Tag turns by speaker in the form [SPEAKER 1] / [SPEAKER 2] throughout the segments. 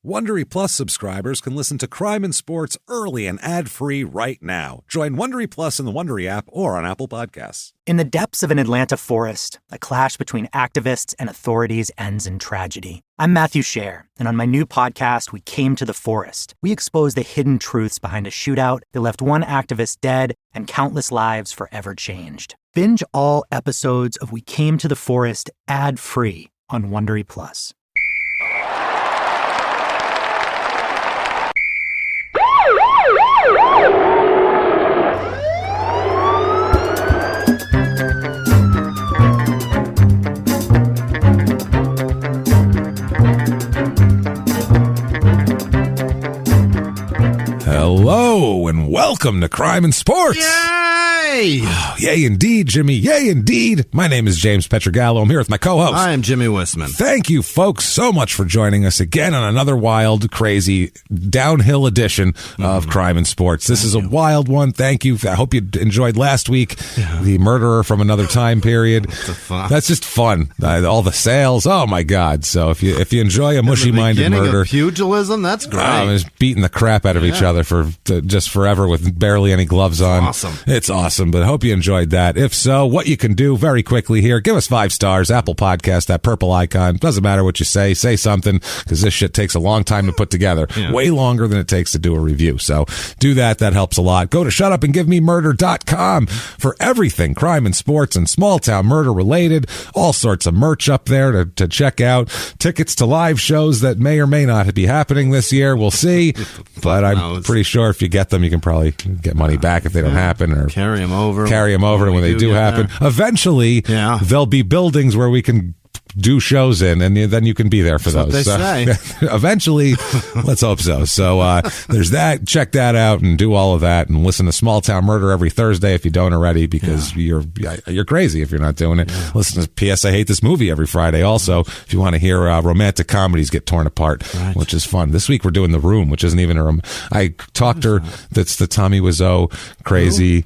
[SPEAKER 1] Wondery Plus subscribers can listen to Crime and Sports early and ad-free right now. Join Wondery Plus in the Wondery app or on Apple Podcasts.
[SPEAKER 2] In the depths of an Atlanta forest, a clash between activists and authorities ends in tragedy. I'm Matthew Scher, and on my new podcast, We Came to the Forest, we expose the hidden truths behind a shootout that left one activist dead and countless lives forever changed. Binge all episodes of We Came to the Forest ad-free on Wondery Plus.
[SPEAKER 1] Hello and welcome to Crime and Sports.
[SPEAKER 3] Yay!
[SPEAKER 1] Oh, yay indeed, Jimmie. Yay indeed. My name is James Pietragallo. I'm here with my co-host.
[SPEAKER 3] I am Jimmie Whisman.
[SPEAKER 1] Thank you, folks, so much for joining us again on another wild, crazy, downhill edition of Crime and Sports. This is a wild one. Thank you. I hope you enjoyed last week. Yeah. The murderer from another time period. That's just fun. All the sales. Oh my God. So if you enjoy a mushy-minded murder,
[SPEAKER 3] of pugilism, that's great.
[SPEAKER 1] Just beating the crap out of each other for just forever with barely any gloves on.
[SPEAKER 3] Awesome.
[SPEAKER 1] It's awesome. But I hope you enjoyed that. If so, what you can do very quickly here, give us 5 stars, Apple Podcast, that purple icon. Doesn't matter what you say something, because this shit takes a long time to put together. Way longer than it takes to do a review. So do that. That helps a lot. Go to shutupandgivememurder.com for everything crime and sports and small town murder related. All sorts of merch up there to check out. Tickets to live shows that may or may not be happening this year. We'll see. But I'm pretty sure if you get them, you can probably get money back if they don't happen, or
[SPEAKER 3] carry them over
[SPEAKER 1] when they do happen. There. Eventually, there'll be buildings where we can do shows in, and then you can be there for those.
[SPEAKER 3] What they say.
[SPEAKER 1] Eventually, let's hope so. So there's that. Check that out and do all of that, and listen to Small Town Murder every Thursday if you don't already, because you're crazy if you're not doing it. Listen to P.S. I Hate This Movie every Friday. Also, if you want to hear romantic comedies get torn apart, which is fun. This week we're doing The Room, which isn't even a I talked her. That's the Tommy Wiseau crazy.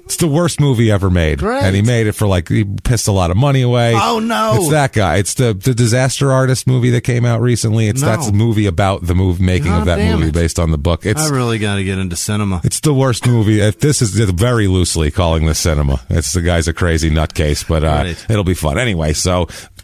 [SPEAKER 1] It's the worst movie ever made. Great. And he made it for he pissed a lot of money away.
[SPEAKER 3] Oh, no.
[SPEAKER 1] It's that guy. It's the Disaster Artist movie that came out recently. That's a movie about the making of that movie based on the book.
[SPEAKER 3] I really got to get into cinema.
[SPEAKER 1] It's the worst movie. This is very loosely calling this cinema. It's the guy's a crazy nutcase, but it'll be fun. Anyway,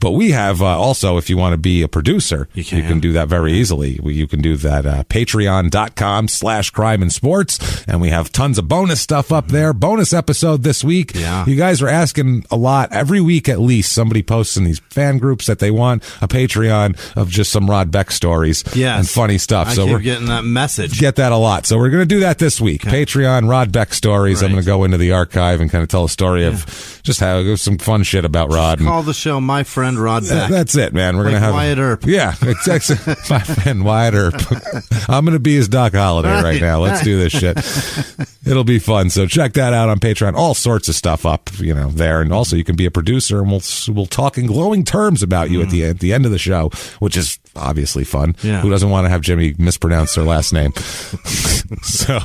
[SPEAKER 1] but we have also, if you want to be a producer, you can do that very easily. You can do that patreon.com/crime and sports, and we have tons of bonus stuff up there. Bonus episode this week. You guys are asking a lot. Every week at least somebody posts in these fan groups that they want a Patreon of just some Rod Beck stories and funny stuff.
[SPEAKER 3] So we're getting that message.
[SPEAKER 1] Get that a lot. So we're going to do that this week. Patreon, Rod Beck stories. I'm going to go into the archive and kind of tell a story of just how some fun shit about Rod.
[SPEAKER 3] Call the show My Friend Rod Beck.
[SPEAKER 1] That's it, man. We're going to have
[SPEAKER 3] Wyatt Earp.
[SPEAKER 1] Yeah, exactly. My friend Wyatt Earp. I'm going to be his Doc Holliday right now. Let's do this shit. It'll be fun. So check that out on Patreon. All sorts of stuff up, there. And also you can be a producer, and we'll talk in glowing terms about you at the end of the show, which is obviously fun.
[SPEAKER 3] Yeah.
[SPEAKER 1] Who doesn't want to have Jimmie mispronounce their last name? So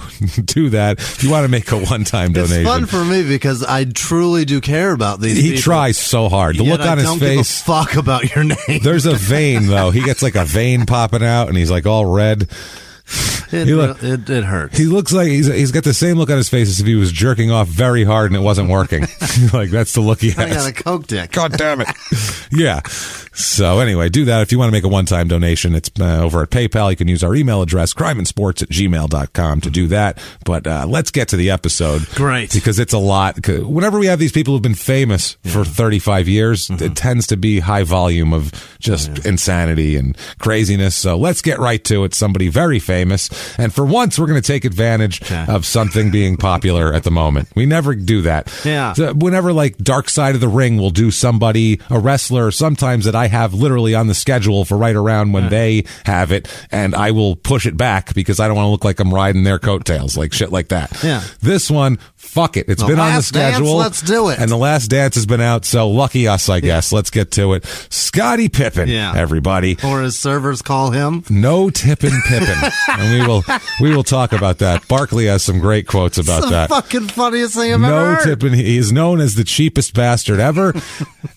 [SPEAKER 1] do that. If you want to make a one-time donation.
[SPEAKER 3] It's fun for me because I truly do care about these people.
[SPEAKER 1] He tries so hard. The look on his face.
[SPEAKER 3] I don't give a fuck about your name.
[SPEAKER 1] There's a vein, though. He gets a vein popping out, and he's all red.
[SPEAKER 3] It hurts.
[SPEAKER 1] He looks like he's got the same look on his face as if he was jerking off very hard and it wasn't working. That's the look he has.
[SPEAKER 3] I got a Coke dick.
[SPEAKER 1] God damn it. Yeah. So anyway, do that. If you want to make a one-time donation, it's over at PayPal. You can use our email address, crimeandsports@gmail.com, to do that. But let's get to the episode.
[SPEAKER 3] Great.
[SPEAKER 1] Because it's a lot. Whenever we have these people who've been famous for 35 years, it tends to be high volume of just insanity and craziness. So let's get right to it. Somebody very famous. And for once, we're going to take advantage of something being popular at the moment. We never do that.
[SPEAKER 3] Yeah.
[SPEAKER 1] So whenever Dark Side of the Ring will do somebody, a wrestler, sometimes that I have literally on the schedule for right around when they have it, and I will push it back because I don't want to look like I'm riding their coattails, shit like that.
[SPEAKER 3] Yeah.
[SPEAKER 1] This one, fuck it. It's been on the schedule.
[SPEAKER 3] Let's do it.
[SPEAKER 1] And the Last Dance has been out, so lucky us, I guess. Let's get to it. Scottie Pippen, everybody.
[SPEAKER 3] Or as servers call him.
[SPEAKER 1] No tippin' Pippen. And we will talk about that. Barkley has some great quotes about that.
[SPEAKER 3] The fucking funniest thing I've ever heard.
[SPEAKER 1] No tippin'. He is known as the cheapest bastard ever.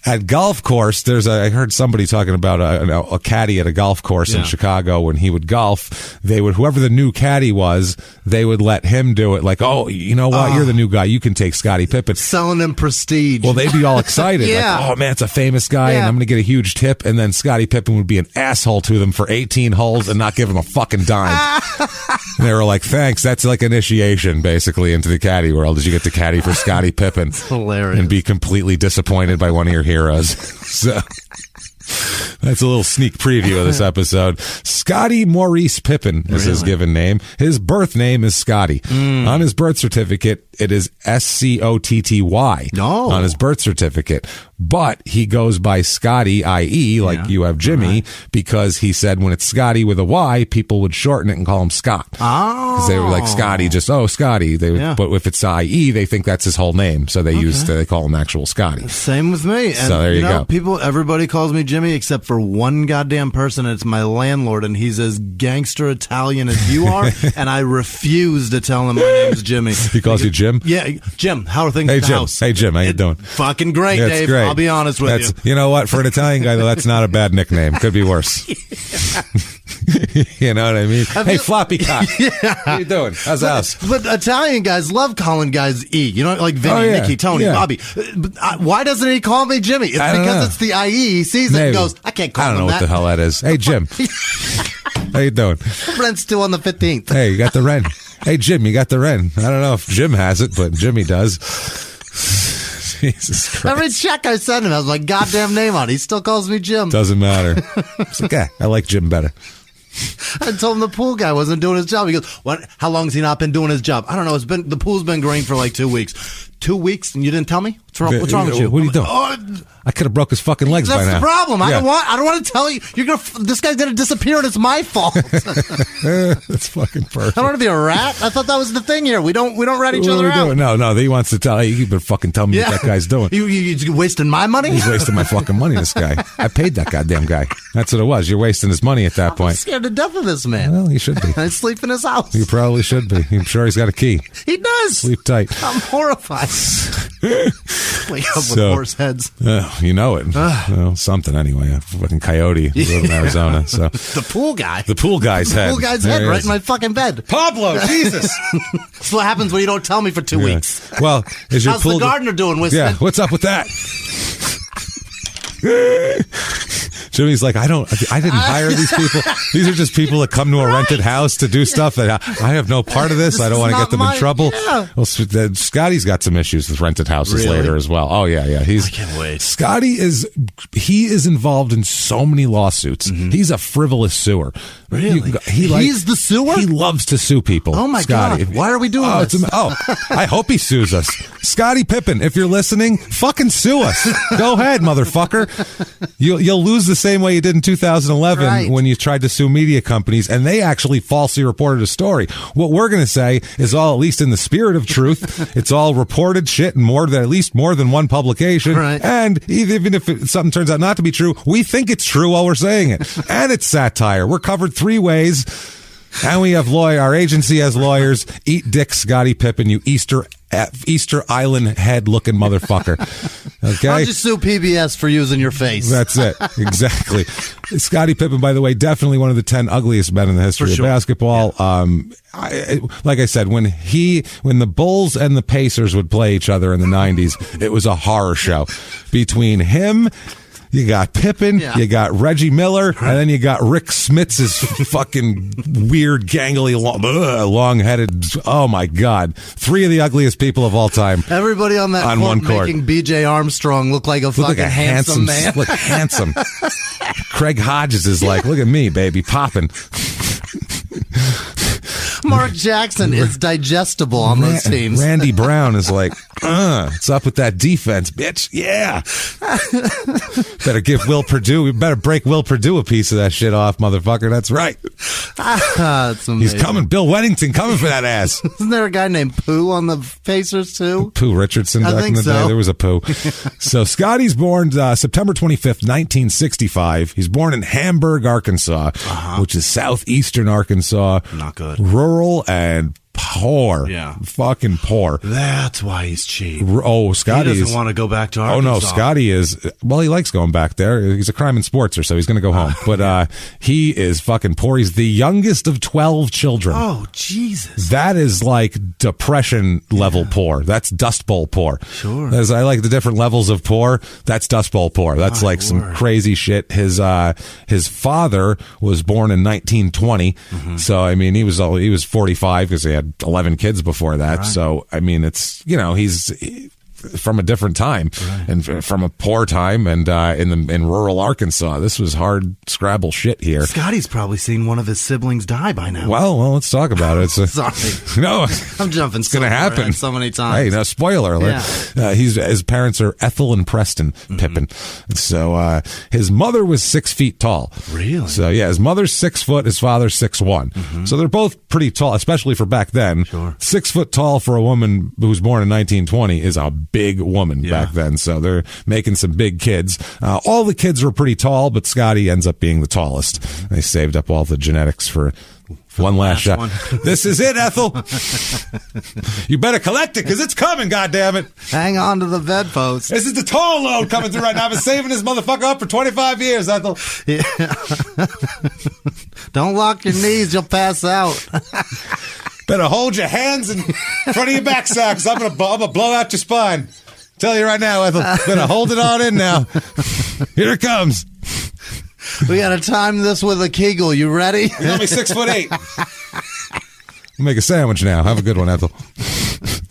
[SPEAKER 1] At golf course, I heard somebody talking about a caddy at a golf course in Chicago. When he would golf, whoever the new caddy was, they would let him do it. Like, oh, you know what? You're the new guy. You can take Scottie Pippen.
[SPEAKER 3] Selling him prestige.
[SPEAKER 1] Well, they'd be all excited. Like, oh, man, it's a famous guy, and I'm going to get a huge tip. And then Scottie Pippen would be an asshole to them for 18 holes and not give him a fucking dime. And they were like, thanks. That's like initiation, basically, into the caddy world. Did you get to caddy for Scottie Pippen?
[SPEAKER 3] It's hilarious.
[SPEAKER 1] And be completely disappointed by one of your heroes. So that's a little sneak preview of this episode. Scottie Maurice Pippen is his given name. His birth name is Scottie. On his birth certificate, it is Scotty on his birth certificate. But he goes by Scottie, i.e., like you have Jimmie, because he said when it's Scottie with a Y, people would shorten it and call him Scott. Because they were like Scottie, just, Scottie. But if it's I.E., they think that's his whole name. So they call him actual Scottie.
[SPEAKER 3] Same with me. And,
[SPEAKER 1] so there you go.
[SPEAKER 3] Everybody calls me Jimmie except for one goddamn person. It's my landlord, and he's as gangster Italian as you are, and I refuse to tell him my name's Jimmie.
[SPEAKER 1] He calls you Jim?
[SPEAKER 3] Yeah, Jim. How are things
[SPEAKER 1] at
[SPEAKER 3] the
[SPEAKER 1] Jim.
[SPEAKER 3] house?
[SPEAKER 1] Hey, Jim. How you doing?
[SPEAKER 3] Fucking great, Dave.
[SPEAKER 1] Great.
[SPEAKER 3] I'll be honest with you.
[SPEAKER 1] You know what? For an Italian guy, though, that's not a bad nickname. Could be worse. You know what I mean? Hey, floppy cock. How you doing? How's the house?
[SPEAKER 3] But Italian guys love calling guys E. You know, like Vinny, Nicky, Tony, Bobby. Why doesn't he call me Jimmie? It's because it's the IE. He sees it and goes, I can't call him that. I don't know what the hell
[SPEAKER 1] that is. Hey, Jim. How you doing?
[SPEAKER 3] Rent's due on the 15th.
[SPEAKER 1] Hey, you got the rent. Hey, Jim, you got the rent. I don't know if Jim has it, but Jimmie does. Jesus Christ.
[SPEAKER 3] Every check I send him has my goddamn name on it. He still calls me Jim.
[SPEAKER 1] Doesn't matter. It's like, I like Jim better.
[SPEAKER 3] I told him the pool guy wasn't doing his job. He goes, "What? How long has he not been doing his job?" I don't know. The pool's been growing for like 2 weeks. 2 weeks, and you didn't tell me? What's wrong with you?
[SPEAKER 1] What are you doing? I could have broke his fucking legs by now.
[SPEAKER 3] That's the problem. I don't want to tell you. This guy's gonna disappear, and it's my fault.
[SPEAKER 1] That's fucking perfect.
[SPEAKER 3] I don't want to be a rat. I thought that was the thing here. We don't rat each other out.
[SPEAKER 1] No. He wants to tell. Hey, you better fucking tell me what that guy's doing.
[SPEAKER 3] You wasting my money?
[SPEAKER 1] He's wasting my fucking money. This guy. I paid that goddamn guy. That's what it was. You're wasting his money at that point.
[SPEAKER 3] I'm scared to death of this man.
[SPEAKER 1] Well, he should be.
[SPEAKER 3] I sleep in his house.
[SPEAKER 1] You probably should be. I'm sure he's got a key.
[SPEAKER 3] He does.
[SPEAKER 1] Sleep tight.
[SPEAKER 3] I'm horrified. Wake up with horse heads.
[SPEAKER 1] You know it. Something anyway. A fucking coyote. We live in Arizona. So
[SPEAKER 3] the pool guy.
[SPEAKER 1] The pool guy's head.
[SPEAKER 3] The pool guy's head right in my fucking bed.
[SPEAKER 1] Pablo, Jesus.
[SPEAKER 3] That's what happens when you don't tell me for 2 weeks.
[SPEAKER 1] Well, is your
[SPEAKER 3] how's the gardener doing, Whisman?
[SPEAKER 1] Yeah, what's up with that? Jimmie's like, I didn't hire these people. These are just people that come to a rented house to do stuff that I have no part of this. I don't want to get them in trouble. Yeah. Well, Scottie's got some issues with rented houses later as well. Oh yeah. I
[SPEAKER 3] can't wait.
[SPEAKER 1] Scottie is involved in so many lawsuits. Mm-hmm. He's a frivolous suer.
[SPEAKER 3] Really? He's the suer?
[SPEAKER 1] He loves to sue people.
[SPEAKER 3] Oh my
[SPEAKER 1] Scottie.
[SPEAKER 3] God. Why are we doing this?
[SPEAKER 1] I hope he sues us. Scottie Pippen, if you're listening, fucking sue us. Go ahead, motherfucker. You'll lose the same way you did in 2011 when you tried to sue media companies and they actually falsely reported a story. What we're going to say is all, at least in the spirit of truth, it's all reported shit and at least more than one publication.
[SPEAKER 3] Right.
[SPEAKER 1] And even if something turns out not to be true, we think it's true while we're saying it. And it's satire. We're covered 3 ways. And we have our agency has lawyers. Eat dick, Scottie Pippen, you Easter Island head looking motherfucker. Okay?
[SPEAKER 3] I'll just sue PBS for using your face.
[SPEAKER 1] That's it. Exactly. Scottie Pippen, by the way, definitely one of the 10 ugliest men in the history of basketball. Yeah. Like I said, when the Bulls and the Pacers would play each other in the 90s, it was a horror show. Between him, you got Pippen, you got Reggie Miller, and then you got Rick Smits's fucking weird, gangly, long-headed. Oh my God! 3 of the ugliest people of all time.
[SPEAKER 3] Everybody on that court making B.J. Armstrong look like a fucking handsome man.
[SPEAKER 1] Look handsome. Craig Hodges is like, look at me, baby, popping.
[SPEAKER 3] Mark Jackson is digestible on those teams.
[SPEAKER 1] Randy Brown is like, what's up with that defense, bitch? Yeah. Better give Will Perdue. We better break Will Perdue a piece of that shit off, motherfucker. That's right.
[SPEAKER 3] That's amazing.
[SPEAKER 1] He's coming. Bill Weddington coming for that ass.
[SPEAKER 3] Isn't there a guy named Pooh on the Pacers, too?
[SPEAKER 1] Pooh Richardson back in the day. There was a Pooh. So Scottie's born September 25th, 1965. He's born in Hamburg, Arkansas, which is southeastern Arkansas.
[SPEAKER 3] Not good.
[SPEAKER 1] Rural and poor.
[SPEAKER 3] Yeah.
[SPEAKER 1] Fucking poor.
[SPEAKER 3] That's why he's cheap.
[SPEAKER 1] Oh, Scottie
[SPEAKER 3] He doesn't want to go back to Arkansas.
[SPEAKER 1] Oh, no, Scottie is... Well, he likes going back there. He's a crime and sportser, so he's going to go home. But he is fucking poor. He's the youngest of 12 children.
[SPEAKER 3] Oh, Jesus.
[SPEAKER 1] That is like depression-level poor. That's Dust Bowl poor.
[SPEAKER 3] Sure.
[SPEAKER 1] As I like the different levels of poor, that's Dust Bowl poor. That's like some crazy shit. His father was born in 1920. So, I mean, he was 45 because he had 11 kids before that. Right. So, I mean, it's, he's from a different time and from a poor time and in rural Arkansas. This was hard Scrabble shit here.
[SPEAKER 3] Scotty's probably seen one of his siblings die by now.
[SPEAKER 1] Well, let's talk about it.
[SPEAKER 3] Sorry.
[SPEAKER 1] No,
[SPEAKER 3] I'm jumping.
[SPEAKER 1] It's going to happen
[SPEAKER 3] so many times.
[SPEAKER 1] Hey, no, spoiler alert. Yeah. His parents are Ethel and Preston Pippen. So his mother was 6 feet tall.
[SPEAKER 3] Really?
[SPEAKER 1] So yeah, his mother's 6 foot, his father's 6'1". So they're both pretty tall, especially for back then.
[SPEAKER 3] Sure.
[SPEAKER 1] 6 foot tall for a woman who was born in 1920 is a big woman back then. So they're making some big kids. All the kids were pretty tall, but Scottie ends up being the tallest. They saved up all the genetics for one last shot. This is it, Ethel. You better collect it because it's coming, goddammit.
[SPEAKER 3] Hang on to the bedpost.
[SPEAKER 1] This is the toll load coming through right now. I've been saving this motherfucker up for 25 years, Ethel.
[SPEAKER 3] Yeah. Don't lock your knees. You'll pass out.
[SPEAKER 1] Better hold your hands in front of your backside because I'm gonna blow out your spine. Tell you right now, Ethel. Better hold it on in now. Here it comes.
[SPEAKER 3] We got to time this with a Kegel. You ready?
[SPEAKER 1] He's only 6'8". We'll make a sandwich now. Have a good one, Ethel.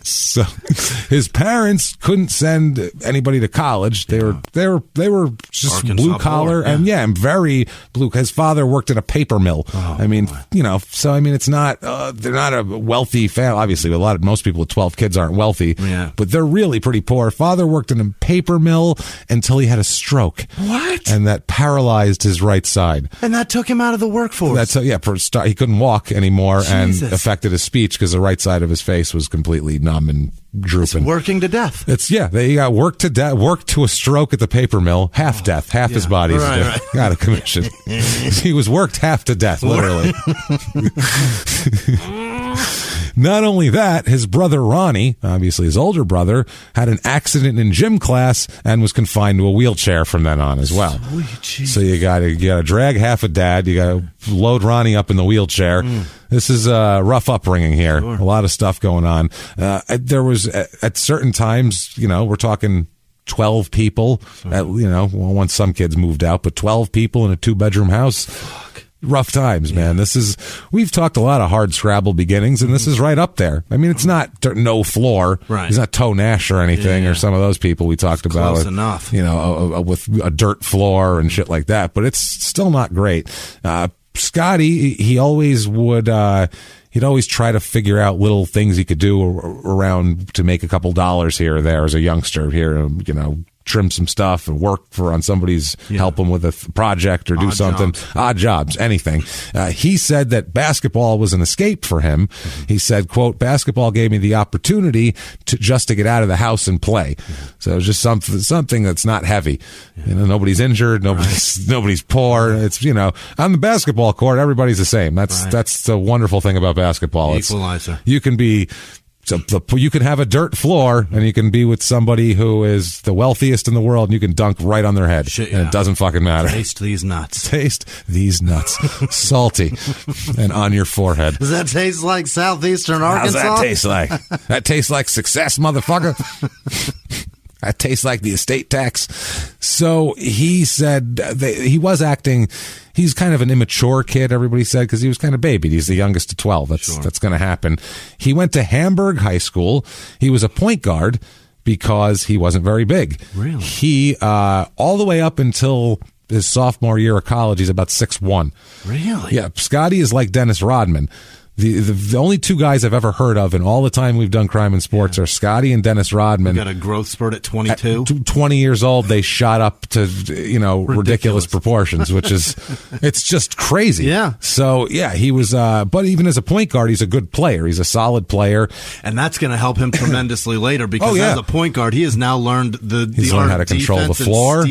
[SPEAKER 1] So his parents couldn't send anybody to college. They were just
[SPEAKER 3] Arkansas
[SPEAKER 1] blue collar and very blue. His father worked in a paper mill. I mean, so I mean, it's not they're not a wealthy family. Obviously, most people with 12 kids aren't wealthy. Yeah. But they're really pretty poor. Father worked in a paper mill until he had a stroke.
[SPEAKER 3] What?
[SPEAKER 1] And that paralyzed his right side.
[SPEAKER 3] And that took him out of the workforce.
[SPEAKER 1] He couldn't walk anymore and affected his speech because the right side of his face was completely numb and drooping.
[SPEAKER 3] It's working to death.
[SPEAKER 1] They got worked to death, worked to a stroke at the paper mill, half death, half his body's out of commission. He was worked half to death, literally. Not only that, his brother Ronnie, obviously his older brother, had an accident in gym class and was confined to a wheelchair from then on as well. So you got to drag half a dad. You got to load Ronnie up in the wheelchair. This is a rough upbringing here. Sure. A lot of stuff going on. There was at certain times, we're talking 12 people. Once some kids moved out, but 12 people in a 2-bedroom house. Rough times, man. We've talked a lot of hard Scrabble beginnings, and this is right up there. I mean, it's not no floor. Right. He's not Toe Nash or anything, or some of those people we talked about.
[SPEAKER 3] Close enough.
[SPEAKER 1] With a dirt floor and shit like that, but it's still not great. Scottie, he always would, he'd always try to figure out little things he could do around to make a couple dollars here or there as a youngster here, trim some stuff and work on somebody's, help him with a project or do something. Odd jobs, anything. He said that basketball was an escape for him. He said, quote, basketball gave me the opportunity to get out of the house and play. So it was just something that's not heavy. Nobody's injured. Nobody's poor. It's, on the basketball court, everybody's the same. That's the wonderful thing about basketball.
[SPEAKER 3] Equalizer.
[SPEAKER 1] You can be... So you can have a dirt floor, and you can be with somebody who is the wealthiest in the world, and you can dunk right on their head, and it doesn't fucking matter.
[SPEAKER 3] Taste these nuts.
[SPEAKER 1] Taste these nuts. Salty and on your forehead.
[SPEAKER 3] Does that taste like southeastern Arkansas?
[SPEAKER 1] How's that taste like? That tastes like success, motherfucker. That tastes like the estate tax. So he said he was acting... He's kind of an immature kid, everybody said, because he was kind of babied. He's the youngest of 12. That's going to happen. He went to Hamburg High School. He was a point guard because he wasn't very big.
[SPEAKER 3] Really?
[SPEAKER 1] He, all the way up until his sophomore year of college, he's about 6'1".
[SPEAKER 3] Really?
[SPEAKER 1] Yeah. Scottie is like Dennis Rodman. The only two guys I've ever heard of in all the time we've done Crime in Sports are Scottie and Dennis Rodman.
[SPEAKER 3] Got a growth spurt at 22.
[SPEAKER 1] At 20 years old, they shot up to, ridiculous proportions, which is, it's just crazy.
[SPEAKER 3] Yeah.
[SPEAKER 1] So, yeah, he was, but even as a point guard, he's a good player. He's a solid player.
[SPEAKER 3] And that's going to help him tremendously later because as a point guard, he has now learned
[SPEAKER 1] he's learned how to control the floor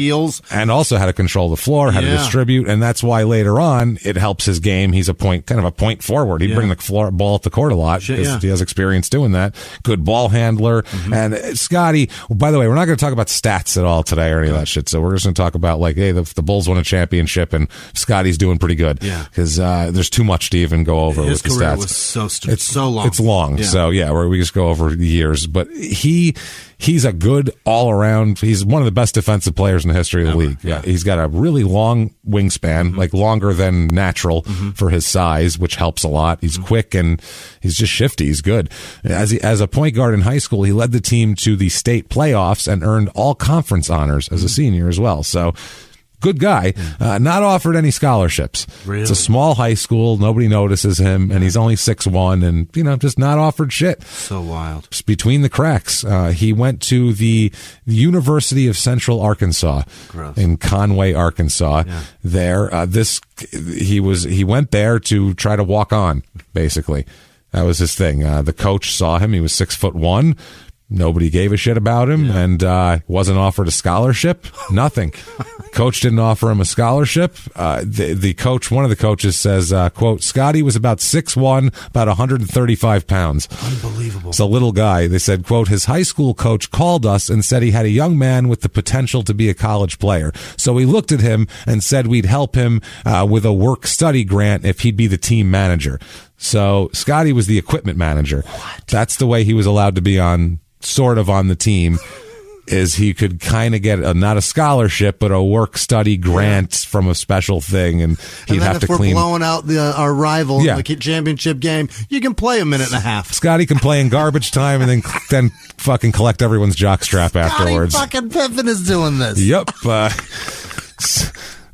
[SPEAKER 1] and also how to control the floor, how to distribute. And that's why later on, it helps his game. He's kind of a point forward. He'd bring the ball at the court a lot because he has experience doing that. Good ball handler. And Scottie, by the way, we're not going to talk about stats at all today or any of that shit. So we're just going to talk about hey, the Bulls won a championship and Scottie's doing pretty good. Because there's too much to even go over with the stats.
[SPEAKER 3] Was so long.
[SPEAKER 1] It's long. Yeah. So where we just go over the years. But he's a good all-around. He's one of the best defensive players in the history of the league. Yeah. He's got a really long wingspan, like longer than natural for his size, which helps a lot. He's quick and he's just shifty. He's good. As a point guard in high school, he led the team to the state playoffs and earned all conference honors as a senior as well. So good guy, not offered any scholarships.
[SPEAKER 3] Really?
[SPEAKER 1] It's a small high school. Nobody notices him, and he's only 6'1", and, just not offered shit.
[SPEAKER 3] So wild. Just
[SPEAKER 1] between the cracks. He went to the University of Central Arkansas in Conway, Arkansas. Yeah. There, he went there to try to walk on, basically. That was his thing. The coach saw him. He was 6'1". Nobody gave a shit about him and wasn't offered a scholarship. Nothing. Coach didn't offer him a scholarship. The coach, one of the coaches says, quote, Scottie was about 6'1", about 135 pounds.
[SPEAKER 3] Unbelievable.
[SPEAKER 1] It's a little guy. They said, quote, his high school coach called us and said he had a young man with the potential to be a college player. So we looked at him and said we'd help him with a work-study grant if he'd be the team manager. So Scottie was the equipment manager.
[SPEAKER 3] What?
[SPEAKER 1] That's the way he was allowed to be sort of on the team, is he could kind of get not a scholarship but a work study grant from a special thing, and he'd have to clean.
[SPEAKER 3] If we're blowing out our rival in the championship game, you can play a minute and a half.
[SPEAKER 1] Scottie can play in garbage time and then fucking collect everyone's jockstrap afterwards.
[SPEAKER 3] Fucking Pippen is doing this.
[SPEAKER 1] Yep.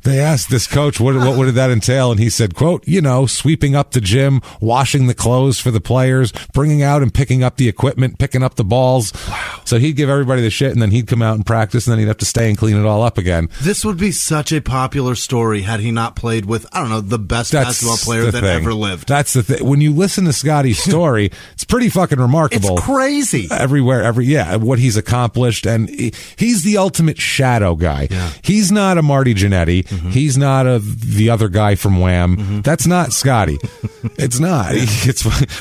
[SPEAKER 1] They asked this coach, what did that entail? And he said, quote, sweeping up the gym, washing the clothes for the players, bringing out and picking up the equipment, picking up the balls. Wow. So he'd give everybody the shit, and then he'd come out and practice, and then he'd have to stay and clean it all up again.
[SPEAKER 3] This would be such a popular story had he not played with, the best basketball player that ever lived.
[SPEAKER 1] That's the thing. When you listen to Scottie's story, it's pretty fucking remarkable.
[SPEAKER 3] It's crazy.
[SPEAKER 1] What he's accomplished, and he's the ultimate shadow guy.
[SPEAKER 3] Yeah.
[SPEAKER 1] He's not a Marty Jannetty. He's not the other guy from Wham. That's not Scottie. It's not.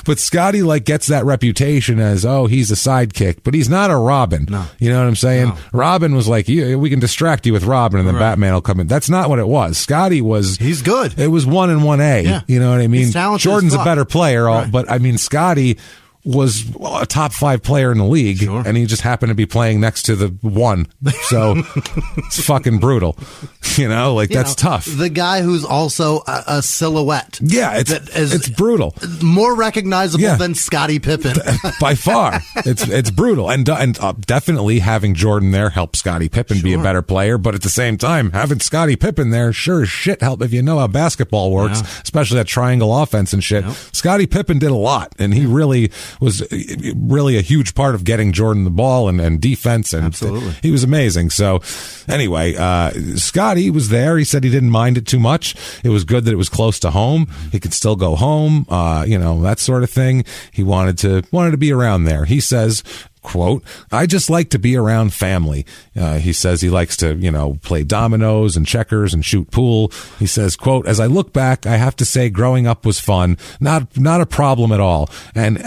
[SPEAKER 1] But Scottie gets that reputation as, he's a sidekick, but he's not a Robin.
[SPEAKER 3] No.
[SPEAKER 1] You know what I'm saying?
[SPEAKER 3] No.
[SPEAKER 1] Robin was like, we can distract you with Robin, and then Batman will come in. That's not what it was. Scottie was.
[SPEAKER 3] He's good.
[SPEAKER 1] It was 1 and 1A.
[SPEAKER 3] Yeah.
[SPEAKER 1] You know what I mean?
[SPEAKER 3] Jordan's
[SPEAKER 1] a better player, but Scottie was a top 5 player in the league, and he just happened to be playing next to the 1. So it's fucking brutal. That's tough.
[SPEAKER 3] The guy who's also a silhouette.
[SPEAKER 1] Yeah, it's brutal.
[SPEAKER 3] More recognizable than Scottie Pippen.
[SPEAKER 1] By far. It's brutal. And definitely having Jordan there helped Scottie Pippen be a better player. But at the same time, having Scottie Pippen there sure as shit help if you know how basketball works, especially that triangle offense and shit. Yep. Scottie Pippen did a lot, and he really was really a huge part of getting Jordan the ball and defense, and
[SPEAKER 3] absolutely.
[SPEAKER 1] He was amazing. So anyway, Scottie was there. He said he didn't mind it too much. It was good that it was close to home. He could still go home, that sort of thing. He wanted to be around there. He says, quote, I just like to be around family. He says he likes to, play dominoes and checkers and shoot pool. He says, quote, as I look back, I have to say growing up was fun. Not a problem at all. And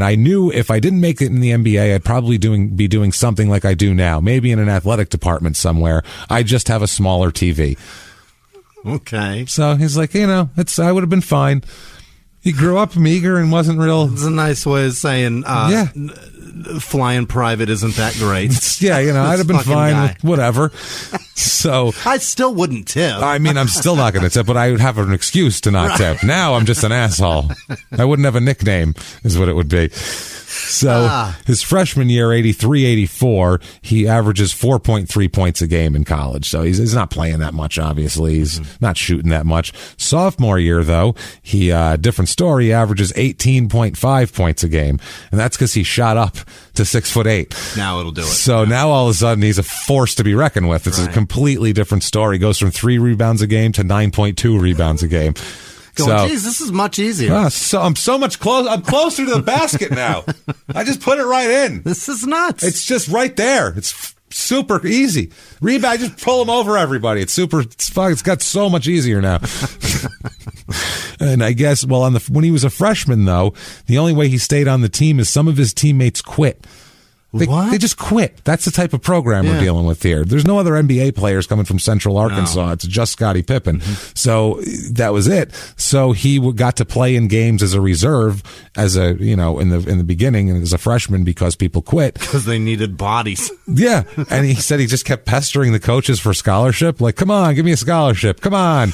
[SPEAKER 1] I knew if I didn't make it in the NBA, I'd probably be doing something like I do now, maybe in an athletic department somewhere. I just have a smaller TV.
[SPEAKER 3] Okay.
[SPEAKER 1] So he's like, I would have been fine. He grew up meager and wasn't real.
[SPEAKER 3] It's a nice way of saying, flying private isn't that great.
[SPEAKER 1] I'd have been fine with whatever. So
[SPEAKER 3] I still wouldn't tip.
[SPEAKER 1] I mean, I'm still not going to tip, but I would have an excuse to not tip. Now I'm just an asshole. I wouldn't have a nickname, is what it would be. So his freshman year, 83-84, he averages 4.3 points a game in college. So he's not playing that much, obviously. He's not shooting that much. Sophomore year, though, he different story, he averages 18.5 points a game. And that's because he shot up to 6'8".
[SPEAKER 3] Now it'll do it.
[SPEAKER 1] So now all of a sudden he's a force to be reckoned with. It's a completely different story. He goes from 3 rebounds a game to 9.2 rebounds a game.
[SPEAKER 3] Geez, this is much easier.
[SPEAKER 1] So I'm so much closer. I'm closer to the basket now. I just put it right in.
[SPEAKER 3] This is nuts.
[SPEAKER 1] It's just right there. It's super easy. Rebound, just pull them over everybody. It's super. It's got so much easier now. And I guess, well, when he was a freshman, though, the only way he stayed on the team is some of his teammates quit. They just quit. That's the type of program we're dealing with here. There's no other NBA players coming from Central Arkansas. No. It's just Scottie Pippen. So that was it. So he got to play in games as a reserve, as a in the beginning, and as a freshman because people quit
[SPEAKER 3] because they needed bodies.
[SPEAKER 1] Yeah, and he said he just kept pestering the coaches for scholarship. Like, come on, give me a scholarship. Come on.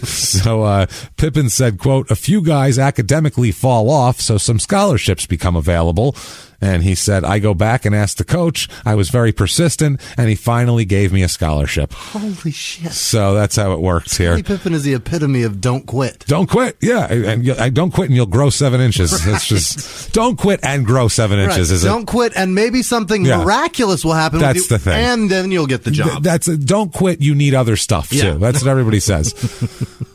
[SPEAKER 1] So Pippen said, quote, "A few guys academically fall off, so some scholarships become available." And he said, I go back and ask the coach. I was very persistent, and he finally gave me a scholarship.
[SPEAKER 3] Holy shit.
[SPEAKER 1] So that's how it works here.
[SPEAKER 3] Scottie Pippen is the epitome of don't quit.
[SPEAKER 1] Don't quit, yeah. And don't quit and you'll grow 7 inches. Right. It's just, don't quit and grow 7 inches.
[SPEAKER 3] Don't quit and maybe something miraculous will happen
[SPEAKER 1] that's
[SPEAKER 3] with you,
[SPEAKER 1] the thing.
[SPEAKER 3] And then you'll get the job.
[SPEAKER 1] Don't quit, you need other stuff, too. That's what everybody says.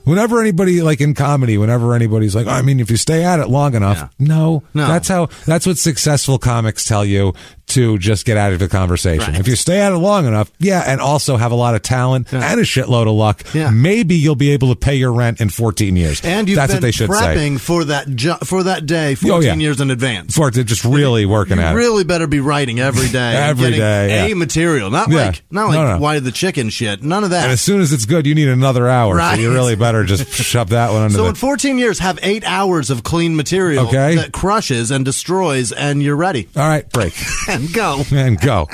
[SPEAKER 1] Whenever anybody, like in comedy, whenever anybody's like, if you stay at it long enough, no. That's what successful comics tell you to just get out of the conversation. Right. If you stay at it long enough, and also have a lot of talent and a shitload of luck, maybe you'll be able to pay your rent in 14 years.
[SPEAKER 3] And you've
[SPEAKER 1] That's
[SPEAKER 3] been
[SPEAKER 1] what they should
[SPEAKER 3] prepping
[SPEAKER 1] say.
[SPEAKER 3] for that day 14 years in advance.
[SPEAKER 1] For just really working at it.
[SPEAKER 3] You really better be writing every day.
[SPEAKER 1] Every day.
[SPEAKER 3] A material. Not like why the chicken shit. None of that.
[SPEAKER 1] And as soon as it's good, you need another hour. Right. So you really better just shove that one under
[SPEAKER 3] in 14 years, have 8 hours of clean material that crushes and destroys, and you're ready.
[SPEAKER 1] All right, break.
[SPEAKER 3] And go.
[SPEAKER 1] And go.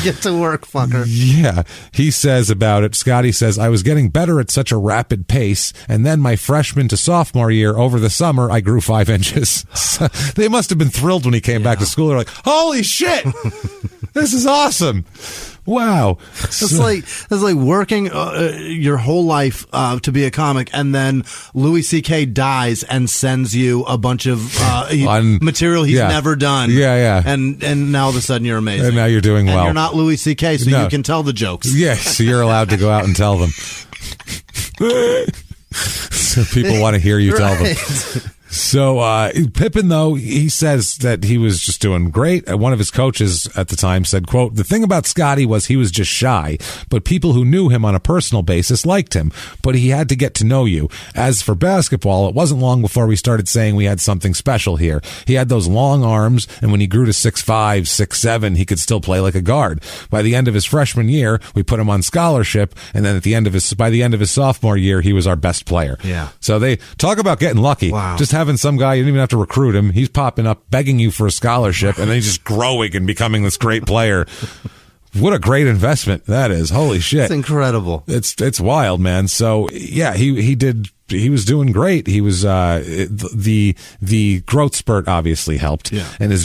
[SPEAKER 3] Get to work, fucker.
[SPEAKER 1] Yeah. He says about it, Scottie says, I was getting better at such a rapid pace, and then my freshman to sophomore year, over the summer, I grew 5 inches. So they must have been thrilled when he came back to school. They're like, holy shit! This is awesome. Wow.
[SPEAKER 3] It's like working your whole life to be a comic, and then Louis C.K. dies and sends you a bunch of material he's never done.
[SPEAKER 1] Yeah.
[SPEAKER 3] And now all of a sudden you're amazing.
[SPEAKER 1] And now you're doing well.
[SPEAKER 3] And you're not Louis C.K., so you can tell the jokes.
[SPEAKER 1] Yes, so you're allowed to go out and tell them. So people want to hear you tell them. So Pippen, though, he says that he was just doing great. One of his coaches at the time said, quote, the thing about Scottie was he was just shy, but people who knew him on a personal basis liked him, but he had to get to know you. As for basketball, it wasn't long before we started saying we had something special here. He had those long arms, and when he grew to 6'5", 6'7", he could still play like a guard. By the end of his freshman year, we put him on scholarship, and then by the end of his sophomore year, he was our best player.
[SPEAKER 3] Yeah.
[SPEAKER 1] So they talk about getting lucky.
[SPEAKER 3] Wow.
[SPEAKER 1] Just having some guy, you didn't even have to recruit him. He's popping up, begging you for a scholarship, and then he's just growing and becoming this great player. What a great investment that is. Holy shit.
[SPEAKER 3] It's incredible.
[SPEAKER 1] It's wild, man. So, yeah, he was doing great. He was the growth spurt obviously helped.
[SPEAKER 3] Yeah.
[SPEAKER 1] And in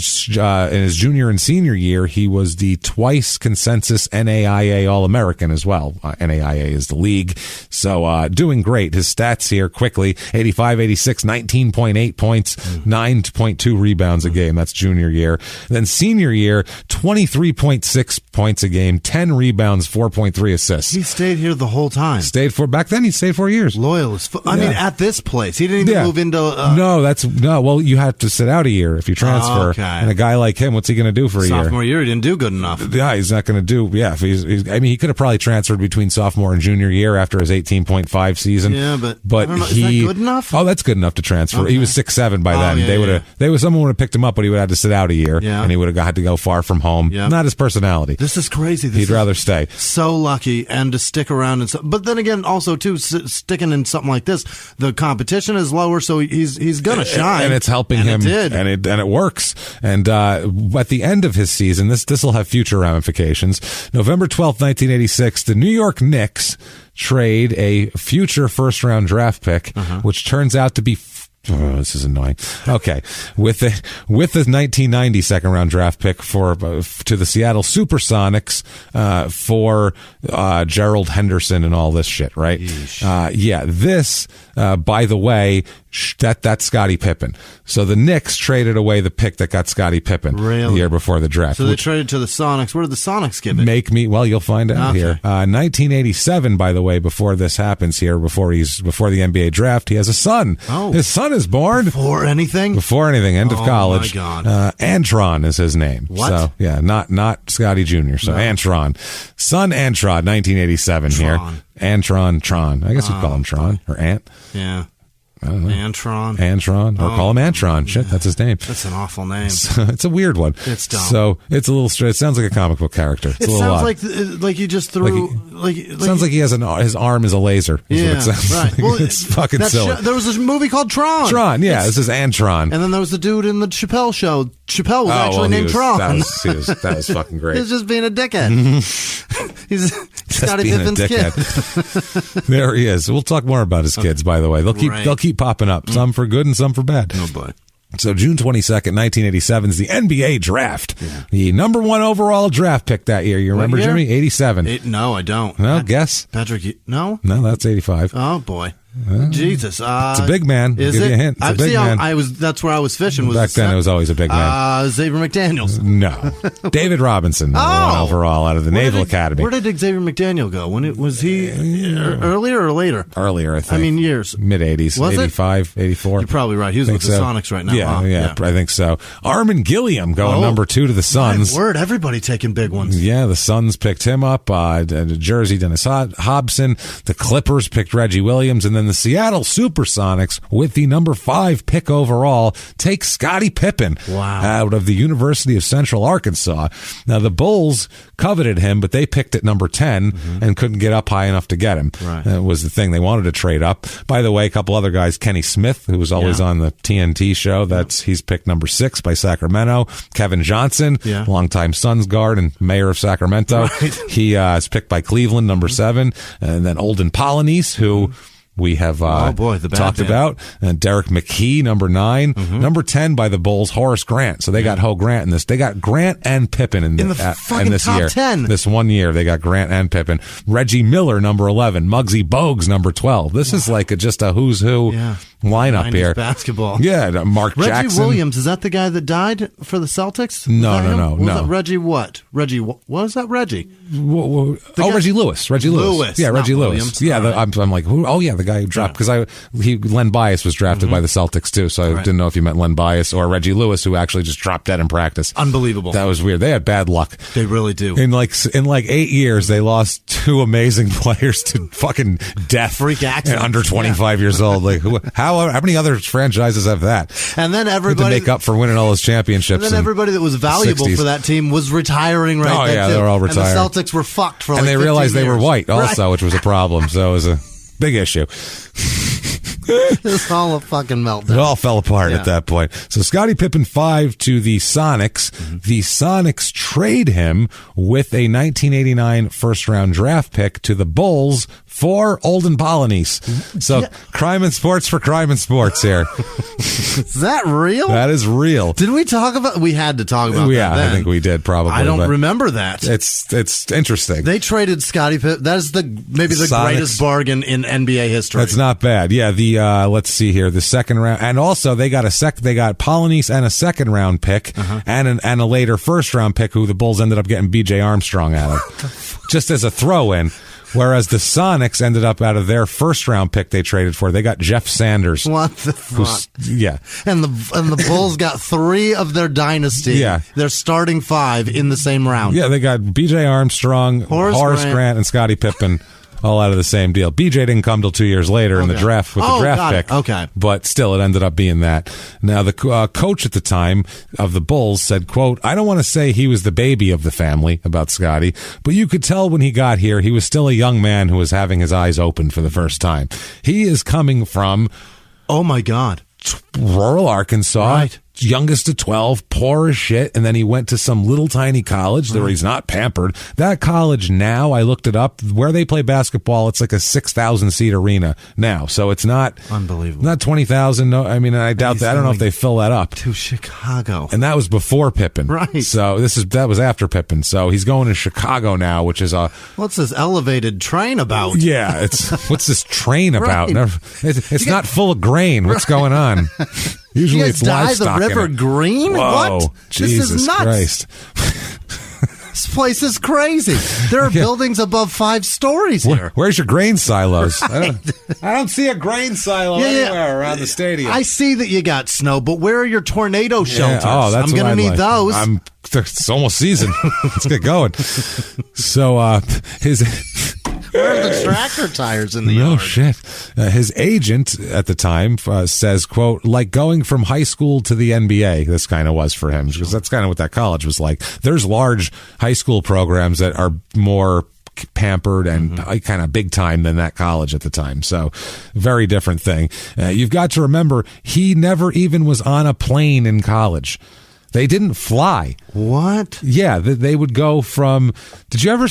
[SPEAKER 1] his junior and senior year, he was the twice consensus NAIA All-American as well. NAIA is the league. So doing great. His stats here quickly: 85, 86, 19.8 points, 9.2 rebounds a game. That's junior year. Then senior year, 23.6 points a game, 10 rebounds, 4.3 assists.
[SPEAKER 3] He stayed here the whole time.
[SPEAKER 1] Back then he stayed 4 years.
[SPEAKER 3] Loyal as I mean, at this place, he didn't even move into.
[SPEAKER 1] Well, you have to sit out a year if you transfer.
[SPEAKER 3] Oh, okay.
[SPEAKER 1] And a guy like him, what's he going to do for a year?
[SPEAKER 3] Sophomore year, he didn't do good enough.
[SPEAKER 1] Yeah, he's not going to do. Yeah, if he could have probably transferred between sophomore and junior year after his 18.5 season.
[SPEAKER 3] Yeah, but I don't know, is that good enough?
[SPEAKER 1] Oh, that's good enough to transfer.
[SPEAKER 3] Okay.
[SPEAKER 1] He was 6'7" by then. Someone would have picked him up, but he would have had to sit out a year, and he would have had to go far from home. Yeah. Not his personality.
[SPEAKER 3] This is crazy.
[SPEAKER 1] He'd rather stay.
[SPEAKER 3] So lucky, and to stick around, but then again, also too, sticking in something like this, the competition is lower, so he's gonna shine,
[SPEAKER 1] and it's helping him.
[SPEAKER 3] It did.
[SPEAKER 1] and it works. And at the end of his season, this will have future ramifications. November 12th, 1986, the New York Knicks trade a future first-round draft pick, which turns out to be Oh, this is annoying. Okay, with the 1990 second round draft pick to the Seattle SuperSonics for Gerald Henderson and all this shit, right? This by the way, that's Scottie Pippen. So the Knicks traded away the pick that got Scottie Pippen the year before the draft.
[SPEAKER 3] So they traded to the Sonics. What did the Sonics give it?
[SPEAKER 1] Well, you'll find out here. 1987, by the way, before this happens here, before the NBA draft, he has a son.
[SPEAKER 3] Oh.
[SPEAKER 1] His son is born.
[SPEAKER 3] Before anything?
[SPEAKER 1] End of college.
[SPEAKER 3] Oh, my God.
[SPEAKER 1] Antron is his name.
[SPEAKER 3] What?
[SPEAKER 1] So, yeah, not Scotty Jr. So, Antron. Son Antron, 1987 here. Antron. I guess you'd call him Tron or Ant.
[SPEAKER 3] Yeah.
[SPEAKER 1] I don't know.
[SPEAKER 3] Antron.
[SPEAKER 1] Or call him Antron. Shit, that's his name.
[SPEAKER 3] That's an awful name.
[SPEAKER 1] So, it's a weird one.
[SPEAKER 3] It's dumb.
[SPEAKER 1] So it's a little straight. It sounds like a comic book character. It's
[SPEAKER 3] it
[SPEAKER 1] a little
[SPEAKER 3] sounds like you just threw.
[SPEAKER 1] Sounds like he has his arm is a laser. Is what it sounds
[SPEAKER 3] right.
[SPEAKER 1] like.
[SPEAKER 3] Well,
[SPEAKER 1] it's fucking silly.
[SPEAKER 3] There was a movie called Tron.
[SPEAKER 1] This is Antron.
[SPEAKER 3] And then there was the dude in the Chappelle show. Chappelle was actually named Tron.
[SPEAKER 1] That was fucking great.
[SPEAKER 3] He's just being a dickhead. He's Scottie Pippen's kid.
[SPEAKER 1] There he is. We'll talk more about his kids, by the way. They'll keep popping up. Some for good and some for bad.
[SPEAKER 3] Oh, boy.
[SPEAKER 1] So June 22nd, 1987 is the NBA draft. Yeah. The number 1 overall draft pick that year. You remember, Jimmy? 87.
[SPEAKER 3] No, I don't.
[SPEAKER 1] No, guess.
[SPEAKER 3] Patrick, no?
[SPEAKER 1] No, that's 85.
[SPEAKER 3] Oh, boy. Jesus.
[SPEAKER 1] It's a big man.
[SPEAKER 3] Is
[SPEAKER 1] I'll give you a hint. It's a big man.
[SPEAKER 3] That's where I was fishing.
[SPEAKER 1] Back then, it was always a big man.
[SPEAKER 3] Xavier McDaniels.
[SPEAKER 1] No. David Robinson, number 1 overall out of the Naval Academy.
[SPEAKER 3] Where did Xavier McDaniel go? Was he earlier or later?
[SPEAKER 1] Earlier, I think.
[SPEAKER 3] I mean, years.
[SPEAKER 1] Mid-80s.
[SPEAKER 3] Was
[SPEAKER 1] 85, 84.
[SPEAKER 3] You're probably right. He was with the Sonics right now.
[SPEAKER 1] Yeah, I think so. Armin Gilliam going number 2 to the Suns.
[SPEAKER 3] My word, everybody taking big ones.
[SPEAKER 1] Yeah, the Suns picked him up. Jersey, Dennis Hobson. The Clippers picked Reggie Williams. And then the Seattle SuperSonics, with the number 5 pick overall, take Scottie Pippen out of the University of Central Arkansas. Now, the Bulls coveted him, but they picked at number 10 and couldn't get up high enough to get him.
[SPEAKER 3] Right.
[SPEAKER 1] That was the thing. They wanted to trade up. By the way, a couple other guys, Kenny Smith, who was always on the TNT show, he's picked number 6 by Sacramento. Kevin Johnson, longtime Suns guard and mayor of Sacramento. Right. He is picked by Cleveland, number 7. And then Olden Polynice, who we have talked about. And Derek McKee, number 9. Number 10 by the Bulls, Horace Grant. So they got Ho Grant in this. They got Grant and Pippen in this
[SPEAKER 3] top
[SPEAKER 1] year.
[SPEAKER 3] 10.
[SPEAKER 1] This 1 year, they got Grant and Pippen. Reggie Miller, number 11. Muggsy Bogues, number 12. This is like just a who's who lineup here.
[SPEAKER 3] Basketball.
[SPEAKER 1] Yeah, Mark
[SPEAKER 3] Reggie
[SPEAKER 1] Jackson.
[SPEAKER 3] Williams, is that the guy that died for the Celtics?
[SPEAKER 1] No.
[SPEAKER 3] Was that Reggie what? What was that Reggie?
[SPEAKER 1] Reggie Lewis. Reggie Lewis. Yeah, Reggie Lewis.
[SPEAKER 3] Williams.
[SPEAKER 1] Yeah, I'm like, who? Oh, yeah, the guy who dropped, because Len Bias was drafted by the Celtics too, so I didn't know if you meant Len Bias or Reggie Lewis, who actually just dropped dead in practice.
[SPEAKER 3] Unbelievable.
[SPEAKER 1] That was weird. They had bad luck.
[SPEAKER 3] They really do.
[SPEAKER 1] In like 8 years, they lost 2 amazing players to fucking death.
[SPEAKER 3] Freak accident.
[SPEAKER 1] And under 25 years old. Like, how many other franchises have that?
[SPEAKER 3] And then everybody
[SPEAKER 1] to make up for winning all those championships.
[SPEAKER 3] And then everybody that was valuable
[SPEAKER 1] 60s.
[SPEAKER 3] For that team was retiring then too.
[SPEAKER 1] They were all retired.
[SPEAKER 3] And the Celtics were fucked for
[SPEAKER 1] and they realized they were white also, which was a problem. So it was a big issue.
[SPEAKER 3] It was all a fucking meltdown.
[SPEAKER 1] It all fell apart at that point. So Scottie Pippen 5 to the Sonics. The Sonics trade him with a 1989 first-round draft pick to the Bulls for Olden Polynice. So crime and sports for crime and sports here.
[SPEAKER 3] Is that real?
[SPEAKER 1] That is real.
[SPEAKER 3] Did we talk about? We had to talk about that.
[SPEAKER 1] Yeah,
[SPEAKER 3] then.
[SPEAKER 1] I think we did probably.
[SPEAKER 3] I don't remember that.
[SPEAKER 1] It's interesting.
[SPEAKER 3] They traded Scottie Pippen. That is maybe the
[SPEAKER 1] Sonics.
[SPEAKER 3] Greatest bargain in NBA history.
[SPEAKER 1] That's not bad. Yeah, the let's see here, the second round, and also they got Polynice and a second round pick and a later first round pick who the Bulls ended up getting B.J. Armstrong out of, just as a throw in. Whereas the Sonics ended up out of their first round pick they traded for, they got Jeff Sanders.
[SPEAKER 3] What the fuck?
[SPEAKER 1] Yeah.
[SPEAKER 3] And the Bulls got 3 of their dynasty.
[SPEAKER 1] Yeah.
[SPEAKER 3] Their starting 5 in the same round.
[SPEAKER 1] Yeah, they got B.J. Armstrong, Horace Grant, and Scottie Pippen. All out of the same deal. BJ didn't come till 2 years later in the draft with the draft pick.
[SPEAKER 3] Okay.
[SPEAKER 1] But still, it ended up being that. Now, the coach at the time of the Bulls said, quote, "I don't want to say he was the baby of the family," about Scottie, but you could tell when he got here, he was still a young man who was having his eyes opened for the first time. He is coming from...
[SPEAKER 3] Oh, my God.
[SPEAKER 1] Rural Arkansas.
[SPEAKER 3] Right.
[SPEAKER 1] youngest of 12, poor as shit, and then he went to some little tiny college where he's not pampered. That college now, I looked it up, where they play basketball, it's like a 6,000 seat arena now. So it's not
[SPEAKER 3] unbelievable.
[SPEAKER 1] Not 20,000. No, I mean, I doubt that. I don't know if they fill that up.
[SPEAKER 3] To Chicago.
[SPEAKER 1] And that was before Pippen.
[SPEAKER 3] Right.
[SPEAKER 1] So that was after Pippen. So he's going to Chicago now, which is
[SPEAKER 3] what's this elevated train about?
[SPEAKER 1] Yeah, what's this train about?
[SPEAKER 3] Right.
[SPEAKER 1] It's not full of grain. What's going on? Usually it's livestock.
[SPEAKER 3] The river green?
[SPEAKER 1] Whoa,
[SPEAKER 3] what?
[SPEAKER 1] Jesus
[SPEAKER 3] this is nuts.
[SPEAKER 1] Christ.
[SPEAKER 3] This place is crazy. There are buildings above 5 stories here.
[SPEAKER 1] Where's your grain silos? Right. I don't see a grain silo anywhere around the stadium.
[SPEAKER 3] I see that you got snow, but where are your tornado shelters?
[SPEAKER 1] I'm
[SPEAKER 3] going to need those.
[SPEAKER 1] It's almost season. Let's get going. So
[SPEAKER 3] where are the tractor tires in the yard?
[SPEAKER 1] No shit. His agent at the time says, quote, like going from high school to the NBA, this kind of was for him, because that's kind of what that college was like. There's large high school programs that are more pampered and kind of big time than that college at the time. So very different thing. You've got to remember, he never even was on a plane in college. They didn't fly.
[SPEAKER 3] What?
[SPEAKER 1] Yeah, they would go from... Did you watch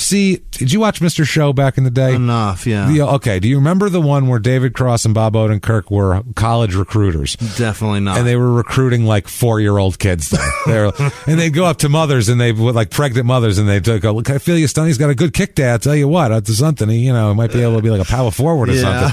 [SPEAKER 1] Mr. Show back in the day?
[SPEAKER 3] Enough, yeah.
[SPEAKER 1] Okay, do you remember the one where David Cross and Bob Odenkirk were college recruiters?
[SPEAKER 3] Definitely not.
[SPEAKER 1] And they were recruiting like 4-year-old kids there. And they'd go up to mothers, and they would like pregnant mothers, and they'd go, look, I feel you, Stoney's got a good kick day. I'll tell you what, it's something. He might be able to be like a power forward or something.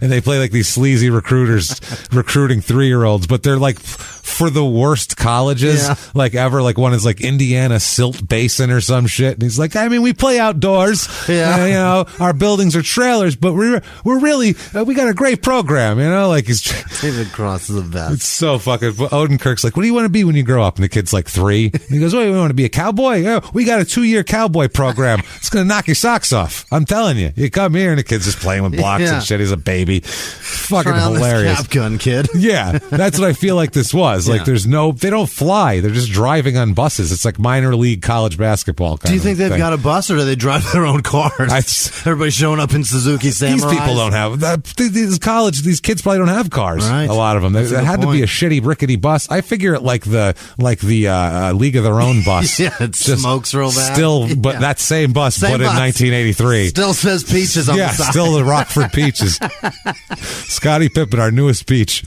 [SPEAKER 1] And they play like these sleazy recruiters recruiting 3-year-olds, but they're like for the worst colleges like ever. Like one is like Indiana Silt Basin or some shit. And he's like, I mean, we play outdoors. Yeah. Our buildings are trailers, but we're really, we got a great program, like he's...
[SPEAKER 3] David Cross is the best.
[SPEAKER 1] It's so fucking... Odenkirk's like, what do you want to be when you grow up? And the kid's like 3. And he goes, what, you want to be a cowboy? Yeah, we got a 2-year cowboy program. It's going to knock your socks off. I'm telling you. You come here and the kid's just playing with blocks and shit. He's a baby. Fucking hilarious.
[SPEAKER 3] Cap gun kid.
[SPEAKER 1] Yeah, that's what I feel like this was. Like they don't fly. They're just driving on buses. It's like minor league college basketball.
[SPEAKER 3] Do you think they've got a bus, or do they drive their own cars? Everybody's showing up in Suzuki Samurais.
[SPEAKER 1] These people don't have these kids probably don't have cars.
[SPEAKER 3] Right.
[SPEAKER 1] A lot of them. It had to be a shitty rickety bus. I figure it like the League of Their Own bus.
[SPEAKER 3] Yeah, it smokes real bad.
[SPEAKER 1] Still, but that same bus, but in 1983.
[SPEAKER 3] Still says Peaches on the side.
[SPEAKER 1] Yeah, still the Rockford Peaches. Scottie Pippen, our newest peach.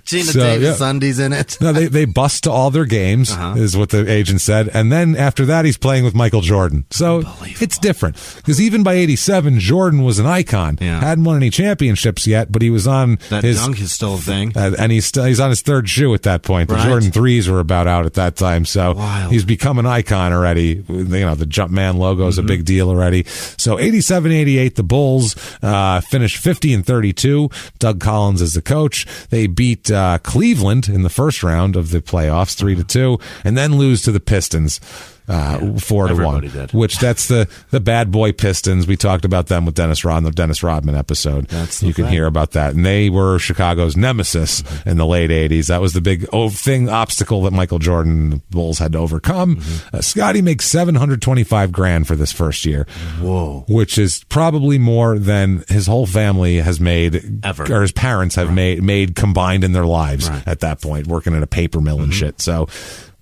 [SPEAKER 3] Gina Davis undies in it.
[SPEAKER 1] No, they bus to all their games, is what the agent said. And then after that, he's playing with Michael Jordan. So it's different. Because even by 87, Jordan was an icon. Yeah. Hadn't won any championships yet, but he was on
[SPEAKER 3] that dunk is still a thing.
[SPEAKER 1] And he's on his 3rd shoe at that point. The Jordan 3s were about out at that time. So he's become an icon already. The Jumpman logo is a big deal already. So 87-88, the Bulls finished 50-32. Doug Collins is the coach. They beat Cleveland in the first round of the playoffs 3-2, and then lose to the Pistons 4-1, which that's the bad boy Pistons. We talked about them with Dennis Rodman, the Dennis Rodman episode. You can hear about that. And they were Chicago's nemesis in the late 80s. That was the big obstacle that Michael Jordan and the Bulls had to overcome. Scottie makes $725,000 for this first year.
[SPEAKER 3] Whoa.
[SPEAKER 1] Which is probably more than his whole family has made
[SPEAKER 3] ever,
[SPEAKER 1] or his parents have made combined in their lives at that point, working at a paper mill and shit. So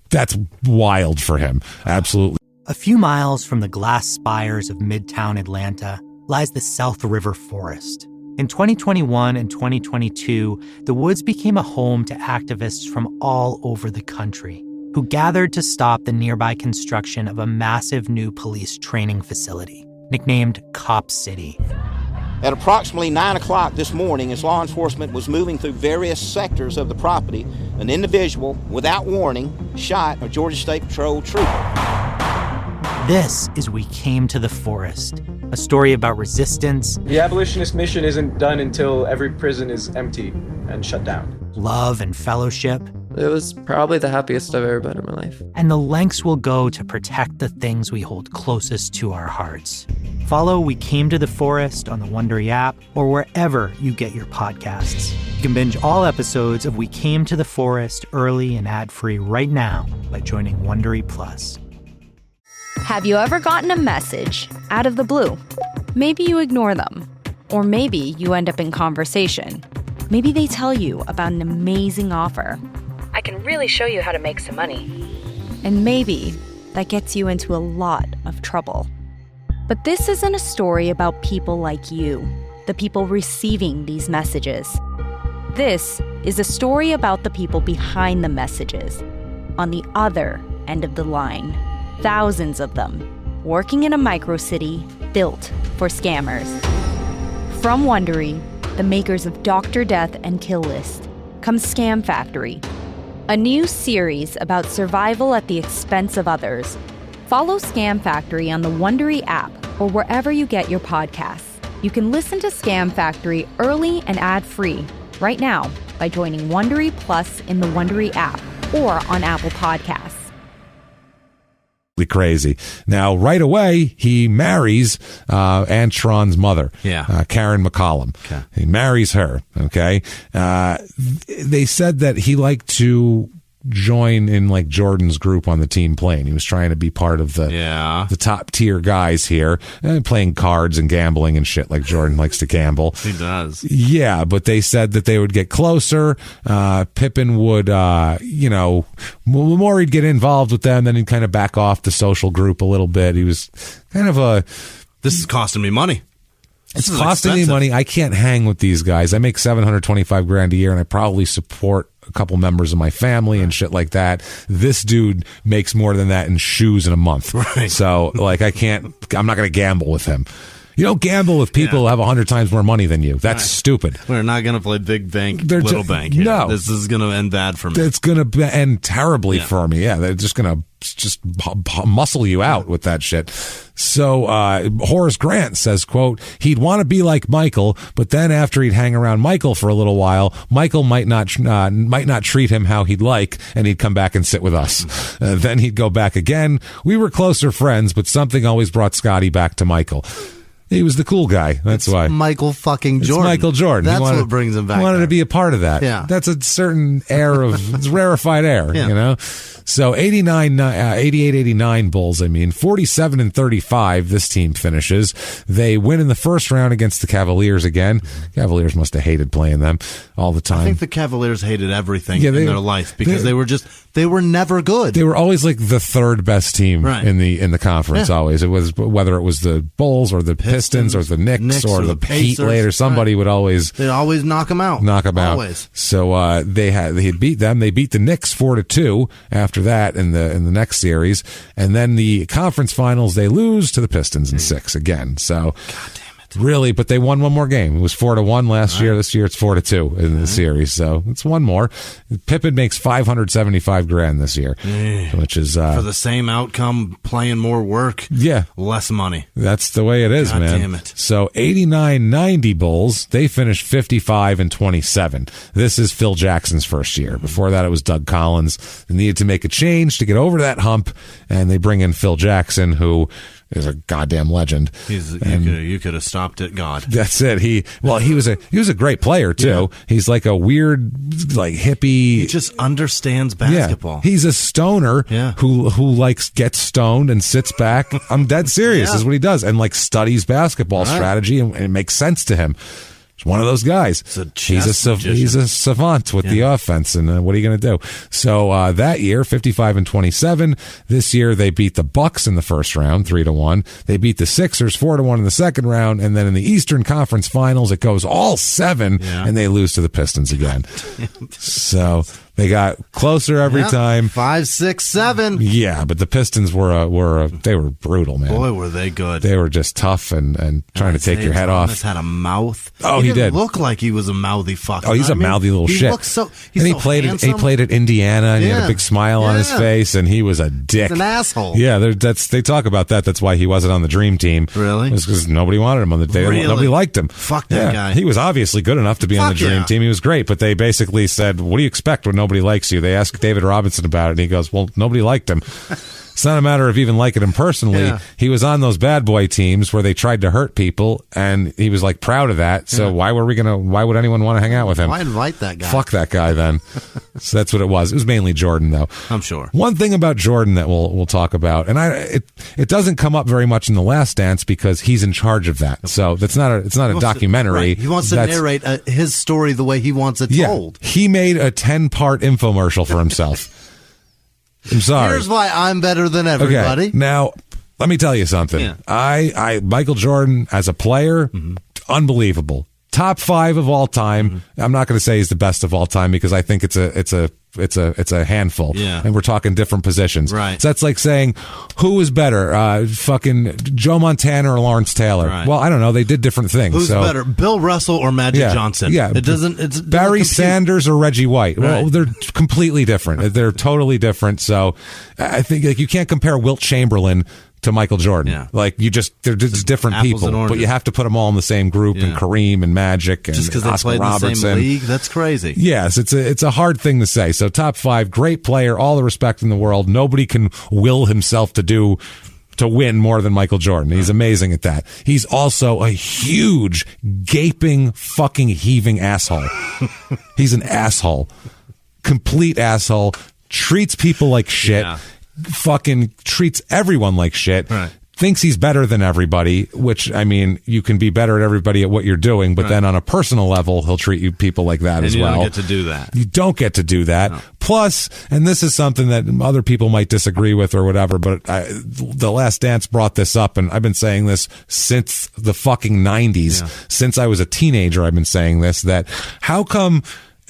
[SPEAKER 1] that's wild for him. Absolutely.
[SPEAKER 2] A few miles from the glass spires of Midtown Atlanta lies the South River Forest. In 2021 and 2022, the woods became a home to activists from all over the country who gathered to stop the nearby construction of a massive new police training facility, nicknamed Cop City.
[SPEAKER 4] At approximately 9 o'clock this morning, as law enforcement was moving through various sectors of the property, an individual, without warning, shot a Georgia State Patrol trooper.
[SPEAKER 2] This is We Came to the Forest, a story about resistance.
[SPEAKER 5] The abolitionist mission isn't done until every prison is empty and shut down.
[SPEAKER 2] Love and fellowship.
[SPEAKER 6] It was probably the happiest I've ever been in my life.
[SPEAKER 2] And the lengths we'll go to protect the things we hold closest to our hearts. Follow We Came to the Forest on the Wondery app or wherever you get your podcasts. You can binge all episodes of We Came to the Forest early and ad-free right now by joining Wondery Plus.
[SPEAKER 7] Have you ever gotten a message out of the blue? Maybe you ignore them. Or maybe you end up in conversation. Maybe they tell you about an amazing offer. I
[SPEAKER 8] can really show you how to make some money.
[SPEAKER 7] And maybe that gets you into a lot of trouble. But this isn't a story about people like you, the people receiving these messages. This is a story about the people behind the messages, on the other end of the line. Thousands of them, working in a microcity built for scammers. From Wondery, the makers of Dr. Death and Kill List, comes Scam Factory, a new series about survival at the expense of others. Follow Scam Factory on the Wondery app or wherever you get your podcasts. You can listen to Scam Factory early and ad-free right now by joining Wondery Plus in the Wondery app or on Apple Podcasts.
[SPEAKER 1] Crazy. Now, right away, he marries Antron's mother, Karen McCollum. Okay. He marries her, okay? They said that he liked to join in like Jordan's group on the team playing. He was trying to be part of the top tier guys here, playing cards and gambling and shit like Jordan likes to gamble.
[SPEAKER 3] He does.
[SPEAKER 1] Yeah, but they said that they would get closer. Pippen would, the more he'd get involved with them, then he'd kind of back off the social group a little bit. He was kind of
[SPEAKER 3] this is costing me money.
[SPEAKER 1] It's costing me money. I can't hang with these guys. I make $725,000 a year, and I probably support a couple members of my family and shit like that. This dude makes more than that in shoes in a month.
[SPEAKER 3] Right.
[SPEAKER 1] So, like, I'm not going to gamble with him. You don't gamble with people who have 100 times more money than you. That's stupid.
[SPEAKER 3] We're not going to play big bank, little bank here.
[SPEAKER 1] No.
[SPEAKER 3] This is going to end bad for me.
[SPEAKER 1] It's going to end terribly for me. Yeah, they're just going to muscle you out with that shit. So Horace Grant says, quote, he'd want to be like Michael, but then after he'd hang around Michael for a little while, Michael might not treat him how he'd like, and he'd come back and sit with us. Then he'd go back again. We were closer friends, but something always brought Scottie back to Michael. He was the cool guy. That's why.
[SPEAKER 3] Michael fucking Jordan.
[SPEAKER 1] It's Michael Jordan.
[SPEAKER 3] That's what brings him back.
[SPEAKER 1] Wanted to be a part of that.
[SPEAKER 3] Yeah.
[SPEAKER 1] That's a certain air of, it's rarefied air, you know? So 88-89 Bulls, 47-35, this team finishes. They win in the first round against the Cavaliers again. Cavaliers must have hated playing them all the time.
[SPEAKER 3] I think the Cavaliers hated everything in their life because they were never good.
[SPEAKER 1] They were always like the third best team in the conference. Always. It was whether it was the Bulls or the Pistons or the Knicks or the Heat later. Somebody would always
[SPEAKER 3] they'd always knock them out.
[SPEAKER 1] Always. So they had beat them. They beat the Knicks 4-2 after that in the next series, and then the conference finals they lose to the Pistons in 6 again. So. God damn. Really, but they won one more game. It was 4-1 last year. This year it's 4-2 in the series, so it's one more. Pippen makes $575,000 this year, which is
[SPEAKER 3] for the same outcome, playing more work.
[SPEAKER 1] Yeah,
[SPEAKER 3] less money.
[SPEAKER 1] That's the way it is,
[SPEAKER 3] God
[SPEAKER 1] man.
[SPEAKER 3] Damn it.
[SPEAKER 1] So 89-90 Bulls, they finished 55-27. This is Phil Jackson's first year. Before that, it was Doug Collins. They needed to make a change to get over that hump, and they bring in Phil Jackson, who is a goddamn legend.
[SPEAKER 3] You could have stopped at God.
[SPEAKER 1] That's it. He was a great player too. Yeah. He's like a weird, like hippie.
[SPEAKER 3] He just understands basketball.
[SPEAKER 1] Yeah. He's a stoner who gets stoned and sits back. I'm dead serious. Is what he does, and like studies basketball strategy, and it makes sense to him. He's one of those guys. He's a savant with the offense, and what are you going to do? So that year, 55-27. This year, they beat the Bucks in the first round, 3-1. They beat the Sixers 4-1 in the second round, and then in the Eastern Conference Finals, it goes all 7, and they lose to the Pistons again. So they got closer every time.
[SPEAKER 3] 5, 6, 7.
[SPEAKER 1] Yeah, but the Pistons were brutal, man.
[SPEAKER 3] Boy, were they good.
[SPEAKER 1] They were just tough and trying to take your head off.
[SPEAKER 3] Had a mouth.
[SPEAKER 1] Oh, he did.
[SPEAKER 3] Look like he was a mouthy fucker.
[SPEAKER 1] Oh, he's a mouthy little shit. He played at Indiana, and he had a big smile on his face, and he was a dick.
[SPEAKER 3] He's an asshole.
[SPEAKER 1] Yeah, they talk about that. That's why he wasn't on the Dream Team.
[SPEAKER 3] Really?
[SPEAKER 1] Because nobody wanted him on the day. Really? Nobody liked him.
[SPEAKER 3] Fuck that guy.
[SPEAKER 1] He was obviously good enough to be on the Dream Team. He was great, but they basically said, "What do you expect when nobody likes you?" They asked David Robinson about it, and he goes, "Well, nobody liked him." It's not a matter of even liking him personally.
[SPEAKER 3] Yeah.
[SPEAKER 1] He was on those bad boy teams where they tried to hurt people, and he was like proud of that. So why would anyone want to hang out with him?
[SPEAKER 3] Why invite that guy?
[SPEAKER 1] Fuck that guy then. So that's what it was. It was mainly Jordan, though.
[SPEAKER 3] I'm sure.
[SPEAKER 1] One thing about Jordan that we'll talk about, and it doesn't come up very much in The Last Dance because he's in charge of that. So it's not a documentary.
[SPEAKER 3] He wants to narrate his story the way he wants it told.
[SPEAKER 1] He made a 10-part infomercial for himself. I'm sorry.
[SPEAKER 3] Here's why I'm better than everybody.
[SPEAKER 1] Okay. Now, let me tell you something.
[SPEAKER 3] Yeah.
[SPEAKER 1] Michael Jordan as a player, unbelievable. Top 5 of all time. I'm not going to say he's the best of all time because I think it's a handful.
[SPEAKER 3] Yeah.
[SPEAKER 1] And we're talking different positions.
[SPEAKER 3] Right.
[SPEAKER 1] So that's like saying who is better, fucking Joe Montana or Lawrence Taylor?
[SPEAKER 3] Right.
[SPEAKER 1] Well, I don't know. They did different things.
[SPEAKER 3] Who's better, Bill Russell or Magic Johnson?
[SPEAKER 1] Yeah.
[SPEAKER 3] It doesn't
[SPEAKER 1] Barry
[SPEAKER 3] compute.
[SPEAKER 1] Sanders or Reggie White.
[SPEAKER 3] Right.
[SPEAKER 1] Well, they're completely different. They're totally different. So I think like you can't compare Wilt Chamberlain to Michael Jordan.
[SPEAKER 3] Yeah.
[SPEAKER 1] Like they're just different
[SPEAKER 3] apples
[SPEAKER 1] people,
[SPEAKER 3] and oranges.
[SPEAKER 1] but you have to put them all in the same group, and Kareem and Magic and
[SPEAKER 3] Just because they
[SPEAKER 1] Oscar
[SPEAKER 3] played in
[SPEAKER 1] Robertson.
[SPEAKER 3] the same league, that's crazy.
[SPEAKER 1] Yes, it's a hard thing to say. So top 5, great player, all the respect in the world. Nobody can will himself to win more than Michael Jordan. He's amazing at that. He's also a huge, gaping, fucking heaving asshole. He's an asshole. Complete asshole. Treats people like shit.
[SPEAKER 3] Yeah.
[SPEAKER 1] Fucking treats everyone like shit.
[SPEAKER 3] Right.
[SPEAKER 1] Thinks he's better than everybody, which, I mean, you can be better at everybody at what you're doing, but then on a personal level, he'll treat you people like that as well.
[SPEAKER 3] You don't get to do that.
[SPEAKER 1] You don't get to do that.
[SPEAKER 3] No.
[SPEAKER 1] Plus, and this is something that other people might disagree with or whatever, but The Last Dance brought this up, and I've been saying this since the fucking 90s.
[SPEAKER 3] Yeah.
[SPEAKER 1] Since I was a teenager, I've been saying this, that how come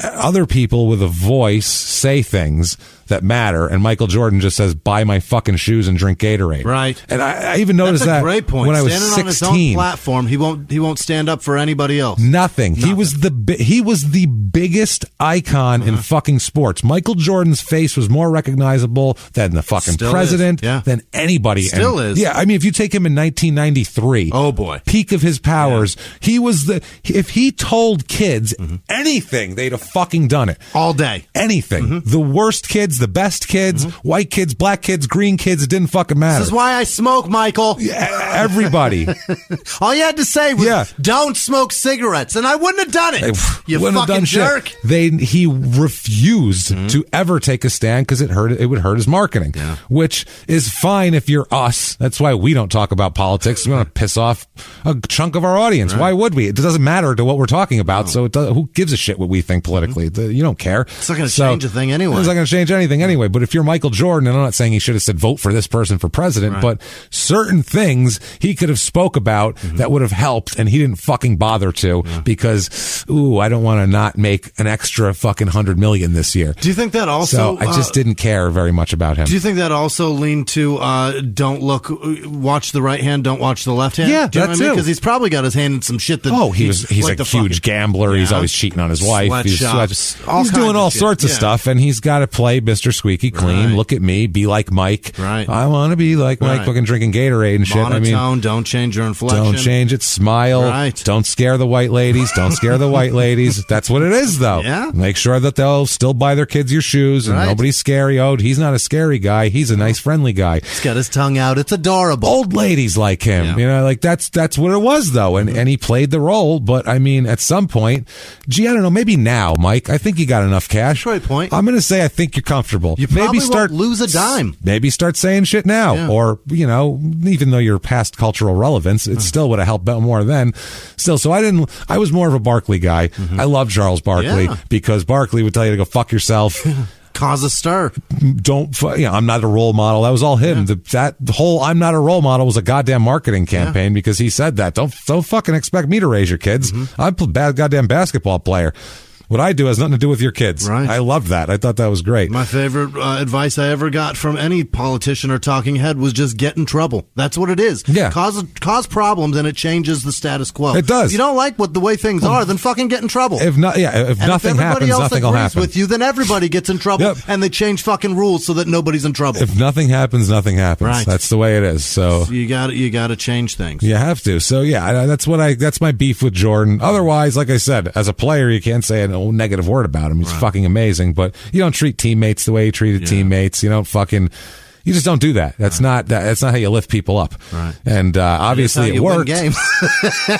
[SPEAKER 1] other people with a voice say things that matter, and Michael Jordan just says, buy my fucking shoes and drink Gatorade.
[SPEAKER 3] Right.
[SPEAKER 1] And I even noticed
[SPEAKER 3] That's a
[SPEAKER 1] that
[SPEAKER 3] great point.
[SPEAKER 1] when I was
[SPEAKER 3] Standing
[SPEAKER 1] 16.
[SPEAKER 3] on his own platform, he won't stand up for anybody else.
[SPEAKER 1] Nothing. He was the biggest icon in fucking sports. Michael Jordan's face was more recognizable than the fucking
[SPEAKER 3] Still
[SPEAKER 1] president,
[SPEAKER 3] is. Yeah.
[SPEAKER 1] than anybody.
[SPEAKER 3] Still is.
[SPEAKER 1] Yeah, I mean, if you take him in 1993,
[SPEAKER 3] oh boy,
[SPEAKER 1] peak of his powers, he was if he told kids anything, they'd have fucking done it.
[SPEAKER 3] All day.
[SPEAKER 1] Anything. The worst kids, the best kids, white kids, black kids, green kids, it didn't fucking matter.
[SPEAKER 3] This is why I smoke, Michael.
[SPEAKER 1] Everybody.
[SPEAKER 3] All you had to say was, don't smoke cigarettes, and I wouldn't have done it. You
[SPEAKER 1] wouldn't have
[SPEAKER 3] fucking
[SPEAKER 1] done
[SPEAKER 3] jerk.
[SPEAKER 1] Shit. He refused to ever take a stand because it would hurt his marketing, which is fine if you're us. That's why we don't talk about politics. We want to piss off a chunk of our audience. Right. Why would we? It doesn't matter to what we're talking about, so who gives a shit what we think politically? You don't care.
[SPEAKER 3] It's not going to change a thing anyway.
[SPEAKER 1] It's not going to change anything anyway. But if you're Michael Jordan, and I'm not saying he should have said vote for this person for president, but certain things he could have spoke about that would have helped, and he didn't fucking bother to because, I don't want to not make an extra fucking $100 million this year.
[SPEAKER 3] Do you think that also?
[SPEAKER 1] So I just didn't care very much about him.
[SPEAKER 3] Do you think that also leaned to watch the right hand, don't watch the left hand?
[SPEAKER 1] Yeah,
[SPEAKER 3] do you know
[SPEAKER 1] that
[SPEAKER 3] what I mean?
[SPEAKER 1] too.
[SPEAKER 3] Because he's probably got his hand in some shit that.
[SPEAKER 1] He's
[SPEAKER 3] like
[SPEAKER 1] a huge gambler. He's always cheating on his wife. He's doing all sorts of stuff, and he's got to play Mr. Squeaky Clean.
[SPEAKER 3] Right.
[SPEAKER 1] Look at me, be like Mike.
[SPEAKER 3] Right.
[SPEAKER 1] I want to be like Mike, fucking drinking Gatorade and shit.
[SPEAKER 3] Monotone, don't change your inflection.
[SPEAKER 1] Don't change it. Smile.
[SPEAKER 3] Right.
[SPEAKER 1] Don't scare the white ladies. Don't scare the white ladies. That's what it is, though.
[SPEAKER 3] Yeah.
[SPEAKER 1] Make sure that they'll still buy their kids your shoes, and nobody's scary. Oh, he's not a scary guy. He's a nice, friendly guy.
[SPEAKER 3] He's got his tongue out. It's adorable.
[SPEAKER 1] Old ladies like him.
[SPEAKER 3] Yeah.
[SPEAKER 1] You know, like that's what it was, though. And he played the role. But I mean, at some point, I don't know. Maybe now, Mike. I think you got enough cash.
[SPEAKER 3] Great point.
[SPEAKER 1] I'm going to say I think you're comfortable.
[SPEAKER 3] You probably won't lose a dime.
[SPEAKER 1] Maybe start saying shit now, or even though you're past cultural relevance, it still would have helped more then. Still, so I was more of a Barkley guy. I love Charles Barkley because Barkley would tell you to go fuck yourself.
[SPEAKER 3] Cause a stir.
[SPEAKER 1] I'm not a role model. That was all him. That whole I'm not a role model was a goddamn marketing campaign because he said that. Don't fucking expect me to raise your kids. I'm a bad goddamn basketball player. What I do has nothing to do with your kids.
[SPEAKER 3] Right.
[SPEAKER 1] I loved that. I thought that was great.
[SPEAKER 3] My favorite advice I ever got from any politician or talking head was just get in trouble. That's what it is.
[SPEAKER 1] Yeah.
[SPEAKER 3] Cause problems and it changes the status quo.
[SPEAKER 1] It does.
[SPEAKER 3] If you don't like the way things are, then fucking get in trouble.
[SPEAKER 1] If nothing happens, nothing will happen.
[SPEAKER 3] With you, then everybody gets in trouble, and they change fucking rules so that nobody's in trouble.
[SPEAKER 1] If nothing happens, nothing happens.
[SPEAKER 3] Right.
[SPEAKER 1] That's the way it is. So
[SPEAKER 3] you got to change things.
[SPEAKER 1] You have to. So that's my beef with Jordan. Otherwise, like I said, as a player, you can't say a negative word about him. He's fucking amazing, but you don't treat teammates the way he treated teammates. You don't fucking. You just don't do that. That's not how you lift people up.
[SPEAKER 3] Right.
[SPEAKER 1] And obviously it worked.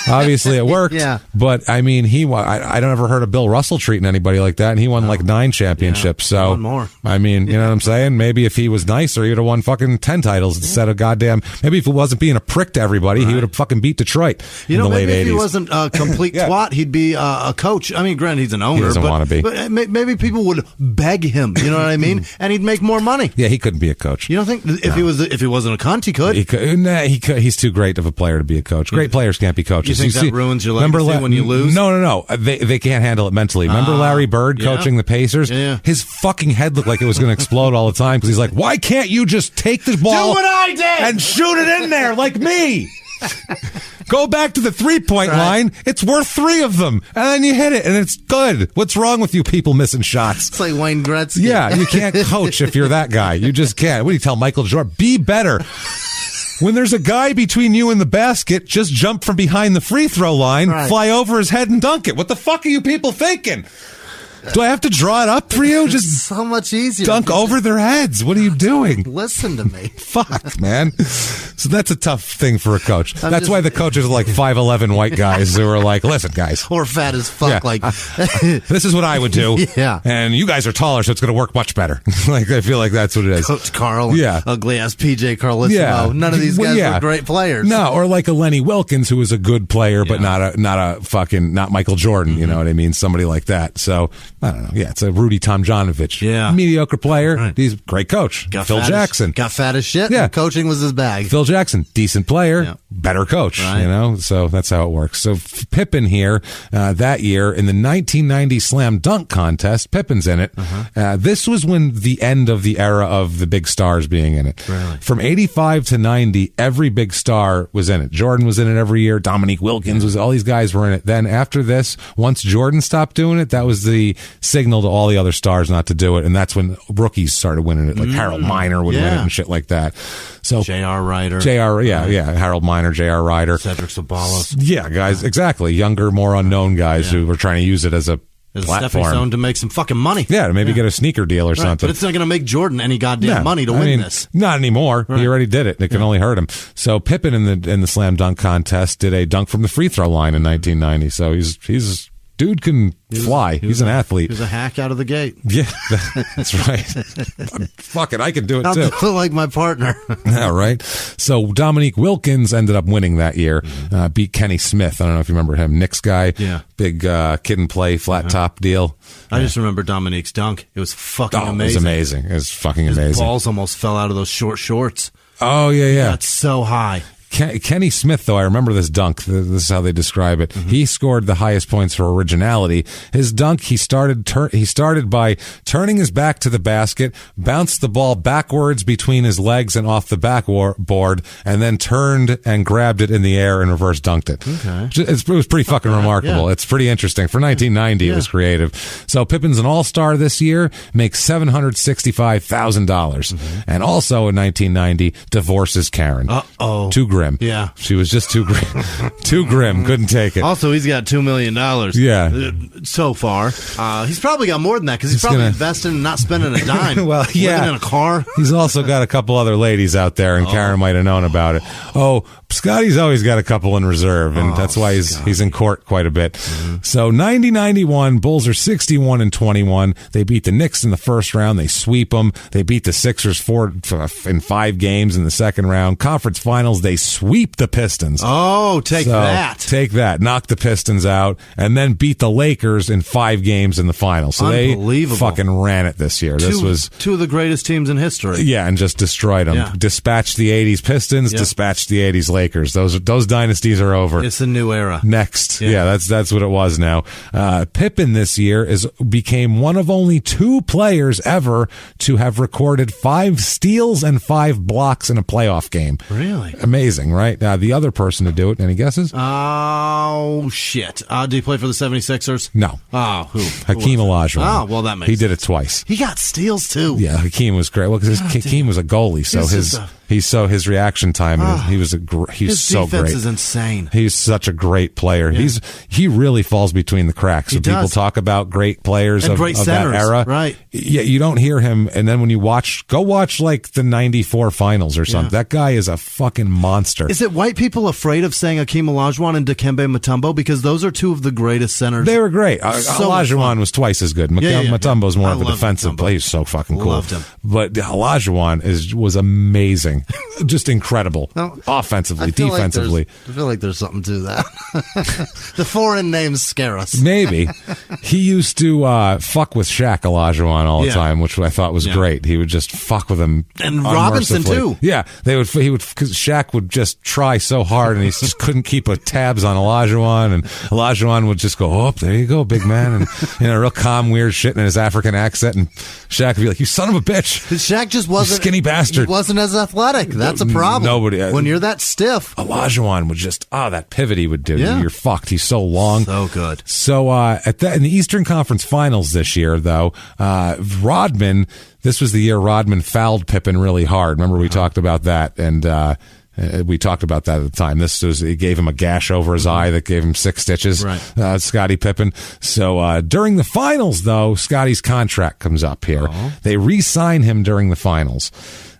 [SPEAKER 1] Obviously it worked.
[SPEAKER 3] Yeah.
[SPEAKER 1] But I mean, I don't ever heard of Bill Russell treating anybody like that, and he won like 9 championships. So
[SPEAKER 3] one more.
[SPEAKER 1] I mean, you know what I'm saying? Maybe if he was nicer, he would have won fucking 10 titles instead of goddamn. Maybe if he wasn't being a prick to everybody, he would have fucking beat Detroit in the late 80s.
[SPEAKER 3] If he wasn't a complete twat, he'd be a coach. I mean, granted, he's an owner.
[SPEAKER 1] He doesn't want to be.
[SPEAKER 3] But maybe people would beg him. You know what I mean? And he'd make more money.
[SPEAKER 1] Yeah, he couldn't be a coach.
[SPEAKER 3] You don't think if he wasn't a cunt, he could?
[SPEAKER 1] He could. He's too great of a player to be a coach. Great players can't be coaches.
[SPEAKER 3] You think that ruins your legacy when you lose?
[SPEAKER 1] No. They can't handle it mentally. Remember Larry Bird coaching the Pacers?
[SPEAKER 3] Yeah.
[SPEAKER 1] His fucking head looked like it was going to explode all the time because he's like, why can't you just take the ball
[SPEAKER 3] do what I did
[SPEAKER 1] and shoot it in there like me? Go back to the 3-point line. It's worth 3 of them. And then you hit it, and it's good. What's wrong with you people missing shots?
[SPEAKER 3] It's like Wayne Gretzky.
[SPEAKER 1] Yeah, you can't coach if you're that guy. You just can't. What do you tell Michael Jordan? Be better. When there's a guy between you and the basket, just jump from behind the free throw line, fly over his head and dunk it. What the fuck are you people thinking? Do I have to draw it up for you? Just
[SPEAKER 3] so much easier.
[SPEAKER 1] Dunk over their heads. What are you doing?
[SPEAKER 3] Listen to me.
[SPEAKER 1] Fuck, man. So that's a tough thing for a coach. That's why the coaches are like 5'11" white guys who are like, listen, guys.
[SPEAKER 3] Or fat as fuck.
[SPEAKER 1] Yeah.
[SPEAKER 3] Like
[SPEAKER 1] this is what I would do.
[SPEAKER 3] Yeah.
[SPEAKER 1] And you guys are taller, so it's going to work much better. Like, I feel like that's what it is.
[SPEAKER 3] Coach Carl.
[SPEAKER 1] Yeah.
[SPEAKER 3] Ugly ass PJ Carlissimo.
[SPEAKER 1] Yeah.
[SPEAKER 3] None of these guys were great players.
[SPEAKER 1] No, or like a Lenny Wilkens who was a good player, but not Michael Jordan. You know what I mean? Somebody like that. So I don't know. Yeah, it's a Rudy Tomjanovich.
[SPEAKER 3] Yeah.
[SPEAKER 1] Mediocre player. He's a great coach. Phil Jackson.
[SPEAKER 3] Got fat as shit.
[SPEAKER 1] Yeah.
[SPEAKER 3] And coaching was his bag.
[SPEAKER 1] Phil Jackson, decent player, better coach.
[SPEAKER 3] Right.
[SPEAKER 1] You know, so that's how it works. So Pippen here that year in the 1990 Slam Dunk Contest, Pippen's in it. This was when the end of the era of the big stars being in it.
[SPEAKER 3] Really?
[SPEAKER 1] From 85 to 90, every big star was in it. Jordan was in it every year. Dominique Wilkins was. All these guys were in it. Then after this, once Jordan stopped doing it, that was the signal to all the other stars not to do it, and that's when rookies started winning it. Like Harold Miner would win it and shit like that. So
[SPEAKER 3] J.R. Ryder.
[SPEAKER 1] Harold Miner, J.R. Ryder.
[SPEAKER 3] Cedric Sabalos.
[SPEAKER 1] Yeah, guys, exactly. Younger, more unknown guys who were trying to use it as a platform.
[SPEAKER 3] Stepping stone to make some fucking money.
[SPEAKER 1] Yeah, to maybe get a sneaker deal or something.
[SPEAKER 3] But it's not going to make Jordan any goddamn money to win this.
[SPEAKER 1] Not anymore. He already did it. It can only hurt him. So Pippen in the slam dunk contest did a dunk from the free throw line in 1990. So he's dude can fly. He's an athlete.
[SPEAKER 3] He's a hack out of the gate.
[SPEAKER 1] Yeah, that's right. Fuck it, I can do it too.
[SPEAKER 3] I'll do it like my partner.
[SPEAKER 1] Yeah, right. So Dominique Wilkins ended up winning that year. Beat Kenny Smith. I don't know if you remember him. Knicks guy.
[SPEAKER 3] Yeah.
[SPEAKER 1] Big kid and play, flat top deal.
[SPEAKER 3] I just remember Dominique's dunk. It was fucking amazing.
[SPEAKER 1] It was amazing. It was fucking
[SPEAKER 3] His
[SPEAKER 1] amazing.
[SPEAKER 3] balls almost fell out of those short shorts.
[SPEAKER 1] Oh, yeah.
[SPEAKER 3] That's so high.
[SPEAKER 1] Kenny Smith, though, I remember this dunk. This is how they describe it. He scored the highest points for originality. His dunk, he started by turning his back to the basket, bounced the ball backwards between his legs and off the backboard, and then turned and grabbed it in the air and reverse dunked it.
[SPEAKER 3] Okay.
[SPEAKER 1] It was pretty fucking remarkable.
[SPEAKER 3] Yeah.
[SPEAKER 1] It's pretty interesting. For 1990, it was creative. So Pippen's an all-star this year, makes $765,000. And also in 1990, divorces Karen.
[SPEAKER 3] Uh-oh.
[SPEAKER 1] Too grim.
[SPEAKER 3] Yeah.
[SPEAKER 1] She was just too grim. Too grim. Couldn't take it.
[SPEAKER 3] Also, he's got $2 million.
[SPEAKER 1] Yeah.
[SPEAKER 3] So far. He's probably got more than that because he's probably investing and not spending a dime.
[SPEAKER 1] Well, yeah.
[SPEAKER 3] Living in a car.
[SPEAKER 1] He's also got a couple other ladies out there, and Karen might have known about it. Oh, Scottie's always got a couple in reserve, and that's why he's in court quite a bit. So 90-91, Bulls are 61-21. They beat the Knicks in the first round. They sweep them. They beat the Sixers in 5 games in the second round. Conference finals, they sweep the Pistons.
[SPEAKER 3] Oh, take that.
[SPEAKER 1] Take that. Knock the Pistons out, and then beat the Lakers in 5 games in the finals. So they fucking ran it this year. This was
[SPEAKER 3] two of the greatest teams in history.
[SPEAKER 1] Yeah, and just destroyed them.
[SPEAKER 3] Yeah.
[SPEAKER 1] Dispatched the 80s Pistons, dispatched the 80s Lakers. Those dynasties are over.
[SPEAKER 3] It's a new era.
[SPEAKER 1] Next. Yeah, that's what it was now. Pippen this year became one of only 2 players ever to have recorded 5 steals and 5 blocks in a playoff game.
[SPEAKER 3] Really?
[SPEAKER 1] Amazing, right? The other person to do it, any guesses?
[SPEAKER 3] Oh, shit. Did he play for the 76ers?
[SPEAKER 1] No.
[SPEAKER 3] Oh, who?
[SPEAKER 1] Hakeem Olajuwon.
[SPEAKER 3] Oh, well, that makes
[SPEAKER 1] He did it twice.
[SPEAKER 3] He got steals, too.
[SPEAKER 1] Yeah, Hakeem was great. Well, because Hakeem was a goalie, so His reaction time. His so great.
[SPEAKER 3] His defense is insane.
[SPEAKER 1] He's such a great player.
[SPEAKER 3] Yeah.
[SPEAKER 1] He really falls between the cracks. When people talk about great players
[SPEAKER 3] and
[SPEAKER 1] of
[SPEAKER 3] great
[SPEAKER 1] that
[SPEAKER 3] centers,
[SPEAKER 1] era,
[SPEAKER 3] right?
[SPEAKER 1] Yeah, you don't hear him. And then when you go watch like the '94 finals or something. That guy is a fucking monster.
[SPEAKER 3] Is it white people afraid of saying Akeem Olajuwon and Dikembe Mutombo because those are two of the greatest centers?
[SPEAKER 1] They were great. Olajuwon was twice as good. Mutombo's more of a defensive player. He's so fucking cool.
[SPEAKER 3] Loved him.
[SPEAKER 1] But Olajuwon was amazing. Just incredible. Offensively, defensively.
[SPEAKER 3] I feel like there's something to that. The foreign names scare us.
[SPEAKER 1] Maybe. He used to fuck with Shaq Olajuwon all the time, which I thought was great. He would just fuck with him.
[SPEAKER 3] And Robinson, too.
[SPEAKER 1] Yeah. Because Shaq would just try so hard, and he just couldn't keep tabs on Olajuwon, and Olajuwon would just go, oh, there you go, big man, and real calm, weird shit in his African accent, and Shaq would be like, you son of a bitch.
[SPEAKER 3] Shaq just wasn't,
[SPEAKER 1] skinny bastard.
[SPEAKER 3] He wasn't as athletic. That's a problem.
[SPEAKER 1] Nobody.
[SPEAKER 3] When you're that stiff.
[SPEAKER 1] Olajuwon would just, that pivot he would do. Yeah. You're fucked. He's so long.
[SPEAKER 3] So good.
[SPEAKER 1] So in the Eastern Conference Finals this year, though, Rodman, this was the year Rodman fouled Pippen really hard. Remember we talked about that, and we talked about that at the time. It gave him a gash over his eye that gave him 6 stitches.
[SPEAKER 3] Right.
[SPEAKER 1] Scottie Pippen. So during the finals, though, Scottie's contract comes up here. They re-sign him during the finals.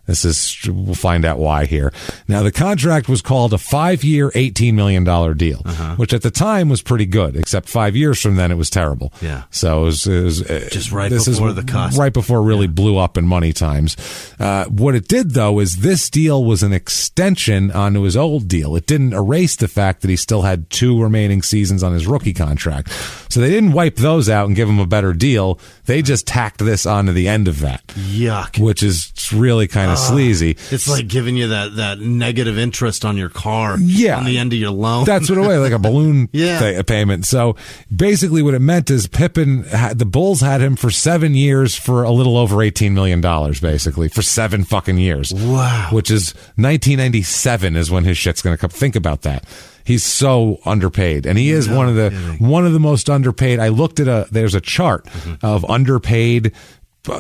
[SPEAKER 1] We'll find out why here. Now, the contract was called a 5-year, $18 million deal, which at the time was pretty good, except 5 years from then it was terrible.
[SPEAKER 3] Yeah.
[SPEAKER 1] So it was
[SPEAKER 3] just right before the cusp.
[SPEAKER 1] Right before it really blew up in money times. What it did, though, is this deal was an extension onto his old deal. It didn't erase the fact that he still had 2 remaining seasons on his rookie contract. So they didn't wipe those out and give him a better deal. They just tacked this onto the end of that.
[SPEAKER 3] Yuck.
[SPEAKER 1] Which is really kind of sleazy.
[SPEAKER 3] It's like giving you that negative interest on your car on the end of your loan.
[SPEAKER 1] That's what it was, like a balloon payment. So basically what it meant is the Bulls had him for 7 years for a little over $18 million, basically, for 7 fucking years.
[SPEAKER 3] Wow.
[SPEAKER 1] Which is 1997 is when his shit's going to come. Think about that. He's so underpaid, and he is one of the most underpaid. I looked at there's a chart of underpaid,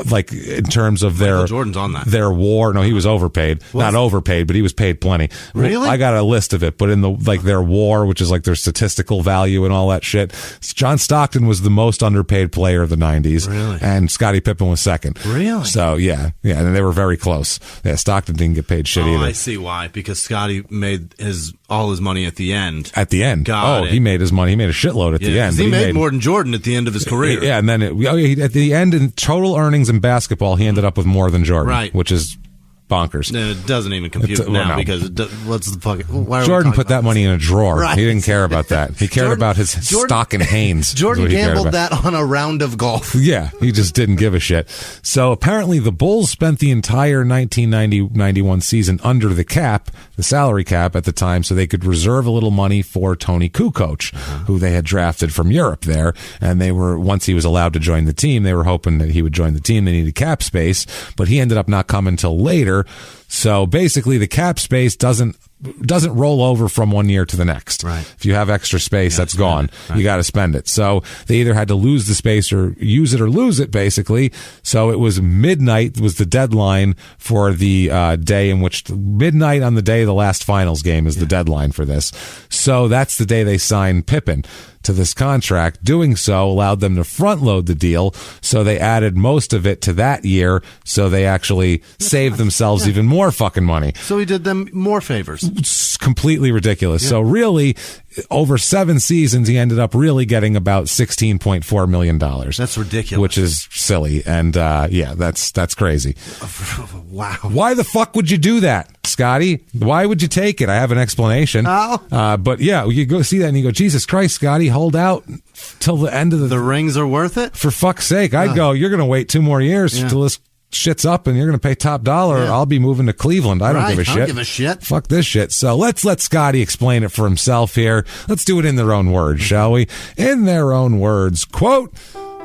[SPEAKER 1] like in terms of their
[SPEAKER 3] Jordan's on that.
[SPEAKER 1] Their war. No, he was overpaid. Not overpaid, but he was paid plenty.
[SPEAKER 3] Really?
[SPEAKER 1] I got a list of it, but in their war, which is like their statistical value and all that shit, John Stockton was the most underpaid player of the 90s.
[SPEAKER 3] Really?
[SPEAKER 1] And Scottie Pippen was second.
[SPEAKER 3] Really?
[SPEAKER 1] So yeah, and they were very close. Yeah, Stockton didn't get paid shit either.
[SPEAKER 3] I see why. Because Scottie made all his money at the end.
[SPEAKER 1] At the end.
[SPEAKER 3] He
[SPEAKER 1] made his money. He made a shitload at the end.
[SPEAKER 3] He made more than Jordan at the end of his career.
[SPEAKER 1] Yeah, and then at the end in total earnings in basketball, he ended up with more than Jordan,
[SPEAKER 3] right?
[SPEAKER 1] Which is bonkers.
[SPEAKER 3] It doesn't even compute now because what's the fucking?
[SPEAKER 1] Jordan put that money in a drawer.
[SPEAKER 3] Right.
[SPEAKER 1] He didn't care about that. He cared about his stock in Hanes.
[SPEAKER 3] Jordan gambled that on a round of golf.
[SPEAKER 1] Yeah, he just didn't give a shit. So apparently the Bulls spent the entire 1990-91 season under the cap, the salary cap at the time, so they could reserve a little money for Tony Kukoc, who they had drafted from Europe there. And once he was allowed to join the team, they were hoping that he would join the team. They needed cap space, but he ended up not coming till later. So basically the cap space doesn't roll over from one year to the next.
[SPEAKER 3] Right.
[SPEAKER 1] If you have extra space, that's gone. Right. You got to spend it. So they either had to lose the space or use it or lose it, basically. So it was midnight was the deadline for the day in which midnight on the day of the last finals game is the deadline for this. So that's the day they signed Pippen to this contract. Doing so allowed them to front load the deal, so they added most of it to that year, so they actually saved themselves even more fucking money.
[SPEAKER 3] So he did them more favors.
[SPEAKER 1] It's completely ridiculous. Yeah. So really, over 7 seasons, he ended up really getting about $16.4 million.
[SPEAKER 3] That's ridiculous.
[SPEAKER 1] Which is silly. And that's crazy.
[SPEAKER 3] Wow.
[SPEAKER 1] Why the fuck would you do that, Scottie? Why would you take it? I have an explanation. But yeah, you go see that and you go, Jesus Christ, Scottie, hold out till the end of
[SPEAKER 3] the rings are worth it?
[SPEAKER 1] For fuck's sake. I'd go, you're going to wait 2 more years till this shit's up and you're going to pay top dollar. I'll be moving to Cleveland. I don't give a shit.
[SPEAKER 3] I don't give a shit.
[SPEAKER 1] Fuck this shit. So let's let Scottie explain it for himself here. Let's do it in their own words, shall we? In their own words, quote,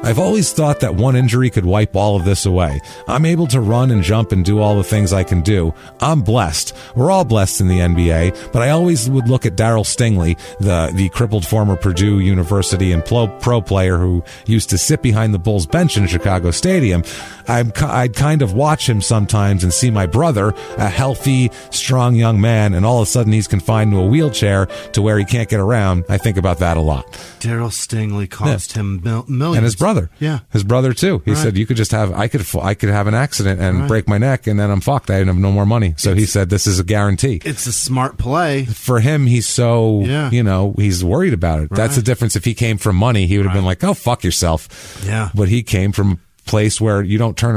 [SPEAKER 1] I've always thought that one injury could wipe all of this away. I'm able to run and jump and do all the things I can do. I'm blessed. We're all blessed in the NBA, but I always would look at Darryl Stingley, the crippled former Purdue University and pro player who used to sit behind the Bulls bench in Chicago Stadium. I'd kind of watch him sometimes and see my brother, a healthy, strong young man, and all of a sudden he's confined to a wheelchair to where he can't get around. I think about that a lot.
[SPEAKER 3] Darryl Stingley cost him millions.
[SPEAKER 1] And his brother.
[SPEAKER 3] Yeah.
[SPEAKER 1] His brother, too. He said, you could just have, I could have an accident and break my neck, and then I'm fucked. I have no more money. So he said, this is a guarantee.
[SPEAKER 3] It's a smart play.
[SPEAKER 1] For him, he's so, he's worried about it. Right. That's the difference. If he came from money, he would have been like, oh, fuck yourself.
[SPEAKER 3] Yeah.
[SPEAKER 1] But he came from place where you don't turn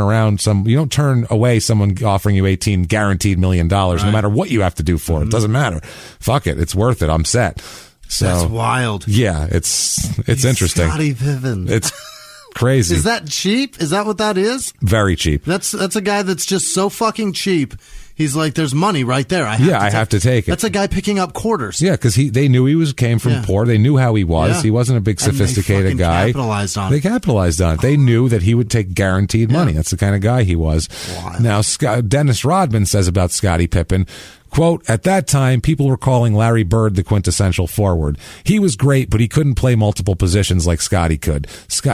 [SPEAKER 1] away someone offering you $18 guaranteed million, no matter what you have to do for it. It doesn't matter. Fuck it. It's worth it. I'm set. So
[SPEAKER 3] that's wild.
[SPEAKER 1] Yeah, it's interesting.
[SPEAKER 3] Scottie Pippen.
[SPEAKER 1] It's crazy.
[SPEAKER 3] Is that cheap? Is that what that is?
[SPEAKER 1] Very cheap.
[SPEAKER 3] That's a guy that's just so fucking cheap. He's like, there's money right there. I have to take it. That's a guy picking up quarters.
[SPEAKER 1] Yeah, because they knew he came from poor. They knew how he was. Yeah. He wasn't a big sophisticated guy. They capitalized on it. They knew that he would take guaranteed money. That's the kind of guy he was. Wow. Now, Dennis Rodman says about Scottie Pippen, quote, at that time, people were calling Larry Bird the quintessential forward. He was great, but he couldn't play multiple positions like Scottie could.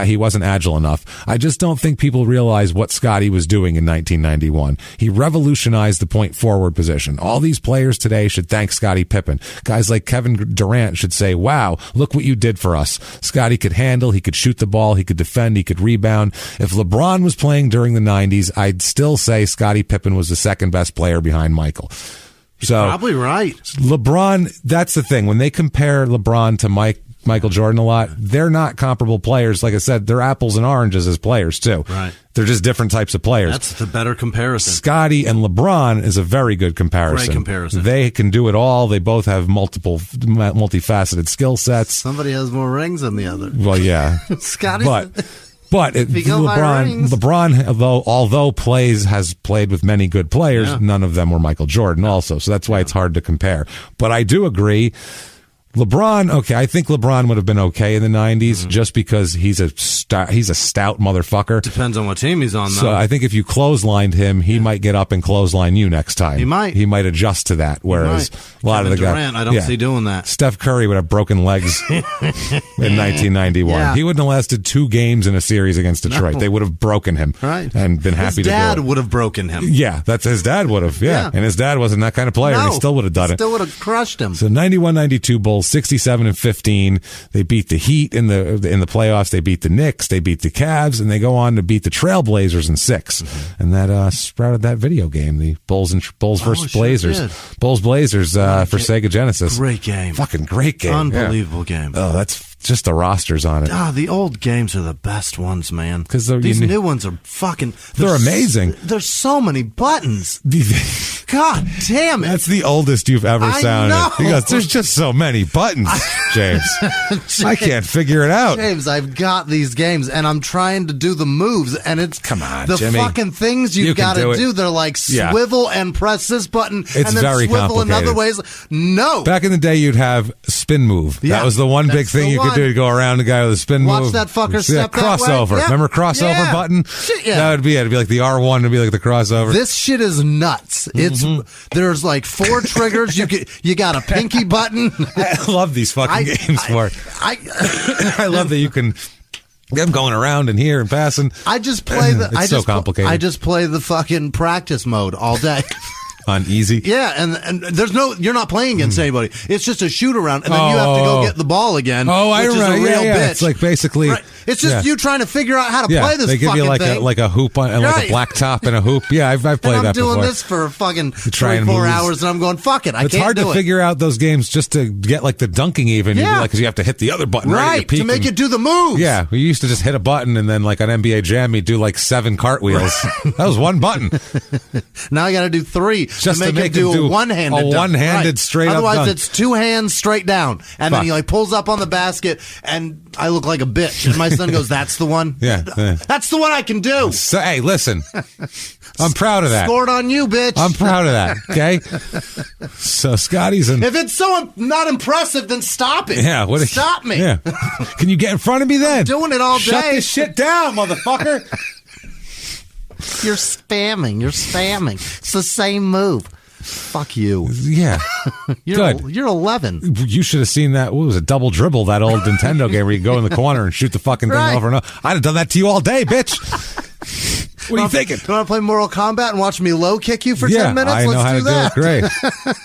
[SPEAKER 1] He wasn't agile enough. I just don't think people realize what Scottie was doing in 1991. He revolutionized the point forward position. All these players today should thank Scottie Pippen. Guys like Kevin Durant should say, wow, look what you did for us. Scottie could handle, he could shoot the ball, he could defend, he could rebound. If LeBron was playing during the 90s, I'd still say Scottie Pippen was the second best player behind Michael. So
[SPEAKER 3] probably right.
[SPEAKER 1] LeBron, that's the thing. When they compare LeBron to Michael Jordan a lot, they're not comparable players. Like I said, they're apples and oranges as players, too.
[SPEAKER 3] Right.
[SPEAKER 1] They're just different types of players.
[SPEAKER 3] That's the better comparison.
[SPEAKER 1] Scottie and LeBron is a very good comparison.
[SPEAKER 3] Great comparison.
[SPEAKER 1] They can do it all. They both have multifaceted skill sets.
[SPEAKER 3] Somebody has more rings than the other.
[SPEAKER 1] Well, yeah.
[SPEAKER 3] Scottie.
[SPEAKER 1] But LeBron, although has played with many good players, none of them were Michael Jordan also. So that's why it's hard to compare. But I do agree. LeBron, okay, I think LeBron would have been okay in the 90s just because he's a stout motherfucker.
[SPEAKER 3] Depends on what team he's on, though. So
[SPEAKER 1] I think if you clotheslined him, he might get up and clothesline you next time.
[SPEAKER 3] He might.
[SPEAKER 1] He might adjust to that, whereas a lot of the guys...
[SPEAKER 3] I don't see doing that.
[SPEAKER 1] Steph Curry would have broken legs in 1991. Yeah. He wouldn't have lasted 2 games in a series against Detroit. No. They would have broken him and been happy to do it.
[SPEAKER 3] His dad would have broken him.
[SPEAKER 1] Yeah, his dad would have, yeah. And his dad wasn't that kind of player, and he still would have done it.
[SPEAKER 3] Still would have crushed him.
[SPEAKER 1] So 91-92 Bulls, 67-15. They beat the Heat in the playoffs. They beat the Knicks. They beat the Cavs, and they go on to beat the Trailblazers in 6. And that sprouted that video game, the Bulls versus Blazers. Bulls Blazers for Sega Genesis.
[SPEAKER 3] Great game.
[SPEAKER 1] Fucking great game.
[SPEAKER 3] Unbelievable game.
[SPEAKER 1] Oh, that's just the rosters on it.
[SPEAKER 3] The old games are the best ones, man. Because these new ones are fucking...
[SPEAKER 1] They're amazing.
[SPEAKER 3] There's so many buttons. God damn it.
[SPEAKER 1] That's the oldest you've ever sounded. Because there's just so many buttons, James. I can't figure it out.
[SPEAKER 3] James, I've got these games, and I'm trying to do the moves, and it's...
[SPEAKER 1] Come on,
[SPEAKER 3] the
[SPEAKER 1] Jimmie.
[SPEAKER 3] fucking things you've got to do. They're like swivel and press this button, and then
[SPEAKER 1] very
[SPEAKER 3] swivel in other ways. No.
[SPEAKER 1] Back in the day, you'd have spin move. That was the one big thing you could do to go around the guy with a spin move.
[SPEAKER 3] Watch that fucker step
[SPEAKER 1] crossover.
[SPEAKER 3] That way.
[SPEAKER 1] Remember crossover button?
[SPEAKER 3] Shit, yeah.
[SPEAKER 1] That would be it. It'd be like the R1 would be like the crossover.
[SPEAKER 3] This shit is nuts. There's like 4 triggers. You got a pinky button.
[SPEAKER 1] I love these fucking games for it. I love that you can them going around and here and passing.
[SPEAKER 3] I just play
[SPEAKER 1] it's so complicated.
[SPEAKER 3] I just play the fucking practice mode all day.
[SPEAKER 1] On easy.
[SPEAKER 3] Yeah, and there's you're not playing against anybody. It's just a shoot around, and then you have to go get the ball again.
[SPEAKER 1] I
[SPEAKER 3] which
[SPEAKER 1] remember.
[SPEAKER 3] Is a real bitch.
[SPEAKER 1] It's like basically.
[SPEAKER 3] Right. It's just you trying to figure out how to play this.
[SPEAKER 1] They give
[SPEAKER 3] fucking
[SPEAKER 1] you like
[SPEAKER 3] thing.
[SPEAKER 1] a hoop and like a black top and a hoop. Yeah, I've played that before.
[SPEAKER 3] I'm doing this for fucking 3-4 hours, and I'm going, fuck it.
[SPEAKER 1] It's hard to figure out those games just to get like the dunking even. Yeah, because you have to hit the other button
[SPEAKER 3] right to make it do the moves.
[SPEAKER 1] Yeah, we used to just hit a button and then like on NBA Jam, you do like 7 cartwheels. That was one button.
[SPEAKER 3] Now I got to do 3.
[SPEAKER 1] Just
[SPEAKER 3] to make him do a one-handed dunk.
[SPEAKER 1] One-handed straight
[SPEAKER 3] Otherwise,
[SPEAKER 1] up dunk.
[SPEAKER 3] it's two hands straight down. And then he like pulls up on the basket, and I look like a bitch. And my son goes, that's the one?
[SPEAKER 1] Yeah.
[SPEAKER 3] That's the one I can do.
[SPEAKER 1] So, hey, listen. I'm proud of that.
[SPEAKER 3] Scored on you, bitch.
[SPEAKER 1] I'm proud of that, okay? So Scottie's in...
[SPEAKER 3] If it's so not impressive, then stop it.
[SPEAKER 1] Yeah.
[SPEAKER 3] Stop me.
[SPEAKER 1] Yeah. Can you get in front of me then?
[SPEAKER 3] I'm doing it all day.
[SPEAKER 1] Shut this shit down, motherfucker.
[SPEAKER 3] You're spamming. It's the same move. Fuck you.
[SPEAKER 1] Yeah.
[SPEAKER 3] You're 11.
[SPEAKER 1] You should have seen that. What was it? Double dribble, that old Nintendo game where you go in the corner and shoot the fucking thing over and over. I'd have done that to you all day, bitch. What are you thinking?
[SPEAKER 3] You want to play Mortal Kombat and watch me low kick you for 10 minutes?
[SPEAKER 1] I know how to do it. Great.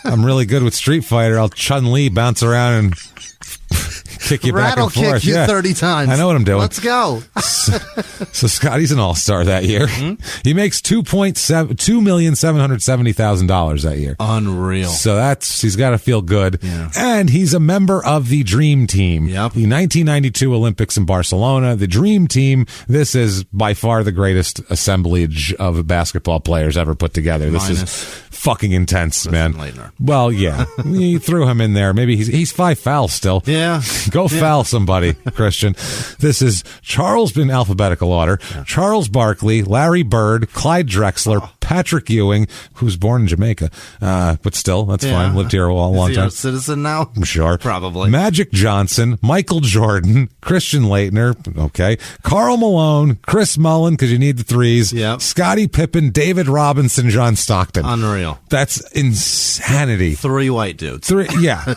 [SPEAKER 1] I'm really good with Street Fighter. I'll Chun-Li bounce around and kick you back and forth.
[SPEAKER 3] Rattle kick you 30 times.
[SPEAKER 1] I know what I'm doing.
[SPEAKER 3] Let's go.
[SPEAKER 1] So Scottie's an all-star that year. Mm-hmm. He makes $2,770,000 that year.
[SPEAKER 3] Unreal.
[SPEAKER 1] So he's got to feel good. Yeah. And he's a member of the Dream Team.
[SPEAKER 3] Yep.
[SPEAKER 1] The 1992 Olympics in Barcelona. The Dream Team, this is by far the greatest assemblage of basketball players ever put together. This is fucking intense, man. Well, yeah. He threw him in there. Maybe he's 5 fouls still.
[SPEAKER 3] Yeah.
[SPEAKER 1] Go foul somebody, Christian. This is Charles, in alphabetical order. Yeah. Charles Barkley, Larry Bird, Clyde Drexler, Patrick Ewing, who's born in Jamaica, but still, that's fine. Lived here a long time.
[SPEAKER 3] Is he a citizen now?
[SPEAKER 1] I'm sure.
[SPEAKER 3] Probably.
[SPEAKER 1] Magic Johnson, Michael Jordan, Christian Laettner, okay, Karl Malone, Chris Mullin, because you need the threes, Scottie Pippen, David Robinson, John Stockton.
[SPEAKER 3] Unreal.
[SPEAKER 1] That's insanity.
[SPEAKER 3] 3 white dudes.
[SPEAKER 1] 3, yeah.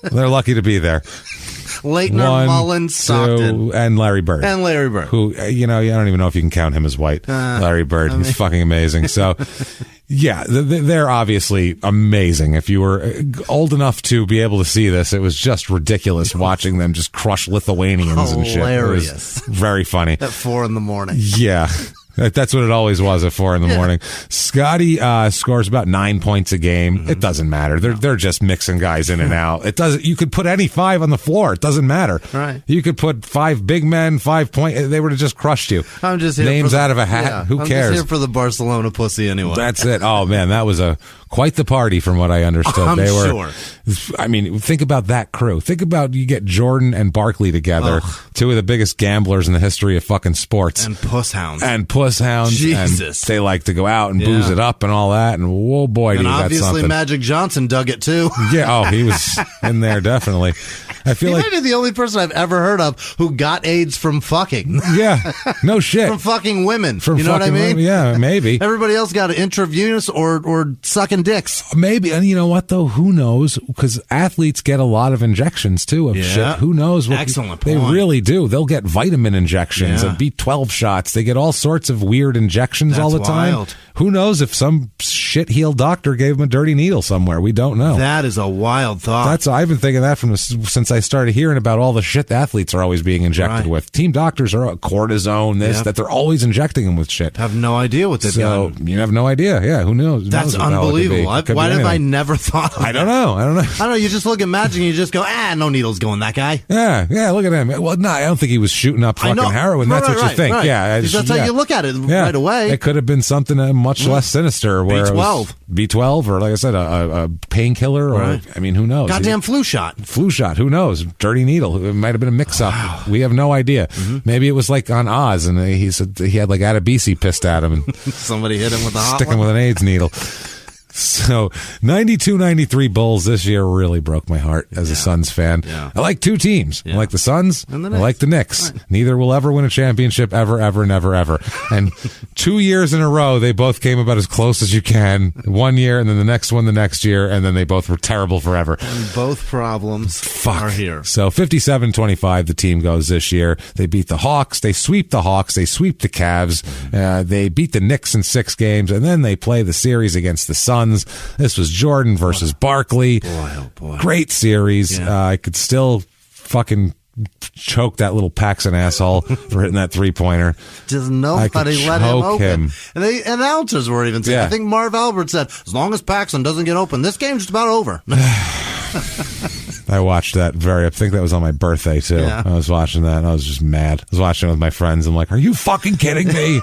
[SPEAKER 1] They're lucky to be there.
[SPEAKER 3] Laettner, Mullin, Stockton.
[SPEAKER 1] And Larry Bird.
[SPEAKER 3] Who,
[SPEAKER 1] I don't even know if you can count him as white. Larry Bird. He's fucking amazing. So, yeah, they're obviously amazing. If you were old enough to be able to see this, it was just ridiculous watching them just crush Lithuanians and shit.
[SPEAKER 3] Hilarious.
[SPEAKER 1] It was very funny.
[SPEAKER 3] At 4 a.m.
[SPEAKER 1] Yeah. That's what it always was at 4 a.m. Scottie scores about 9 points a game. Mm-hmm. It doesn't matter. They're just mixing guys in and out. It doesn't. You could put any 5 on the floor. It doesn't matter.
[SPEAKER 3] Right.
[SPEAKER 1] You could put 5 big men, 5 point. They would have just crushed you.
[SPEAKER 3] I'm just here
[SPEAKER 1] names out of a hat.
[SPEAKER 3] Yeah,
[SPEAKER 1] Who
[SPEAKER 3] I'm
[SPEAKER 1] cares?
[SPEAKER 3] I'm just here for the Barcelona pussy anyway.
[SPEAKER 1] That's it. Oh man, that was quite the party from what I understood.
[SPEAKER 3] I'm sure.
[SPEAKER 1] I mean, think about that crew. Think about you get Jordan and Barkley together, 2 of the biggest gamblers in the history of fucking sports.
[SPEAKER 3] And puss hounds.
[SPEAKER 1] Jesus. And they like to go out and booze it up and all that. And whoa, boy, do you got something.
[SPEAKER 3] And obviously Magic Johnson dug it too.
[SPEAKER 1] Yeah, he was in there definitely. I feel
[SPEAKER 3] he might be the only person I've ever heard of who got AIDS from fucking.
[SPEAKER 1] Yeah, no shit.
[SPEAKER 3] From fucking women.
[SPEAKER 1] From
[SPEAKER 3] you know what I mean?
[SPEAKER 1] Women. Yeah, maybe.
[SPEAKER 3] Everybody else got it intravenous or sucking dicks.
[SPEAKER 1] Maybe. And you know what, though? Who knows? Because athletes get a lot of injections, too, of shit. Who knows?
[SPEAKER 3] Excellent
[SPEAKER 1] They
[SPEAKER 3] point.
[SPEAKER 1] really do. They'll get vitamin injections and B12 shots. They get all sorts of weird injections all the time.
[SPEAKER 3] Wild.
[SPEAKER 1] Who knows if some shit-heeled doctor gave him a dirty needle somewhere? We don't know.
[SPEAKER 3] That is a wild thought.
[SPEAKER 1] I've been thinking that since I started hearing about all the shit the athletes are always being injected with. Team doctors are cortisone, that they're always injecting them with shit.
[SPEAKER 3] Have no idea what they've done.
[SPEAKER 1] You have no idea. Yeah, who knows?
[SPEAKER 3] That's unbelievable. Why have I never thought of that?
[SPEAKER 1] I don't know.
[SPEAKER 3] You just look at Magic and you just go, no needles going that guy.
[SPEAKER 1] Yeah, look at him. Well, no, I don't think he was shooting up fucking heroin. That's what you think.
[SPEAKER 3] Right.
[SPEAKER 1] Yeah.
[SPEAKER 3] That's how you look at it right away.
[SPEAKER 1] It could have been something much less sinister. Where B12, or like I said, a painkiller, or who knows?
[SPEAKER 3] Goddamn flu shot.
[SPEAKER 1] Who knows? Dirty needle. It might have been a mix-up. Wow. We have no idea. Mm-hmm. Maybe it was like on Oz, and he said he had like Adebisi pissed at him, and
[SPEAKER 3] somebody hit him with a hot
[SPEAKER 1] stick him with an AIDS needle. So 92-93 Bulls this year really broke my heart as a Suns fan. Yeah. I like 2 teams. I like the Suns. And I like the Knicks. Right. Neither will ever win a championship ever, ever, never, ever. And 2 years in a row, they both came about as close as you can. 1 year, and then the next one the next year, and then they both were terrible forever.
[SPEAKER 3] And both problems are here.
[SPEAKER 1] So 57-25 the team goes this year. They beat the Hawks. They sweep the Hawks. They sweep the Cavs. They beat the Knicks in 6 games, and then they play the series against the Suns. This was Jordan versus Barkley.
[SPEAKER 3] Boy, oh boy.
[SPEAKER 1] Great series. Yeah. I could still fucking choke that little Paxson asshole for hitting that 3-pointer.
[SPEAKER 3] Just nobody let him open. And the announcers were even saying, I think Marv Albert said, as long as Paxson doesn't get open, this game's just about over.
[SPEAKER 1] I watched that I think that was on my birthday, too.
[SPEAKER 3] Yeah.
[SPEAKER 1] I was watching that, and I was just mad. I was watching it with my friends. I'm like, are you fucking kidding me?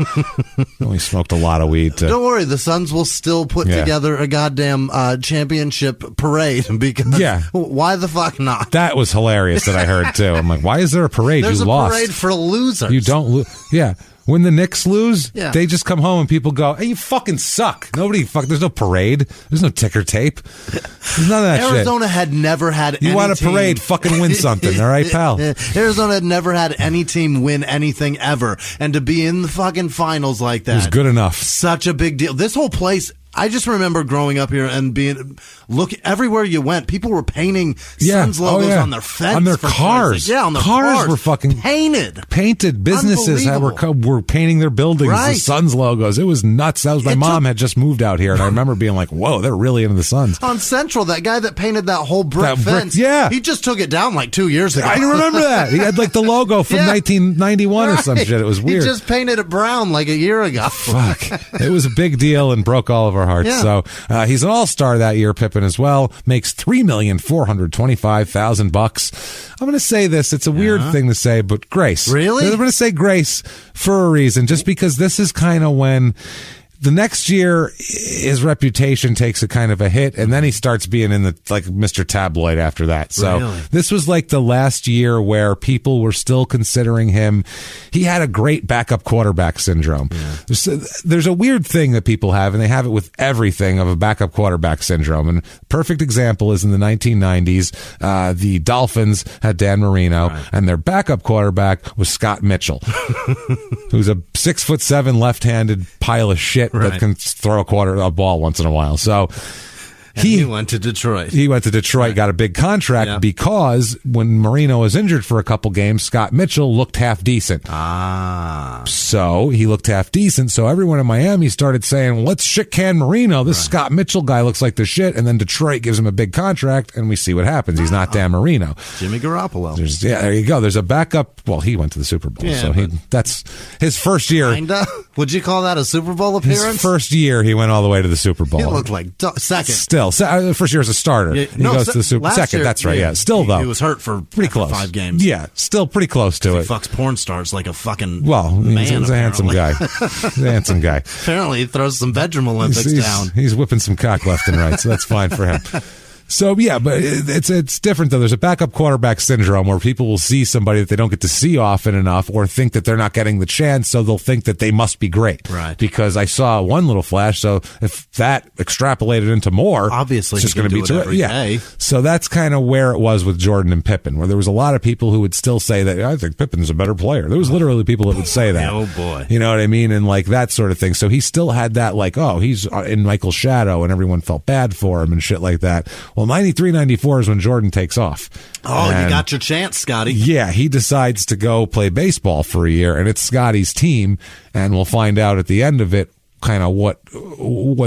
[SPEAKER 1] We smoked a lot of weed.
[SPEAKER 3] Don't worry, the Suns will still put together a goddamn championship parade, because why the fuck not?
[SPEAKER 1] That was hilarious that I heard, too. I'm like, why is there a parade?
[SPEAKER 3] There's
[SPEAKER 1] you
[SPEAKER 3] a
[SPEAKER 1] lost.
[SPEAKER 3] parade for losers.
[SPEAKER 1] You don't lose. Yeah. When the Knicks lose, they just come home and people go, hey, you fucking suck. There's no parade. There's no ticker tape. There's none of that
[SPEAKER 3] Arizona
[SPEAKER 1] shit.
[SPEAKER 3] had never had any
[SPEAKER 1] You want a parade, fucking win something, all right, pal?
[SPEAKER 3] Arizona had never had any team win anything ever. And to be in the fucking finals like that.
[SPEAKER 1] It was good enough.
[SPEAKER 3] Such a big deal. This whole place, I just remember growing up here and everywhere you went, people were painting Suns logos on their fence.
[SPEAKER 1] On their cars.
[SPEAKER 3] On their
[SPEAKER 1] cars were fucking
[SPEAKER 3] painted.
[SPEAKER 1] Businesses were painting their buildings with Suns logos. It was nuts. That was my mom had just moved out here, and I remember being like, whoa, they're really into the Suns.
[SPEAKER 3] On Central, that guy that painted that whole brick fence, he just took it down like 2 years ago.
[SPEAKER 1] I remember that. He had like the logo from 1991 or some shit. It was weird.
[SPEAKER 3] He just painted it brown like a year ago.
[SPEAKER 1] Fuck. It was a big deal and broke all of our hearts.
[SPEAKER 3] Yeah.
[SPEAKER 1] So he's an all-star that year, Pippen as well. Makes $3,425,000. I'm going to say this. It's a weird thing to say, but grace.
[SPEAKER 3] Really?
[SPEAKER 1] I'm going to say grace for a reason, just because this is kind of when the next year his reputation takes a kind of a hit, and then he starts being in the like Mr. Tabloid after that. So this was like the last year where people were still considering him. He had a great backup quarterback syndrome. There's a weird thing that people have, and they have it with everything, of a backup quarterback syndrome. And perfect example is in the 1990s, the Dolphins had Dan Marino, and their backup quarterback was Scott Mitchell, who's a 6'7" left-handed pile of shit that can throw a ball once in a while. So
[SPEAKER 3] he went to Detroit.
[SPEAKER 1] He went to Detroit, got a big contract because when Marino was injured for a couple games, Scott Mitchell looked half decent. So he looked half decent. So everyone in Miami started saying, let's shit can Marino. This Scott Mitchell guy looks like the shit. And then Detroit gives him a big contract, and we see what happens. He's not Dan Marino.
[SPEAKER 3] Jimmie Garoppolo.
[SPEAKER 1] There you go. There's a backup. Well, he went to the Super Bowl. So that's his first year.
[SPEAKER 3] Kinda? Would you call that a Super Bowl appearance?
[SPEAKER 1] His first year, he went all the way to the Super Bowl.
[SPEAKER 3] He looked like second.
[SPEAKER 1] Still. First year as a starter. He goes to the Super Second, that's right, Still, though.
[SPEAKER 3] He was hurt for
[SPEAKER 1] pretty close.
[SPEAKER 3] 5 games.
[SPEAKER 1] Yeah, still pretty close to it.
[SPEAKER 3] He fucks porn stars like a fucking
[SPEAKER 1] man. He's a handsome guy.
[SPEAKER 3] Apparently, he throws some bedroom Olympics down.
[SPEAKER 1] He's whipping some cock left and right, so that's fine for him. So, yeah, but it's different, though. There's a backup quarterback syndrome where people will see somebody that they don't get to see often enough, or think that they're not getting the chance, so they'll think that they must be great.
[SPEAKER 3] Right.
[SPEAKER 1] Because I saw one little flash, so if that extrapolated into more,
[SPEAKER 3] obviously
[SPEAKER 1] it's just going to be
[SPEAKER 3] every day.
[SPEAKER 1] So that's kind of where it was with Jordan and Pippen, where there was a lot of people who would still say that, I think Pippen's a better player. There was literally people that would say that.
[SPEAKER 3] Oh, boy.
[SPEAKER 1] You know what I mean? And like that sort of thing. So he still had that, like, oh, he's in Michael's shadow, and everyone felt bad for him and shit like that. Well, 93, 94 is when Jordan takes off.
[SPEAKER 3] Oh, and you got your chance, Scotty.
[SPEAKER 1] Yeah, he decides to go play baseball for a year, and it's Scotty's team, and we'll find out at the end of it kind of what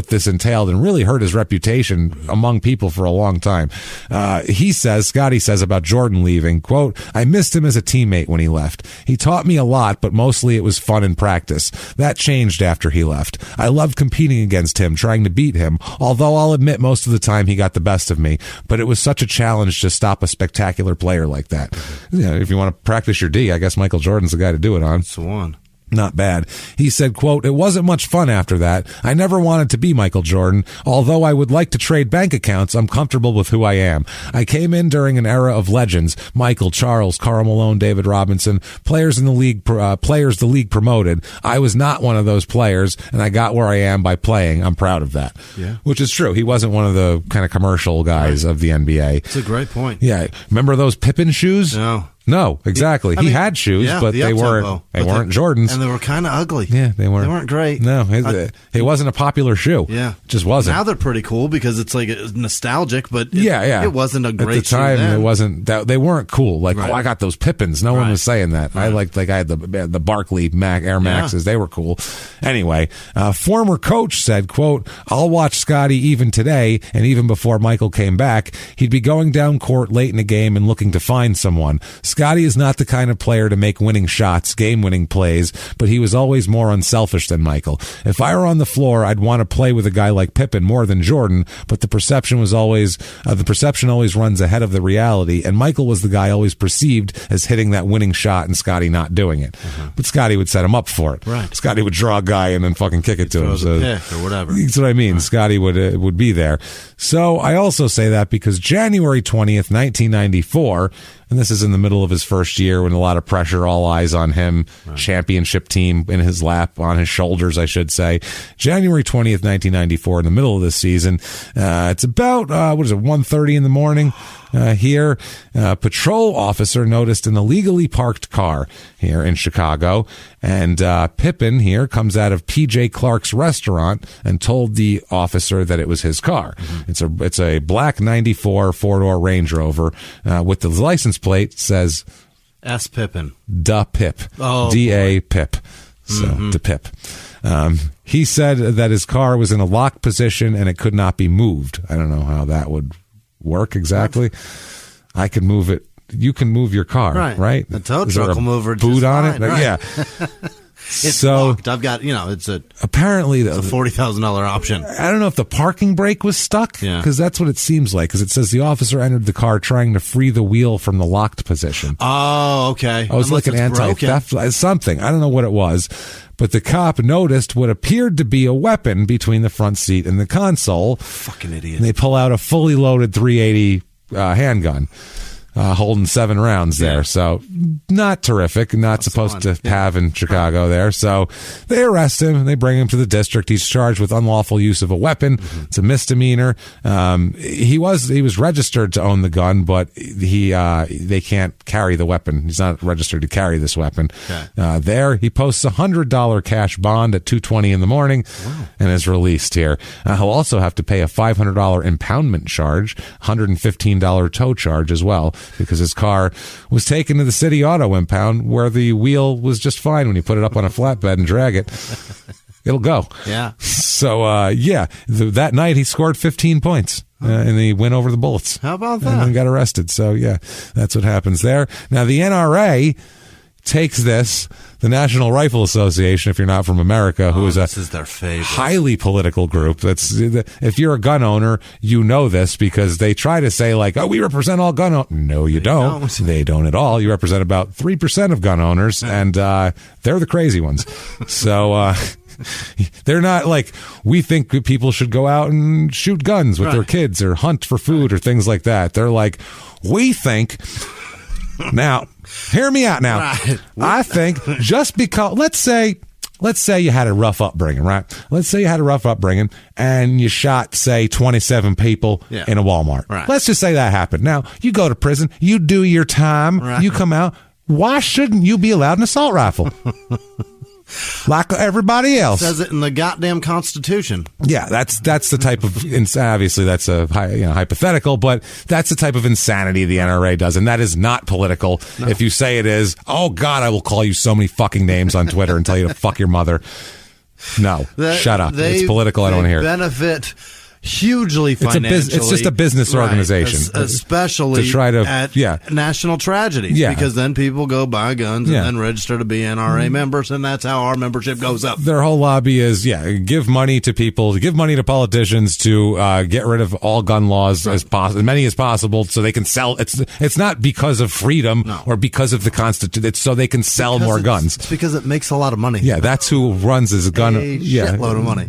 [SPEAKER 1] this entailed, and really hurt his reputation among people for a long time. Scotty says about Jordan leaving, quote, I missed him as a teammate when he left. He taught me a lot, but mostly it was fun in practice. That changed after he left. I loved competing against him, trying to beat him, although I'll admit most of the time he got the best of me, but it was such a challenge to stop a spectacular player like that. If you want to practice your D, I guess Michael Jordan's the guy to do it on.
[SPEAKER 3] That's the one.
[SPEAKER 1] Not bad. He said, quote, it wasn't much fun after that. I never wanted to be Michael Jordan. Although I would like to trade bank accounts, I'm comfortable with who I am. I came in during an era of legends. Michael, Charles, Karl Malone, David Robinson, players the league promoted. I was not one of those players, and I got where I am by playing. I'm proud of that.
[SPEAKER 3] Yeah.
[SPEAKER 1] Which is true. He wasn't one of the kind of commercial guys of the NBA.
[SPEAKER 3] It's a great point.
[SPEAKER 1] Yeah. Remember those Pippen shoes? No, exactly. He had shoes, but they weren't Jordans.
[SPEAKER 3] And they were kind of ugly.
[SPEAKER 1] Yeah, they weren't.
[SPEAKER 3] They weren't great.
[SPEAKER 1] No, it wasn't a popular shoe.
[SPEAKER 3] Yeah.
[SPEAKER 1] It just wasn't.
[SPEAKER 3] Now they're pretty cool because it's like nostalgic, but it wasn't a great shoe.
[SPEAKER 1] At the time,
[SPEAKER 3] then.
[SPEAKER 1] it wasn't. They weren't cool. Like, I got those Pippins. No one was saying that. I I had the Barkley Air Maxes. They were cool. Anyway, former coach said, quote, I'll watch Scotty even today, and even before Michael came back, he'd be going down court late in a game and looking to find someone. Scottie is not the kind of player to make winning shots, game-winning plays, but he was always more unselfish than Michael. If I were on the floor, I'd want to play with a guy like Pippen more than Jordan, but the perception always runs ahead of the reality, and Michael was the guy always perceived as hitting that winning shot and Scottie not doing it. But Scottie would set him up for it.
[SPEAKER 3] Right.
[SPEAKER 1] Scottie would draw a guy and then fucking kick it to him.
[SPEAKER 3] So pick or whatever.
[SPEAKER 1] That's what I mean. Right. Scottie would be there. So I also say that because January 20th, 1994, and this is in the middle of his first year when a lot of pressure, all eyes on him, championship team in his lap, on his shoulders, I should say. January 20th, 1994, in the middle of this season, it's about, 1:30 in the morning here. A patrol officer noticed an illegally parked car here in Chicago, and Pippen here comes out of P.J. Clark's restaurant and told the officer that it was his car. It's a black 94 four-door Range Rover with the license plate says
[SPEAKER 3] S. Pippen.
[SPEAKER 1] Da Pip.
[SPEAKER 3] Oh,
[SPEAKER 1] D-A Pip. So, Da Pip. He said that his car was in a locked position and it could not be moved. I don't know how that would work exactly. I could move it. You can move your car, right?
[SPEAKER 3] The tow truck will move it.
[SPEAKER 1] Boot on it?
[SPEAKER 3] Right.
[SPEAKER 1] Yeah.
[SPEAKER 3] It's locked. I've got, it's
[SPEAKER 1] apparently
[SPEAKER 3] a $40,000 option.
[SPEAKER 1] I don't know if the parking brake was stuck, because that's what it seems like, because it says the officer entered the car trying to free the wheel from the locked position.
[SPEAKER 3] Oh, okay.
[SPEAKER 1] I was looking anti-theft, something. I don't know what it was, but the cop noticed what appeared to be a weapon between the front seat and the console.
[SPEAKER 3] Fucking idiot.
[SPEAKER 1] And they pull out a fully loaded .380 handgun. Holding 7 rounds there. So not terrific, not supposed to have in Chicago there. So they arrest him and they bring him to the district. He's charged with unlawful use of a weapon. It's a misdemeanor. He was registered to own the gun, but they can't carry the weapon. He's not registered to carry this weapon. There he posts a $100 cash bond at 2:20 in the morning and is released here. He'll also have to pay a $500 impoundment charge, $115 tow charge as well, because his car was taken to the city auto impound where the wheel was just fine when you put it up on a flatbed and drag it. It'll go.
[SPEAKER 3] Yeah.
[SPEAKER 1] So, that night he scored 15 points. And he went over the bullets.
[SPEAKER 3] How about that?
[SPEAKER 1] And then got arrested. So, that's what happens there. Now, the NRA takes this, the National Rifle Association, if you're not from America, who is
[SPEAKER 3] their favorite,
[SPEAKER 1] highly political group. If you're a gun owner, you know this, because they try to say like, we represent all gun owners. No, you don't. They don't at all. You represent about 3% of gun owners, and they're the crazy ones. So they're not like, we think people should go out and shoot guns with their kids or hunt for food or things like that. They're like, we think... Now, hear me out now. I think just because, let's say you had a rough upbringing, right? Let's say you had a rough upbringing and you shot, say, 27 people in a Walmart.
[SPEAKER 3] Right.
[SPEAKER 1] Let's just say that happened. Now, you go to prison, you do your time, you come out. Why shouldn't you be allowed an assault rifle? Like everybody else.
[SPEAKER 3] It says it in the goddamn Constitution.
[SPEAKER 1] Yeah, that's the type of, obviously that's a hypothetical, but that's the type of insanity the NRA does, and that is not political. No. If you say it is, oh God, I will call you so many fucking names on Twitter and tell you to fuck your mother. No, shut up. It's political. I don't want to hear it.
[SPEAKER 3] Benefit hugely financially.
[SPEAKER 1] It's just a business organization.
[SPEAKER 3] Especially
[SPEAKER 1] to try to,
[SPEAKER 3] at national tragedies.
[SPEAKER 1] Yeah.
[SPEAKER 3] Because then people go buy guns and then register to be NRA members, and that's how our membership goes up.
[SPEAKER 1] Their whole lobby is, give money to people, give money to politicians to get rid of all gun laws as many as possible so they can sell. It's not because of freedom or because of the Constitution. It's so they can sell more guns.
[SPEAKER 3] It's because it makes a lot of money.
[SPEAKER 1] Yeah, that's who runs as a gun.
[SPEAKER 3] Shitload of money.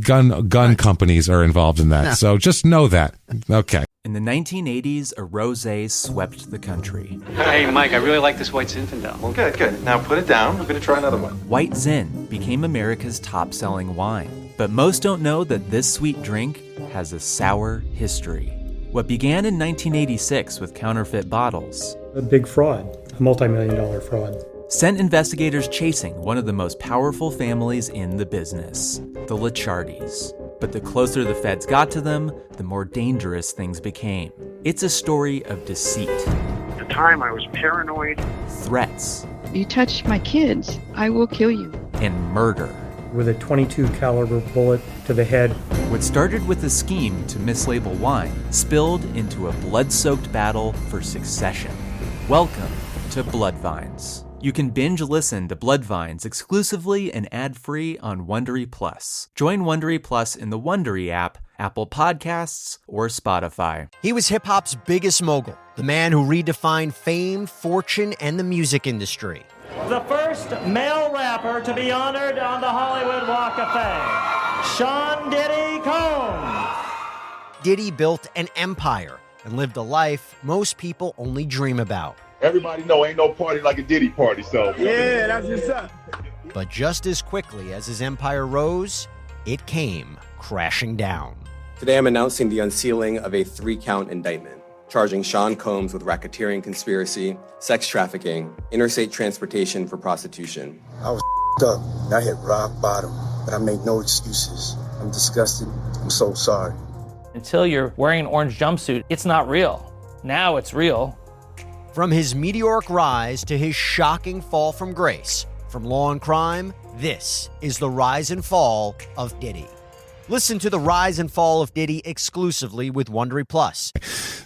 [SPEAKER 1] Gun companies are involved in that. Yeah. So just know that. Okay.
[SPEAKER 9] In the 1980s, a rosé swept the country.
[SPEAKER 10] Hey, Mike, I really like this White Zinfandel. Well, good. Now put it down. I'm going to try another one.
[SPEAKER 9] White Zin became America's top-selling wine. But most don't know that this sweet drink has a sour history. What began in 1986 with counterfeit bottles.
[SPEAKER 11] A big fraud, a multi-million-dollar fraud.
[SPEAKER 9] Sent investigators chasing one of the most powerful families in the business, the Licciardis. But the closer the feds got to them, the more dangerous things became. It's a story of deceit.
[SPEAKER 12] At the time, I was paranoid.
[SPEAKER 9] Threats.
[SPEAKER 13] You touch my kids, I will kill you.
[SPEAKER 9] And murder.
[SPEAKER 11] With a .22 caliber bullet to the head.
[SPEAKER 9] What started with a scheme to mislabel wine spilled into a blood-soaked battle for succession. Welcome to Bloodvines. You can binge listen to Bloodvines exclusively and ad-free on Wondery Plus. Join Wondery Plus in the Wondery app, Apple Podcasts, or Spotify.
[SPEAKER 14] He was hip-hop's biggest mogul, the man who redefined fame, fortune, and the music industry.
[SPEAKER 15] The first male rapper to be honored on the Hollywood Walk of Fame, Sean Diddy Combs.
[SPEAKER 14] Diddy built an empire and lived a life most people only dream about.
[SPEAKER 16] Everybody know ain't no party like a Diddy party, so.
[SPEAKER 17] Yeah, that's what's up.
[SPEAKER 14] But just as quickly as his empire rose, it came crashing down.
[SPEAKER 18] Today I'm announcing the unsealing of a 3-count indictment, charging Sean Combs with racketeering conspiracy, sex trafficking, interstate transportation for prostitution.
[SPEAKER 17] I was up. I hit rock bottom, but I made no excuses. I'm disgusted. I'm so sorry.
[SPEAKER 19] Until you're wearing an orange jumpsuit, it's not real. Now it's real.
[SPEAKER 14] From his meteoric rise to his shocking fall from grace, from law and crime, this is the rise and fall of Diddy. Listen to the rise and fall of Diddy exclusively with Wondery Plus.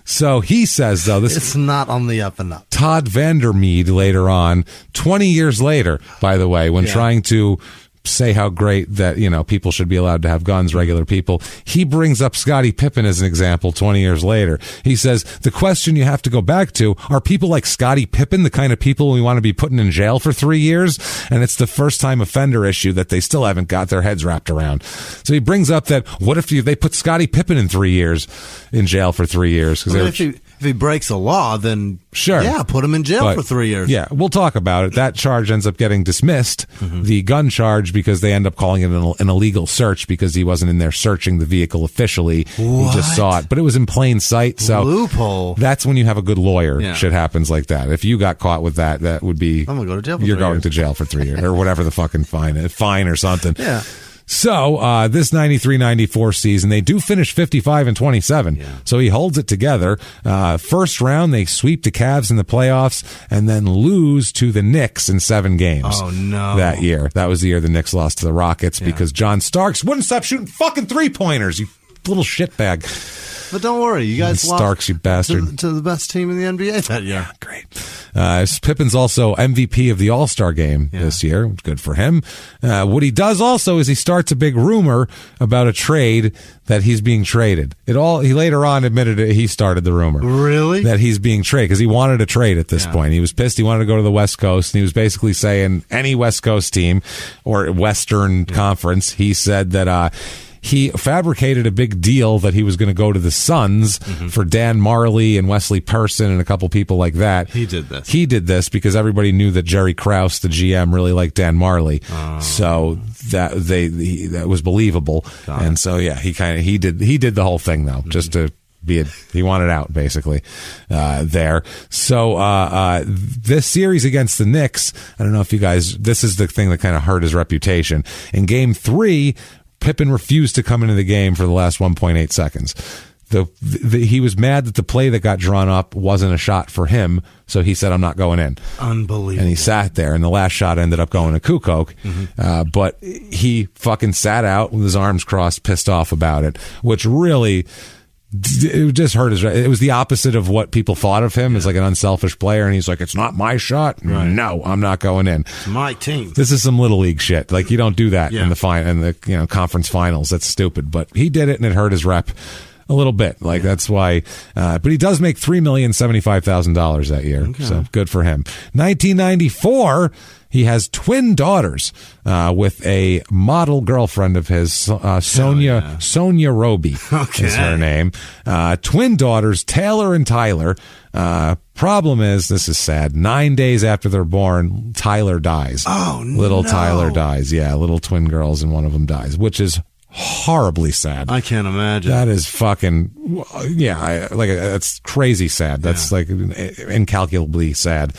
[SPEAKER 1] So he says, though,
[SPEAKER 3] it's not on the up and up.
[SPEAKER 1] Todd Vandermeed later on, 20 years later, by the way, when trying to say how great that, people should be allowed to have guns, regular people, he brings up Scottie Pippen as an example 20 years later. He says, the question you have to go back to, are people like Scottie Pippen the kind of people we want to be putting in jail for 3 years? And it's the first time offender issue that they still haven't got their heads wrapped around. So he brings up that, what if they put Scottie Pippen in 3 years, in jail for 3 years?
[SPEAKER 3] If he breaks a law, then
[SPEAKER 1] sure,
[SPEAKER 3] put him in jail for 3 years.
[SPEAKER 1] Yeah, we'll talk about it. That charge ends up getting dismissed, the gun charge, because they end up calling it an illegal search because he wasn't in there searching the vehicle officially. He just saw it, but it was in plain sight. So
[SPEAKER 3] loophole.
[SPEAKER 1] That's when you have a good lawyer. Yeah. Shit happens like that. If you got caught with that, that would be
[SPEAKER 3] I'm gonna go to jail.
[SPEAKER 1] You're going to jail for 3 years or whatever the fucking fine or something.
[SPEAKER 3] Yeah.
[SPEAKER 1] So this 93-94 season, they do finish 55-27. Yeah. So he holds it together. First round, they sweep the Cavs in the playoffs and then lose to the Knicks in 7 games.
[SPEAKER 3] Oh, no.
[SPEAKER 1] That year. That was the year the Knicks lost to the Rockets because John Starks wouldn't stop shooting fucking 3-pointers, you little shitbag.
[SPEAKER 3] But don't worry, you guys
[SPEAKER 1] Starks, you bastard.
[SPEAKER 3] To the best team in the NBA that year.
[SPEAKER 1] Great. Pippen's also MVP of the All-Star game this year. Good for him. What he does also is he starts a big rumor about a trade that he's being traded. He later on admitted he started the rumor.
[SPEAKER 3] Really?
[SPEAKER 1] That he's being traded because he wanted a trade at this point. He was pissed. He wanted to go to the West Coast, and he was basically saying any West Coast team or Western Conference, he said that he fabricated a big deal that he was going to go to the Suns for Dan Marley and Wesley Person and a couple people like that.
[SPEAKER 3] He did this.
[SPEAKER 1] He did this because everybody knew that Jerry Krause, the GM, really liked Dan Marley. So that was believable. And so he did the whole thing though, just to he wanted out basically there. So this series against the Knicks, I don't know if you guys, this is the thing that kind of hurt his reputation. In game 3, Pippen refused to come into the game for the last 1.8 seconds. He was mad that the play that got drawn up wasn't a shot for him, so he said, I'm not going in.
[SPEAKER 3] Unbelievable.
[SPEAKER 1] And he sat there, and the last shot ended up going to Kukoc. But he fucking sat out with his arms crossed, pissed off about it, which really... it just hurt his. It was the opposite of what people thought of him as like an unselfish player, and he's like, "It's not my shot. Right. No, I'm not going in.
[SPEAKER 3] It's my team."
[SPEAKER 1] This is some little league shit. Like you don't do that in the conference finals. That's stupid. But he did it, and it hurt his rep a little bit. Like that's why. But he does make $3,075,000 that year. Okay. So good for him. 1994. He has twin daughters with a model girlfriend of his, Sonia Roby is her name. Twin daughters, Taylor and Tyler. Problem is, this is sad. 9 days after they're born, Tyler dies.
[SPEAKER 3] Oh, no.
[SPEAKER 1] Little Tyler dies. Yeah, little twin girls, and one of them dies, which is horribly sad.
[SPEAKER 3] I can't imagine.
[SPEAKER 1] That is fucking, that's crazy sad. That's like incalculably sad.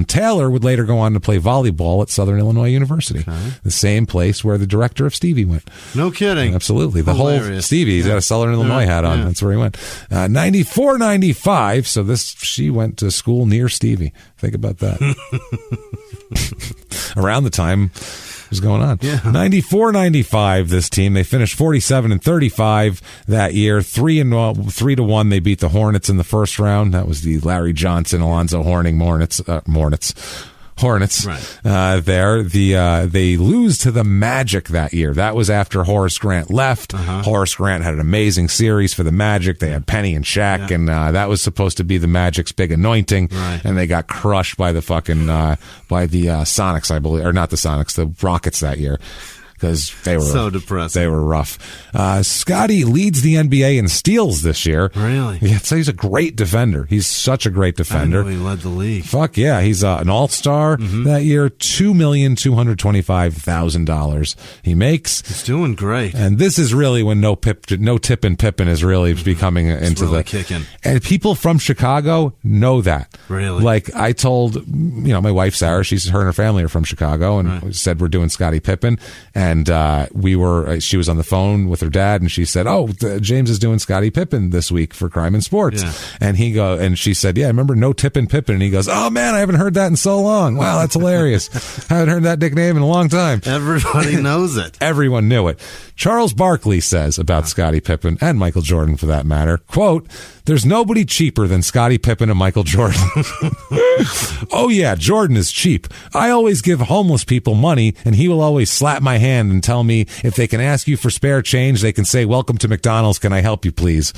[SPEAKER 1] Taylor would later go on to play volleyball at Southern Illinois University, the same place where the director of Stevie went.
[SPEAKER 3] No kidding.
[SPEAKER 1] Absolutely. The whole Stevie, he's got a Southern Illinois hat on. That's where he went. 94-95. So she went to school near Stevie. Think about that. Around the time What's going on?
[SPEAKER 3] Yeah.
[SPEAKER 1] 94-95, this team. They finished 47-35 that year. 3-1, they beat the Hornets in the first round. That was the Larry Johnson, Alonzo Horning Hornets.
[SPEAKER 3] Right.
[SPEAKER 1] They lose to the Magic that year. That was after Horace Grant left. Horace Grant had an amazing series for the Magic. They had Penny and Shaq, and that was supposed to be the Magic's big anointing.
[SPEAKER 3] Right.
[SPEAKER 1] And they got crushed by the fucking Sonics, I believe, or not the Sonics, the Rockets that year. Because they were
[SPEAKER 3] so depressing.
[SPEAKER 1] They were rough. Scottie leads the NBA in steals this year.
[SPEAKER 3] Really?
[SPEAKER 1] Yeah, so he's a great defender. He's such a great defender.
[SPEAKER 3] I know he led the league.
[SPEAKER 1] Fuck yeah, he's an all-star that year. $2,225,000 he makes.
[SPEAKER 3] He's doing great.
[SPEAKER 1] And this is really when no tipping Pippen is really becoming into
[SPEAKER 3] really
[SPEAKER 1] the
[SPEAKER 3] kicking.
[SPEAKER 1] And people from Chicago know that.
[SPEAKER 3] Really?
[SPEAKER 1] Like I told my wife Sarah, her and her family are from Chicago, and said we're doing Scottie Pippen. And she was on the phone with her dad, and she said, James is doing Scottie Pippen this week for Crime and Sports.
[SPEAKER 3] Yeah.
[SPEAKER 1] And she said, yeah, I remember no tipping Pippen. And he goes, oh man, I haven't heard that in so long. Wow, that's hilarious. Haven't heard that nickname in a long time.
[SPEAKER 3] Everybody knows it.
[SPEAKER 1] Everyone knew it. Charles Barkley says about Scottie Pippen, and Michael Jordan for that matter, quote, there's nobody cheaper than Scottie Pippen and Michael Jordan. Oh yeah, Jordan is cheap. I always give homeless people money, and he will always slap my hand and tell me if they can ask you for spare change, they can say, welcome to McDonald's, can I help you please?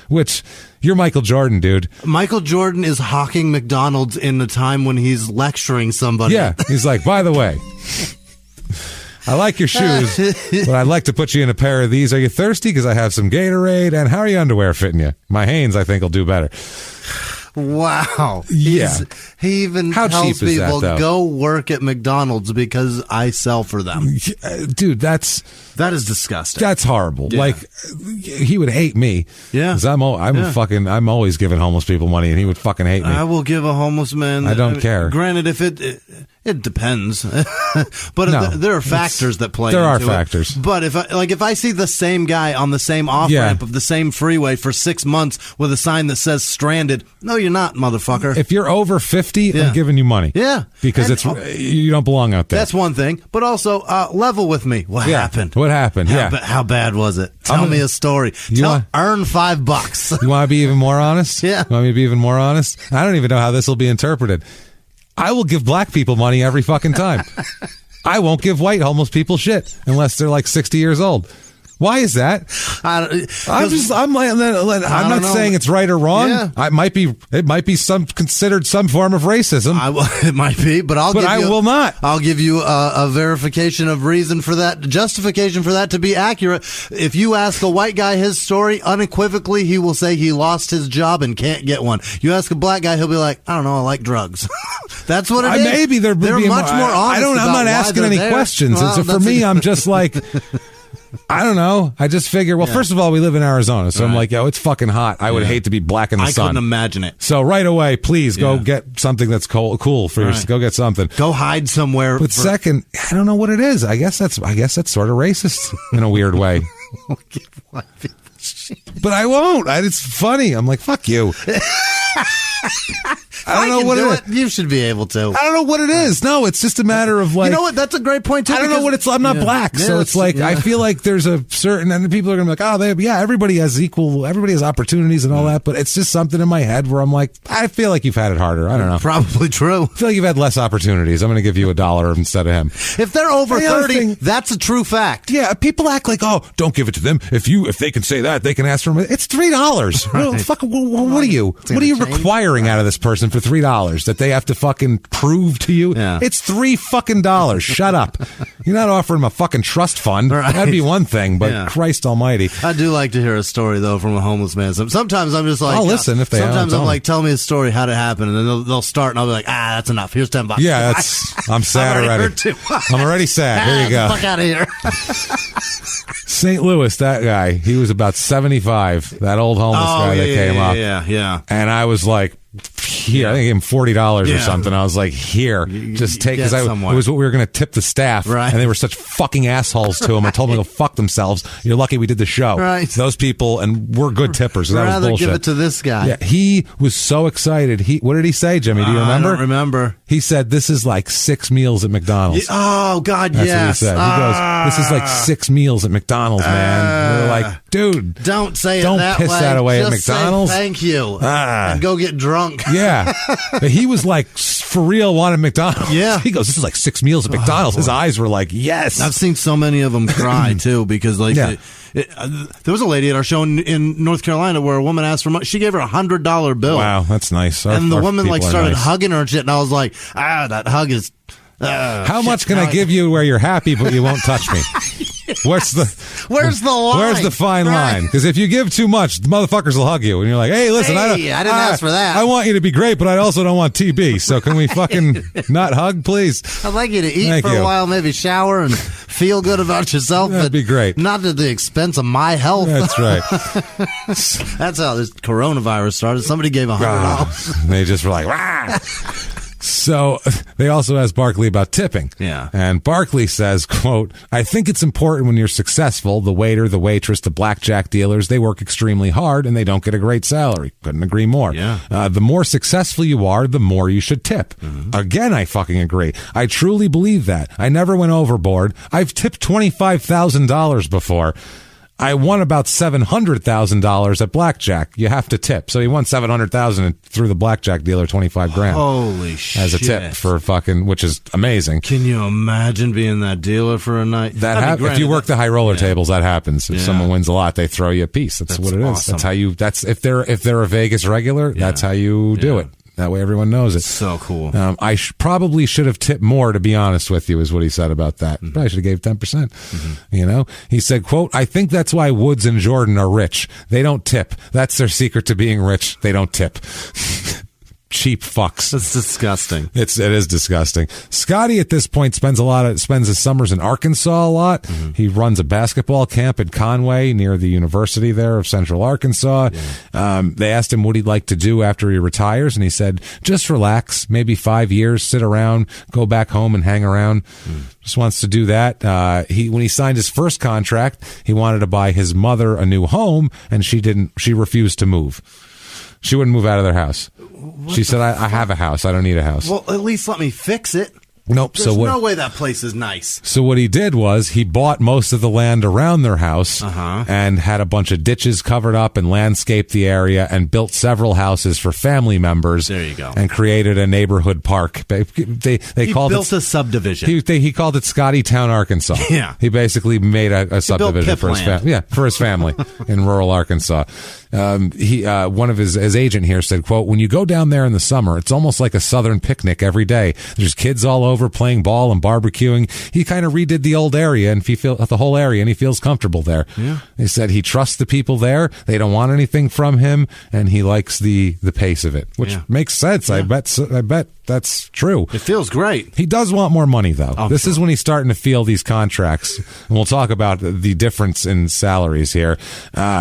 [SPEAKER 1] Which, you're Michael Jordan, dude.
[SPEAKER 3] Michael Jordan is hawking McDonald's in the time when he's lecturing somebody.
[SPEAKER 1] Yeah, he's like, by the way, I like your shoes, but I'd like to put you in a pair of these. Are you thirsty? Because I have some Gatorade. And how are your underwear fitting you? My Hanes, I think, will do better.
[SPEAKER 3] Wow.
[SPEAKER 1] Yeah.
[SPEAKER 3] He even
[SPEAKER 1] How
[SPEAKER 3] tells
[SPEAKER 1] cheap is that,
[SPEAKER 3] people,
[SPEAKER 1] though?
[SPEAKER 3] go work at McDonald's because I sell for them.
[SPEAKER 1] Dude, that
[SPEAKER 3] is disgusting.
[SPEAKER 1] That's horrible.
[SPEAKER 3] Yeah.
[SPEAKER 1] Like, he would hate me.
[SPEAKER 3] Yeah.
[SPEAKER 1] Because I'm always giving homeless people money, and he would fucking hate me.
[SPEAKER 3] I will give a homeless man.
[SPEAKER 1] I don't care.
[SPEAKER 3] Granted, if it depends, but there are factors that play.
[SPEAKER 1] There are
[SPEAKER 3] into
[SPEAKER 1] factors.
[SPEAKER 3] It. But if I see the same guy on the same off ramp of the same freeway for 6 months with a sign that says stranded, no, you're not, motherfucker.
[SPEAKER 1] If you're over 50, I'm giving you money.
[SPEAKER 3] Yeah,
[SPEAKER 1] because you don't belong out there.
[SPEAKER 3] That's one thing. But also, level with me. What happened?
[SPEAKER 1] What happened?
[SPEAKER 3] How bad was it? Tell me a story. Earn $5.
[SPEAKER 1] You want to be even more honest?
[SPEAKER 3] Yeah.
[SPEAKER 1] You want me to be even more honest? I don't even know how this will be interpreted. I will give black people money every fucking time. I won't give white homeless people shit unless they're like 60 years old. Why is that? I'm not saying it's right or wrong.
[SPEAKER 3] Yeah.
[SPEAKER 1] It might be considered some form of racism.
[SPEAKER 3] It might be, but
[SPEAKER 1] I will not.
[SPEAKER 3] I'll give you a verification of reason for that, justification for that to be accurate. If you ask a white guy his story, unequivocally, he will say he lost his job and can't get one. You ask a black guy, he'll be like, I don't know, I like drugs. That's what it is.
[SPEAKER 1] Maybe they're
[SPEAKER 3] much more honest.
[SPEAKER 1] I'm not asking any questions.
[SPEAKER 3] Well,
[SPEAKER 1] for me, I'm just like, I don't know. I just figure, first of all, we live in Arizona, so I'm like, it's fucking hot. I would hate to be black in the sun.
[SPEAKER 3] I couldn't imagine it.
[SPEAKER 1] So right away, please go get something that's cool for you. Go get something.
[SPEAKER 3] Go hide somewhere.
[SPEAKER 1] But second, I don't know what it is. I guess that's sort of racist in a weird way. But I won't. It's funny. I'm like, fuck you. I don't know what it is.
[SPEAKER 3] You should be able to.
[SPEAKER 1] I don't know what it is. No, it's just a matter of like.
[SPEAKER 3] You know what? That's a great point too.
[SPEAKER 1] I don't know what it's. I'm not black, so it's like I feel like there's a certain, and people are gonna be like, everybody has opportunities and all that, but it's just something in my head where I'm like, I feel like you've had it harder. I don't know.
[SPEAKER 3] Probably true.
[SPEAKER 1] I feel like you've had less opportunities. I'm gonna give you $1 instead of him.
[SPEAKER 3] If they're over 30, that's a true fact.
[SPEAKER 1] Yeah, people act like, don't give it to them. If they can say that, they can ask for it. It's $3. Right. What are you requiring out of this person for $3 that they have to fucking prove to you?
[SPEAKER 3] Yeah.
[SPEAKER 1] It's $3 fucking. Shut up. You're not offering them a fucking trust fund. Right. That'd be one thing, but Christ almighty.
[SPEAKER 3] I do like to hear a story though from a homeless man. Sometimes I'm just like,
[SPEAKER 1] I'll listen if they.
[SPEAKER 3] Sometimes I'm like, tell me a story, how it happened, and then they'll start, and I'll be like, that's enough. Here's $10.
[SPEAKER 1] Yeah, I'm sad already. I'm already sad. Here you go.
[SPEAKER 3] Fuck out of here.
[SPEAKER 1] St. Louis, that guy, he was about 75. That old homeless guy that came up.
[SPEAKER 3] Yeah.
[SPEAKER 1] And I was like, here. I think I gave him $40 or something. I was like, here, just take, because it was what we were going to tip the staff.
[SPEAKER 3] Right.
[SPEAKER 1] And they were such fucking assholes to him. I told them to go fuck themselves. You're lucky we did the show.
[SPEAKER 3] Right.
[SPEAKER 1] Those people, and we're good tippers. So that was bullshit.
[SPEAKER 3] Give it to this guy.
[SPEAKER 1] Yeah, he was so excited. What did he say, Jimmy? Do you remember?
[SPEAKER 3] I don't remember.
[SPEAKER 1] He said, this is like 6 meals at McDonald's.
[SPEAKER 3] Oh, God,
[SPEAKER 1] That's
[SPEAKER 3] yes.
[SPEAKER 1] what he said. He goes, this is like 6 meals at McDonald's, man. We were like, dude.
[SPEAKER 3] Don't say it
[SPEAKER 1] don't
[SPEAKER 3] that
[SPEAKER 1] piss
[SPEAKER 3] way.
[SPEAKER 1] that away
[SPEAKER 3] Just
[SPEAKER 1] at McDonald's.
[SPEAKER 3] Say thank you. And go get drunk.
[SPEAKER 1] Yeah. But he was like, for real, wanted McDonald's.
[SPEAKER 3] Yeah.
[SPEAKER 1] He goes, this is like 6 meals at McDonald's. His eyes were like, yes.
[SPEAKER 3] I've seen so many of them cry, too, because like there was a lady at our show in North Carolina where a woman asked for money. She gave her $100 bill.
[SPEAKER 1] Wow, that's nice.
[SPEAKER 3] And the woman like started
[SPEAKER 1] nice.
[SPEAKER 3] hugging her and shit, and I was like, that hug is...
[SPEAKER 1] How much can I give you where you're happy but you won't touch me? Where's the line? Where's the fine line? Because if you give too much, the motherfuckers will hug you, and you're like, "Hey, listen, I
[SPEAKER 3] didn't ask for that.
[SPEAKER 1] I want you to be great, but I also don't want TB. So can we fucking not hug, please?
[SPEAKER 3] I'd like you to eat for a while, maybe shower and feel good about yourself.
[SPEAKER 1] That'd be great.
[SPEAKER 3] Not at the expense of my health.
[SPEAKER 1] That's right.
[SPEAKER 3] That's how this coronavirus started. Somebody gave $100.
[SPEAKER 1] They just were like, "Rah!" So they also asked Barkley about tipping.
[SPEAKER 3] Yeah.
[SPEAKER 1] And Barkley says, quote, I think it's important when you're successful, the waiter, the waitress, the blackjack dealers, they work extremely hard and they don't get a great salary. Couldn't agree more.
[SPEAKER 3] Yeah.
[SPEAKER 1] The more successful you are, the more you should tip. Mm-hmm. Again, I fucking agree. I truly believe that. I never went overboard. I've tipped $25,000 before. I won about $700,000 at blackjack. You have to tip. So he won $700,000 and threw the blackjack dealer $25,000.
[SPEAKER 3] Holy shit.
[SPEAKER 1] As a tip for fucking, which is amazing.
[SPEAKER 3] Can you imagine being that dealer for a night?
[SPEAKER 1] If you work the high roller tables, that happens. If someone wins a lot, they throw you a piece. That's what it is.
[SPEAKER 3] Awesome.
[SPEAKER 1] That's how you, if they're a Vegas regular, that's how you do it. That way everyone knows it.
[SPEAKER 3] So cool.
[SPEAKER 1] I probably should have tipped more, to be honest with you, is what he said about that.
[SPEAKER 3] Mm-hmm.
[SPEAKER 1] Probably should have gave 10%. You know? He said, quote, I think that's why Woods and Jordan are rich. They don't tip. That's their secret to being rich. They don't tip. Cheap fucks.
[SPEAKER 3] That's disgusting.
[SPEAKER 1] It is disgusting. Scottie at this point spends his summers in Arkansas a lot. Mm-hmm. He runs a basketball camp at Conway near the University there of Central Arkansas. Yeah. They asked him what he'd like to do after he retires, and he said, just relax, maybe 5 years, sit around, go back home and hang around. Just wants to do that. When he signed his first contract, he wanted to buy his mother a new home, and she refused to move. She wouldn't move out of their house. She said, I have a house. I don't need a house.
[SPEAKER 3] Well, at least let me fix it.
[SPEAKER 1] Nope.
[SPEAKER 3] There's no way that place is nice.
[SPEAKER 1] So what he did was he bought most of the land around their house and had a bunch of ditches covered up and landscaped the area and built several houses for family members.
[SPEAKER 3] There you go.
[SPEAKER 1] And created a neighborhood park. He
[SPEAKER 3] built a subdivision.
[SPEAKER 1] He called it Scottie Town, Arkansas.
[SPEAKER 3] Yeah.
[SPEAKER 1] He basically made a subdivision for his family. Yeah, for his family in rural Arkansas. One of his agent here said, quote, when you go down there in the summer, it's almost like a southern picnic every day. There's kids all over playing ball and barbecuing. He kind of redid the old area and the whole area, and he feels comfortable there.
[SPEAKER 3] Yeah.
[SPEAKER 1] He said he trusts the people there. They don't want anything from him, and he likes the pace of it, which makes sense. Yeah. I bet that's true.
[SPEAKER 3] It feels great.
[SPEAKER 1] He does want more money, though. This is when he's starting to feel these contracts, and we'll talk about the difference in salaries here.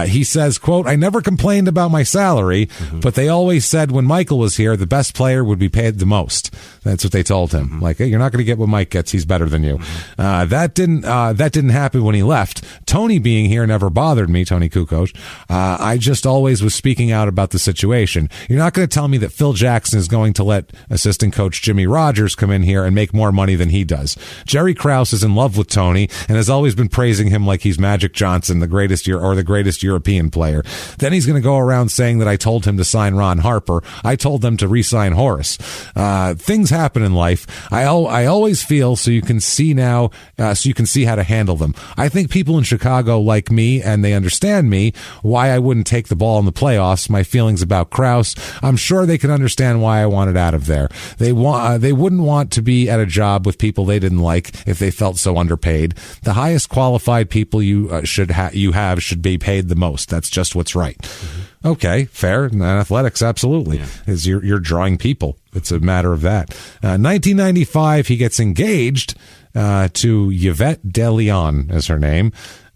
[SPEAKER 1] He says, quote, I never complained about my salary, but they always said when Michael was here, the best player would be paid the most. That's what they told him. Like, hey, you're not going to get what Mike gets. He's better than you. That didn't happen when he left. Tony being here never bothered me, Tony Kukoc. I just always was speaking out about the situation. You're not going to tell me that Phil Jackson is going to let assistant coach Jimmy Rogers come in here and make more money than he does. Jerry Krause is in love with Tony and has always been praising him like he's Magic Johnson, the greatest European player. Then he's going to go around saying that I told him to sign Ron Harper. I told them to re-sign Horace. Things happen in life. I always feel so you can see how to handle them. I think people in Chicago like me and they understand me, why I wouldn't take the ball in the playoffs, my feelings about Krause. I'm sure they can understand why I wanted out of there. They wouldn't want to be at a job with people they didn't like if they felt so underpaid. The highest qualified people you should should be paid the most. That's just what's right. Okay, fair. In athletics, absolutely. Is you're drawing people. It's a matter of that. 1995, he gets engaged to Yvette De Leon, is her name.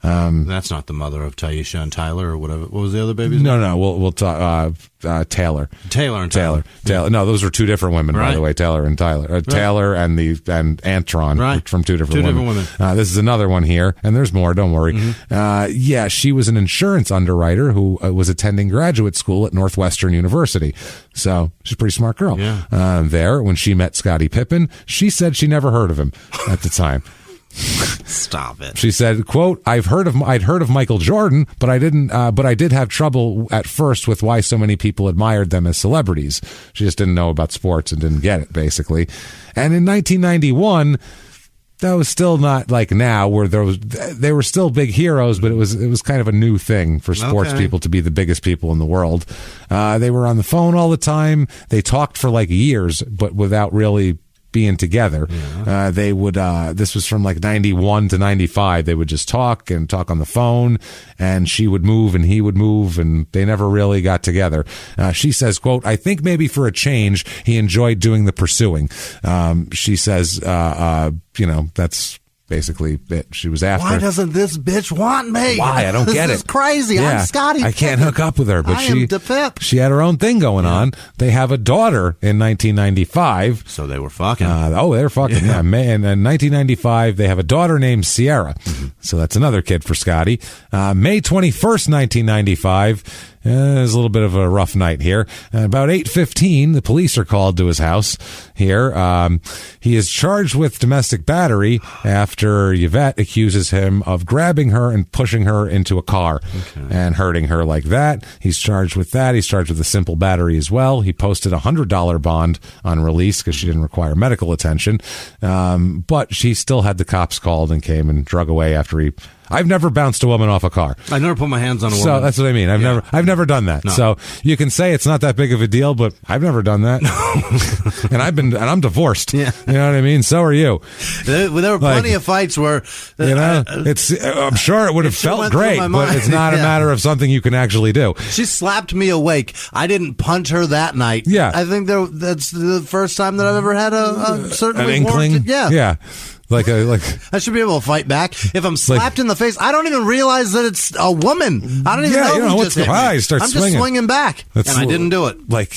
[SPEAKER 3] That's not the mother of Taisha and Tyler or whatever. What was the other baby's name?
[SPEAKER 1] No, we'll talk. Taylor.
[SPEAKER 3] Taylor.
[SPEAKER 1] No, those were two different women, by the way. Taylor and Tyler. Taylor and Antron from two different women. This is another one here, and there's more. Don't worry. Mm-hmm. She was an insurance underwriter who was attending graduate school at Northwestern University. So she's a pretty smart girl.
[SPEAKER 3] Yeah.
[SPEAKER 1] There, when she met Scottie Pippen, she said she never heard of him at the time.
[SPEAKER 3] Stop it.
[SPEAKER 1] She said, quote, I'd heard of Michael Jordan, but I did have trouble at first with why so many people admired them as celebrities. She just didn't know about sports and didn't get it, basically. And in 1991, that was still not like now, where they were still big heroes, but it was kind of a new thing for sports people to be the biggest people in the world. They were on the phone all the time. They talked for like years, but without really being together. They would this was from like 91 to 95. They would just talk on the phone, and she would move and he would move, and they never really got together. She says, quote, I think maybe for a change he enjoyed doing the pursuing. She says that's basically it. She was after.
[SPEAKER 3] Why doesn't this bitch want me?
[SPEAKER 1] Why? I don't get it.
[SPEAKER 3] This is crazy.
[SPEAKER 1] Yeah.
[SPEAKER 3] I'm Scottie
[SPEAKER 1] I can't hook up with her, but
[SPEAKER 3] she
[SPEAKER 1] had her own thing going on. They have a daughter in 1995.
[SPEAKER 3] So they were fucking.
[SPEAKER 1] They were fucking. Yeah. In 1995, they have a daughter named Sierra. Mm-hmm. So that's another kid for Scottie. May 21st, 1995. There's a little bit of a rough night here. About 8:15, the police are called to his house here. He is charged with domestic battery after Yvette accuses him of grabbing her and pushing her into a car and hurting her like that. He's charged with that. He's charged with a simple battery as well. He posted a $100 bond on release because she didn't require medical attention. But she still had the cops called and came and drug away after he... I've never bounced a woman off a car.
[SPEAKER 3] I never put my hands on a woman.
[SPEAKER 1] So that's what I mean. I've never done that. No. So you can say it's not that big of a deal, but I've never done that. And I'm divorced. Yeah. You know what I mean? So are you.
[SPEAKER 3] There were plenty of fights where
[SPEAKER 1] I'm sure it would have felt great, but it's not a matter of something you can actually do.
[SPEAKER 3] She slapped me awake. I didn't punch her that night.
[SPEAKER 1] Yeah.
[SPEAKER 3] I think that's the first time that I've ever had a certain
[SPEAKER 1] inkling. Yeah. Like
[SPEAKER 3] I should be able to fight back. If I'm slapped in the face, I don't even realize that it's a woman. I don't even know who just hit me. I'm just swinging back, and I didn't do it.
[SPEAKER 1] Like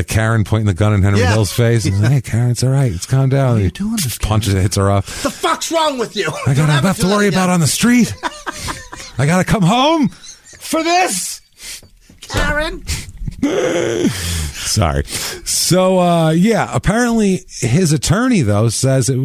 [SPEAKER 1] Karen pointing the gun in Henry Hill's face. And, hey, Karen, it's all right. It's calm down.
[SPEAKER 3] What are you doing?
[SPEAKER 1] Punches it, hits her off.
[SPEAKER 3] The fuck's wrong with you?
[SPEAKER 1] I got enough to worry about on the street. I got to come home for this,
[SPEAKER 3] Karen.
[SPEAKER 1] Sorry. So, apparently his attorney, though,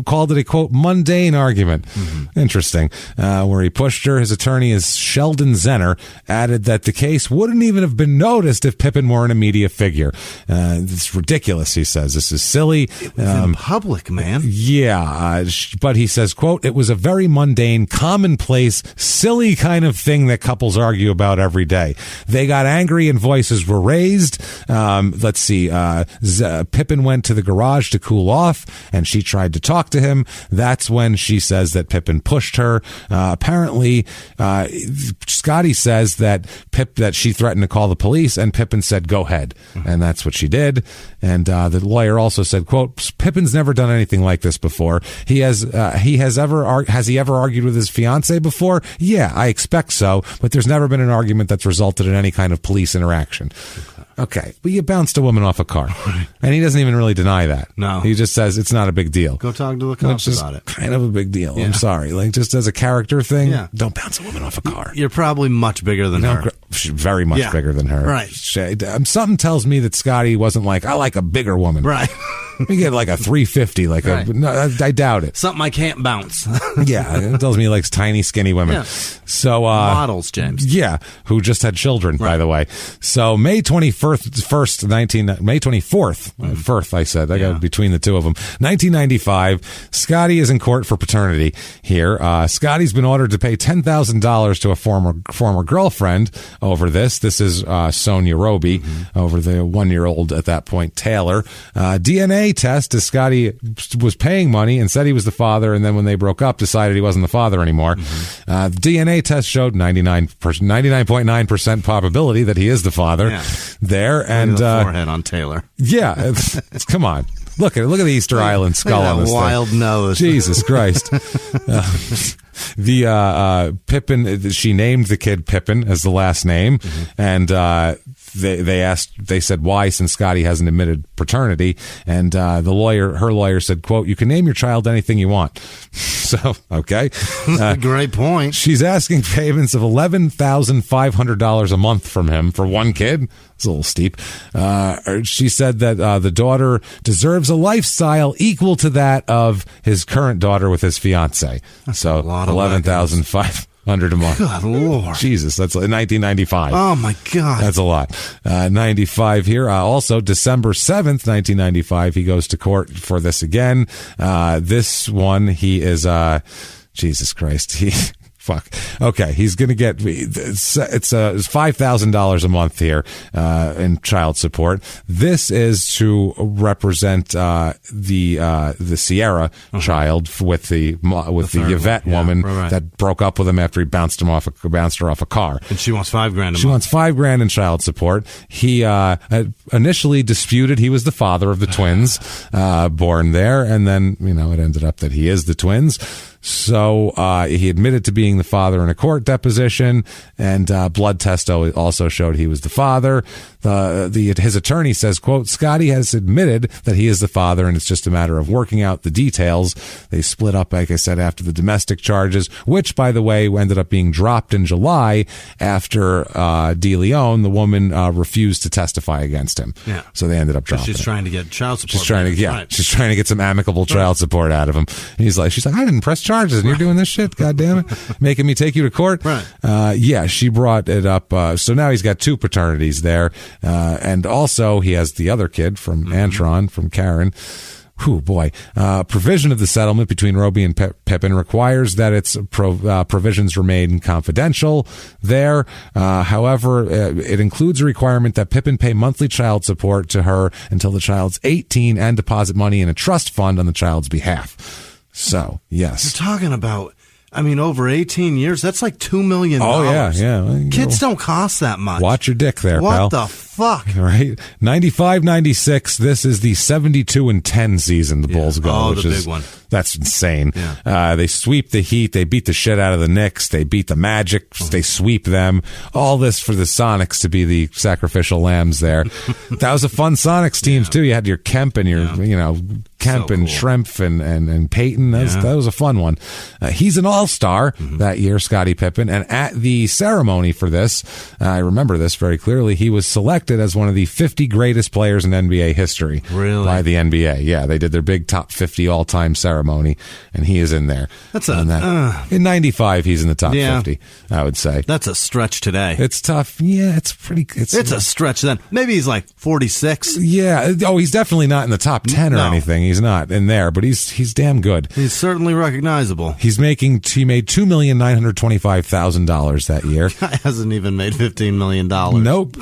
[SPEAKER 1] called it a, quote, mundane argument. Mm-hmm. Interesting. Where he pushed her. His attorney is Sheldon Zenner, added that the case wouldn't even have been noticed if Pippen weren't a media figure. It's ridiculous, he says. This is silly.
[SPEAKER 3] It was in public, man.
[SPEAKER 1] Yeah. But he says, quote, it was a very mundane, commonplace, silly kind of thing that couples argue about every day. They got angry and voices were raised. Let's see. Pippen went to the garage to cool off, and she tried to talk to him. That's when she says that Pippen pushed her. Apparently, Scottie says that she threatened to call the police, and Pippen said, "Go ahead," and that's what she did. And the lawyer also said, "quote Pippen's never done anything like this before. Has he ever argued with his fiance before? Yeah, I expect so, but there's never been an argument that's resulted in any kind of police interaction." Okay, but you bounced a woman off a car, and he doesn't even really deny that.
[SPEAKER 3] No,
[SPEAKER 1] he just says it's not a big deal.
[SPEAKER 3] Go talk to the cops about it.
[SPEAKER 1] Kind of a big deal. Yeah. I'm sorry, just as a character thing, don't bounce a woman off a car.
[SPEAKER 3] You're probably much bigger than her.
[SPEAKER 1] She's very much bigger than her.
[SPEAKER 3] Right.
[SPEAKER 1] Something tells me that Scottie wasn't like, I like a bigger woman.
[SPEAKER 3] Right.
[SPEAKER 1] We get like a 350. No, I doubt it.
[SPEAKER 3] Something I can't bounce.
[SPEAKER 1] Yeah, it tells me he likes tiny, skinny women. Yeah. So
[SPEAKER 3] models, James.
[SPEAKER 1] Yeah, who just had children, by the way. So May 24th, I said. I got between the two of them. 1995, Scottie is in court for paternity here. Scottie's been ordered to pay $10,000 to a former girlfriend over this. This is Sonia Roby, over the 1-year-old at that point, Taylor. DNA test, as Scottie was paying money and said he was the father, and then when they broke up, decided he wasn't the father anymore. The DNA test showed 99.9% probability that he is the father there. And
[SPEAKER 3] the forehead on Taylor.
[SPEAKER 1] Yeah, come on. Look at the Easter Island skull on this
[SPEAKER 3] wild
[SPEAKER 1] thing.
[SPEAKER 3] Nose.
[SPEAKER 1] Jesus Christ. Pippen, she named the kid Pippen as the last name, and they said why, since Scottie hasn't admitted paternity, and her lawyer said, quote, "You can name your child anything you want." So, okay.
[SPEAKER 3] Great point.
[SPEAKER 1] She's asking payments of $11,500 a month from him for one kid. It's a little steep. She said that the daughter deserves a lifestyle equal to that of his current daughter with his fiance. So $11,500 a month.
[SPEAKER 3] Good Lord.
[SPEAKER 1] Jesus, that's in 1995.
[SPEAKER 3] Oh, my God.
[SPEAKER 1] That's a lot. 95 here. Also, December 7th, 1995, he goes to court for this again. This one, he is, Jesus Christ. Fuck. Okay, he's going to get it's $5,000 a month here in child support. This is to represent the Sierra child with the Yvette woman that broke up with him after he bounced her off a car.
[SPEAKER 3] And she wants $5,000 a month.
[SPEAKER 1] She wants $5,000 in child support. He initially disputed he was the father of the twins born there, and then it ended up that he is the twins. So he admitted to being the father in a court deposition, and blood test also showed he was the father. His attorney says, quote, "Scottie has admitted that he is the father, and it's just a matter of working out the details." They split up, like I said, after the domestic charges, which, by the way, ended up being dropped in July after De Leon, the woman, refused to testify against him.
[SPEAKER 3] Yeah.
[SPEAKER 1] So they ended up dropping
[SPEAKER 3] She's trying to get child support.
[SPEAKER 1] She's trying to get some amicable child support out of him. And she's like, I didn't press charges, and you're doing this shit, God damn it, making me take you to court.
[SPEAKER 3] Right.
[SPEAKER 1] She brought it up. So now he's got two paternities there, and also he has the other kid from Antron, from Karen. Whew, boy. Provision of the settlement between Roby and Pippen requires that its provisions remain confidential there. However, it includes a requirement that Pippen pay monthly child support to her until the child's 18 and deposit money in a trust fund on the child's behalf. So, yes.
[SPEAKER 3] You're talking about, over 18 years, that's like $2 million.
[SPEAKER 1] Oh, yeah.
[SPEAKER 3] Kids don't cost that much.
[SPEAKER 1] Watch your dick there,
[SPEAKER 3] what
[SPEAKER 1] pal.
[SPEAKER 3] What the fuck?
[SPEAKER 1] Right? 95-96, this is the 72-10 season the Bulls go.
[SPEAKER 3] Oh,
[SPEAKER 1] which
[SPEAKER 3] the
[SPEAKER 1] is
[SPEAKER 3] big one.
[SPEAKER 1] That's insane.
[SPEAKER 3] Yeah.
[SPEAKER 1] They sweep the Heat. They beat the shit out of the Knicks. They beat the Magic. They sweep them. All this for the Sonics to be the sacrificial lambs there. That was a fun Sonics teams, too. You had your Kemp and your, Kemp and Schrempf and Peyton. That was a fun one. He's an all-star that year, Scottie Pippen. And at the ceremony for this, I remember this very clearly, he was selected as one of the 50 greatest players in NBA history.
[SPEAKER 3] Really?
[SPEAKER 1] By the NBA. Yeah, they did their big top 50 all-time ceremony, and he is in there. In 95, he's in the top 50, I would say.
[SPEAKER 3] That's a stretch today.
[SPEAKER 1] It's tough. Yeah, it's
[SPEAKER 3] a stretch then. Maybe he's like 46.
[SPEAKER 1] Yeah. Oh, he's definitely not in the top 10 or anything. He's not in there, but he's damn good.
[SPEAKER 3] He's certainly recognizable.
[SPEAKER 1] He made $2,925,000 that year.
[SPEAKER 3] Guy hasn't even made $15 million.
[SPEAKER 1] Nope.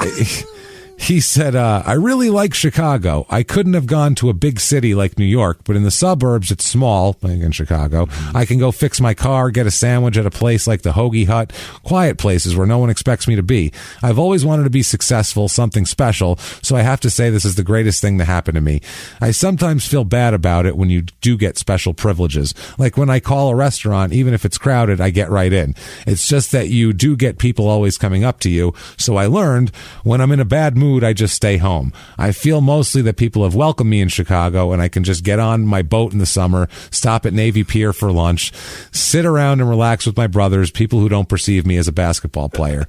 [SPEAKER 1] He said, I really like Chicago. I couldn't have gone to a big city like New York, but in the suburbs, it's small, like in Chicago. I can go fix my car, get a sandwich at a place like the Hoagie Hut, quiet places where no one expects me to be. I've always wanted to be successful, something special, so I have to say this is the greatest thing to happen to me. I sometimes feel bad about it when you do get special privileges. Like when I call a restaurant, even if it's crowded, I get right in. It's just that you do get people always coming up to you, so I learned when I'm in a bad mood, I just stay home. I feel mostly that people have welcomed me in Chicago, and I can just get on my boat in the summer, stop at Navy Pier for lunch, sit around and relax with my brothers, people who don't perceive me as a basketball player.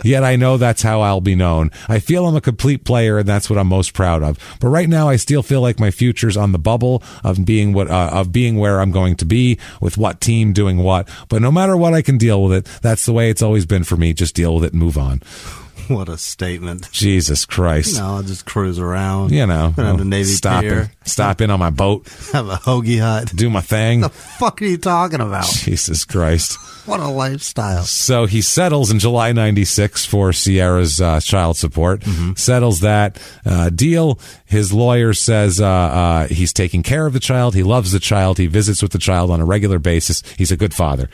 [SPEAKER 1] Yet I know that's how I'll be known. I feel I'm a complete player, and that's what I'm most proud of. But right now, I still feel like my future's on the bubble of being where I'm going to be, with what team doing what. But no matter what, I can deal with it. That's the way it's always been for me. Just deal with it and move on.
[SPEAKER 3] What a statement.
[SPEAKER 1] Jesus Christ.
[SPEAKER 3] I'll just cruise around.
[SPEAKER 1] Around
[SPEAKER 3] the Navy Pier.
[SPEAKER 1] Stop in on my boat.
[SPEAKER 3] Have a Hoagie Hut.
[SPEAKER 1] Do my thing.
[SPEAKER 3] What the fuck are you talking about?
[SPEAKER 1] Jesus Christ.
[SPEAKER 3] What a lifestyle.
[SPEAKER 1] So he settles in July 96 for Sierra's child support. Settles that deal. His lawyer says he's taking care of the child. He loves the child. He visits with the child on a regular basis. He's a good father.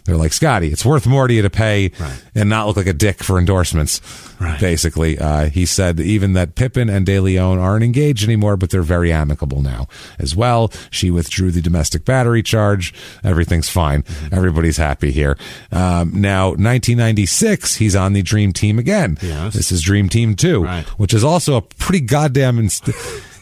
[SPEAKER 1] They're like, Scottie, it's worth more to you to pay and not look like a dick for endorsements. Basically, he said even that Pippen and De Leon aren't engaged anymore, but they're very amicable now as well. She withdrew the domestic battery charge. Everything's fine. Everybody's happy here. Now, 1996, he's on the Dream Team again.
[SPEAKER 3] Yes.
[SPEAKER 1] This is Dream Team 2, which is also a pretty goddamn...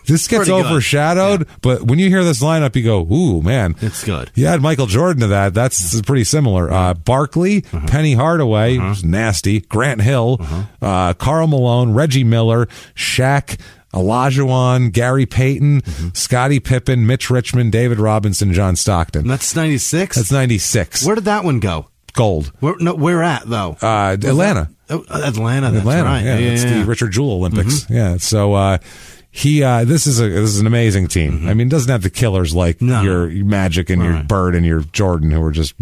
[SPEAKER 1] This gets overshadowed, but when you hear this lineup, you go, ooh, man.
[SPEAKER 3] It's good.
[SPEAKER 1] You add Michael Jordan to that. That's pretty similar. Barkley, Penny Hardaway, who's nasty, Grant Hill, Karl Malone, Reggie Miller, Shaq, Olajuwon, Gary Payton, Scottie Pippen, Mitch Richmond, David Robinson, John Stockton.
[SPEAKER 3] And that's 96?
[SPEAKER 1] That's 96.
[SPEAKER 3] Where did that one go?
[SPEAKER 1] Gold.
[SPEAKER 3] Where at, though?
[SPEAKER 1] Atlanta.
[SPEAKER 3] Atlanta, that's right.
[SPEAKER 1] Yeah, it's the Richard Jewell Olympics. Yeah, so... this is an amazing team. I mean, it doesn't have the killers like your Magic and your Bird and your Jordan, who are just,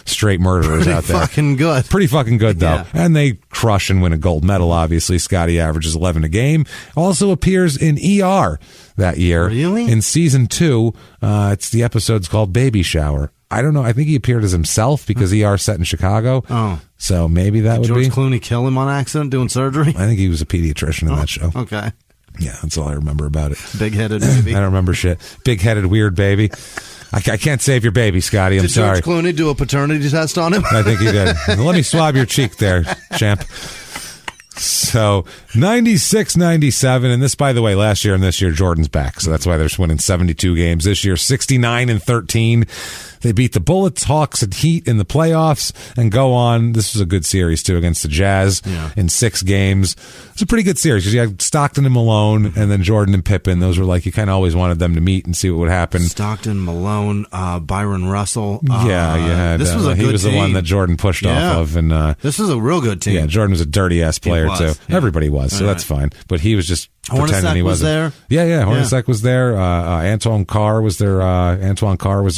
[SPEAKER 1] straight murderers out there. Pretty fucking good, though. Yeah. And they crush and win a gold medal, obviously. Scottie averages 11 a game. Also appears in ER that year.
[SPEAKER 3] Really?
[SPEAKER 1] In season 2. It's the episode's called Baby Shower. I don't know. I think he appeared as himself because ER set in Chicago.
[SPEAKER 3] Oh.
[SPEAKER 1] So maybe that would be.
[SPEAKER 3] George Clooney kill him on accident doing surgery?
[SPEAKER 1] I think he was a pediatrician in that show.
[SPEAKER 3] Okay.
[SPEAKER 1] Yeah, that's all I remember about it.
[SPEAKER 3] Big-headed baby.
[SPEAKER 1] I don't remember shit. Big-headed weird baby. I can't save your baby, Scottie. I'm sorry.
[SPEAKER 3] Did George Clooney do a paternity test on him?
[SPEAKER 1] I think he did. Let me swab your cheek there, champ. So, 96, 97, and this, by the way, last year and this year, Jordan's back. So that's why they're winning 72 games. This year, 69 and 13. They beat the Bullets, Hawks, and Heat in the playoffs and go on. This was a good series, too, against the Jazz in 6 games. It's a pretty good series because you had Stockton and Malone and then Jordan and Pippen. Those were like, you kind of always wanted them to meet and see what would happen.
[SPEAKER 3] Stockton, Malone, Byron Russell.
[SPEAKER 1] You had.
[SPEAKER 3] This was a good
[SPEAKER 1] he was
[SPEAKER 3] team.
[SPEAKER 1] The one that Jordan pushed off of. And
[SPEAKER 3] this was a real good team.
[SPEAKER 1] Yeah, Jordan was a dirty-ass player, too.
[SPEAKER 3] Yeah.
[SPEAKER 1] Everybody was, so that's fine. But he was just pretending he wasn't.
[SPEAKER 3] Was there?
[SPEAKER 1] Yeah, Hornacek was there. Antoine Carr was their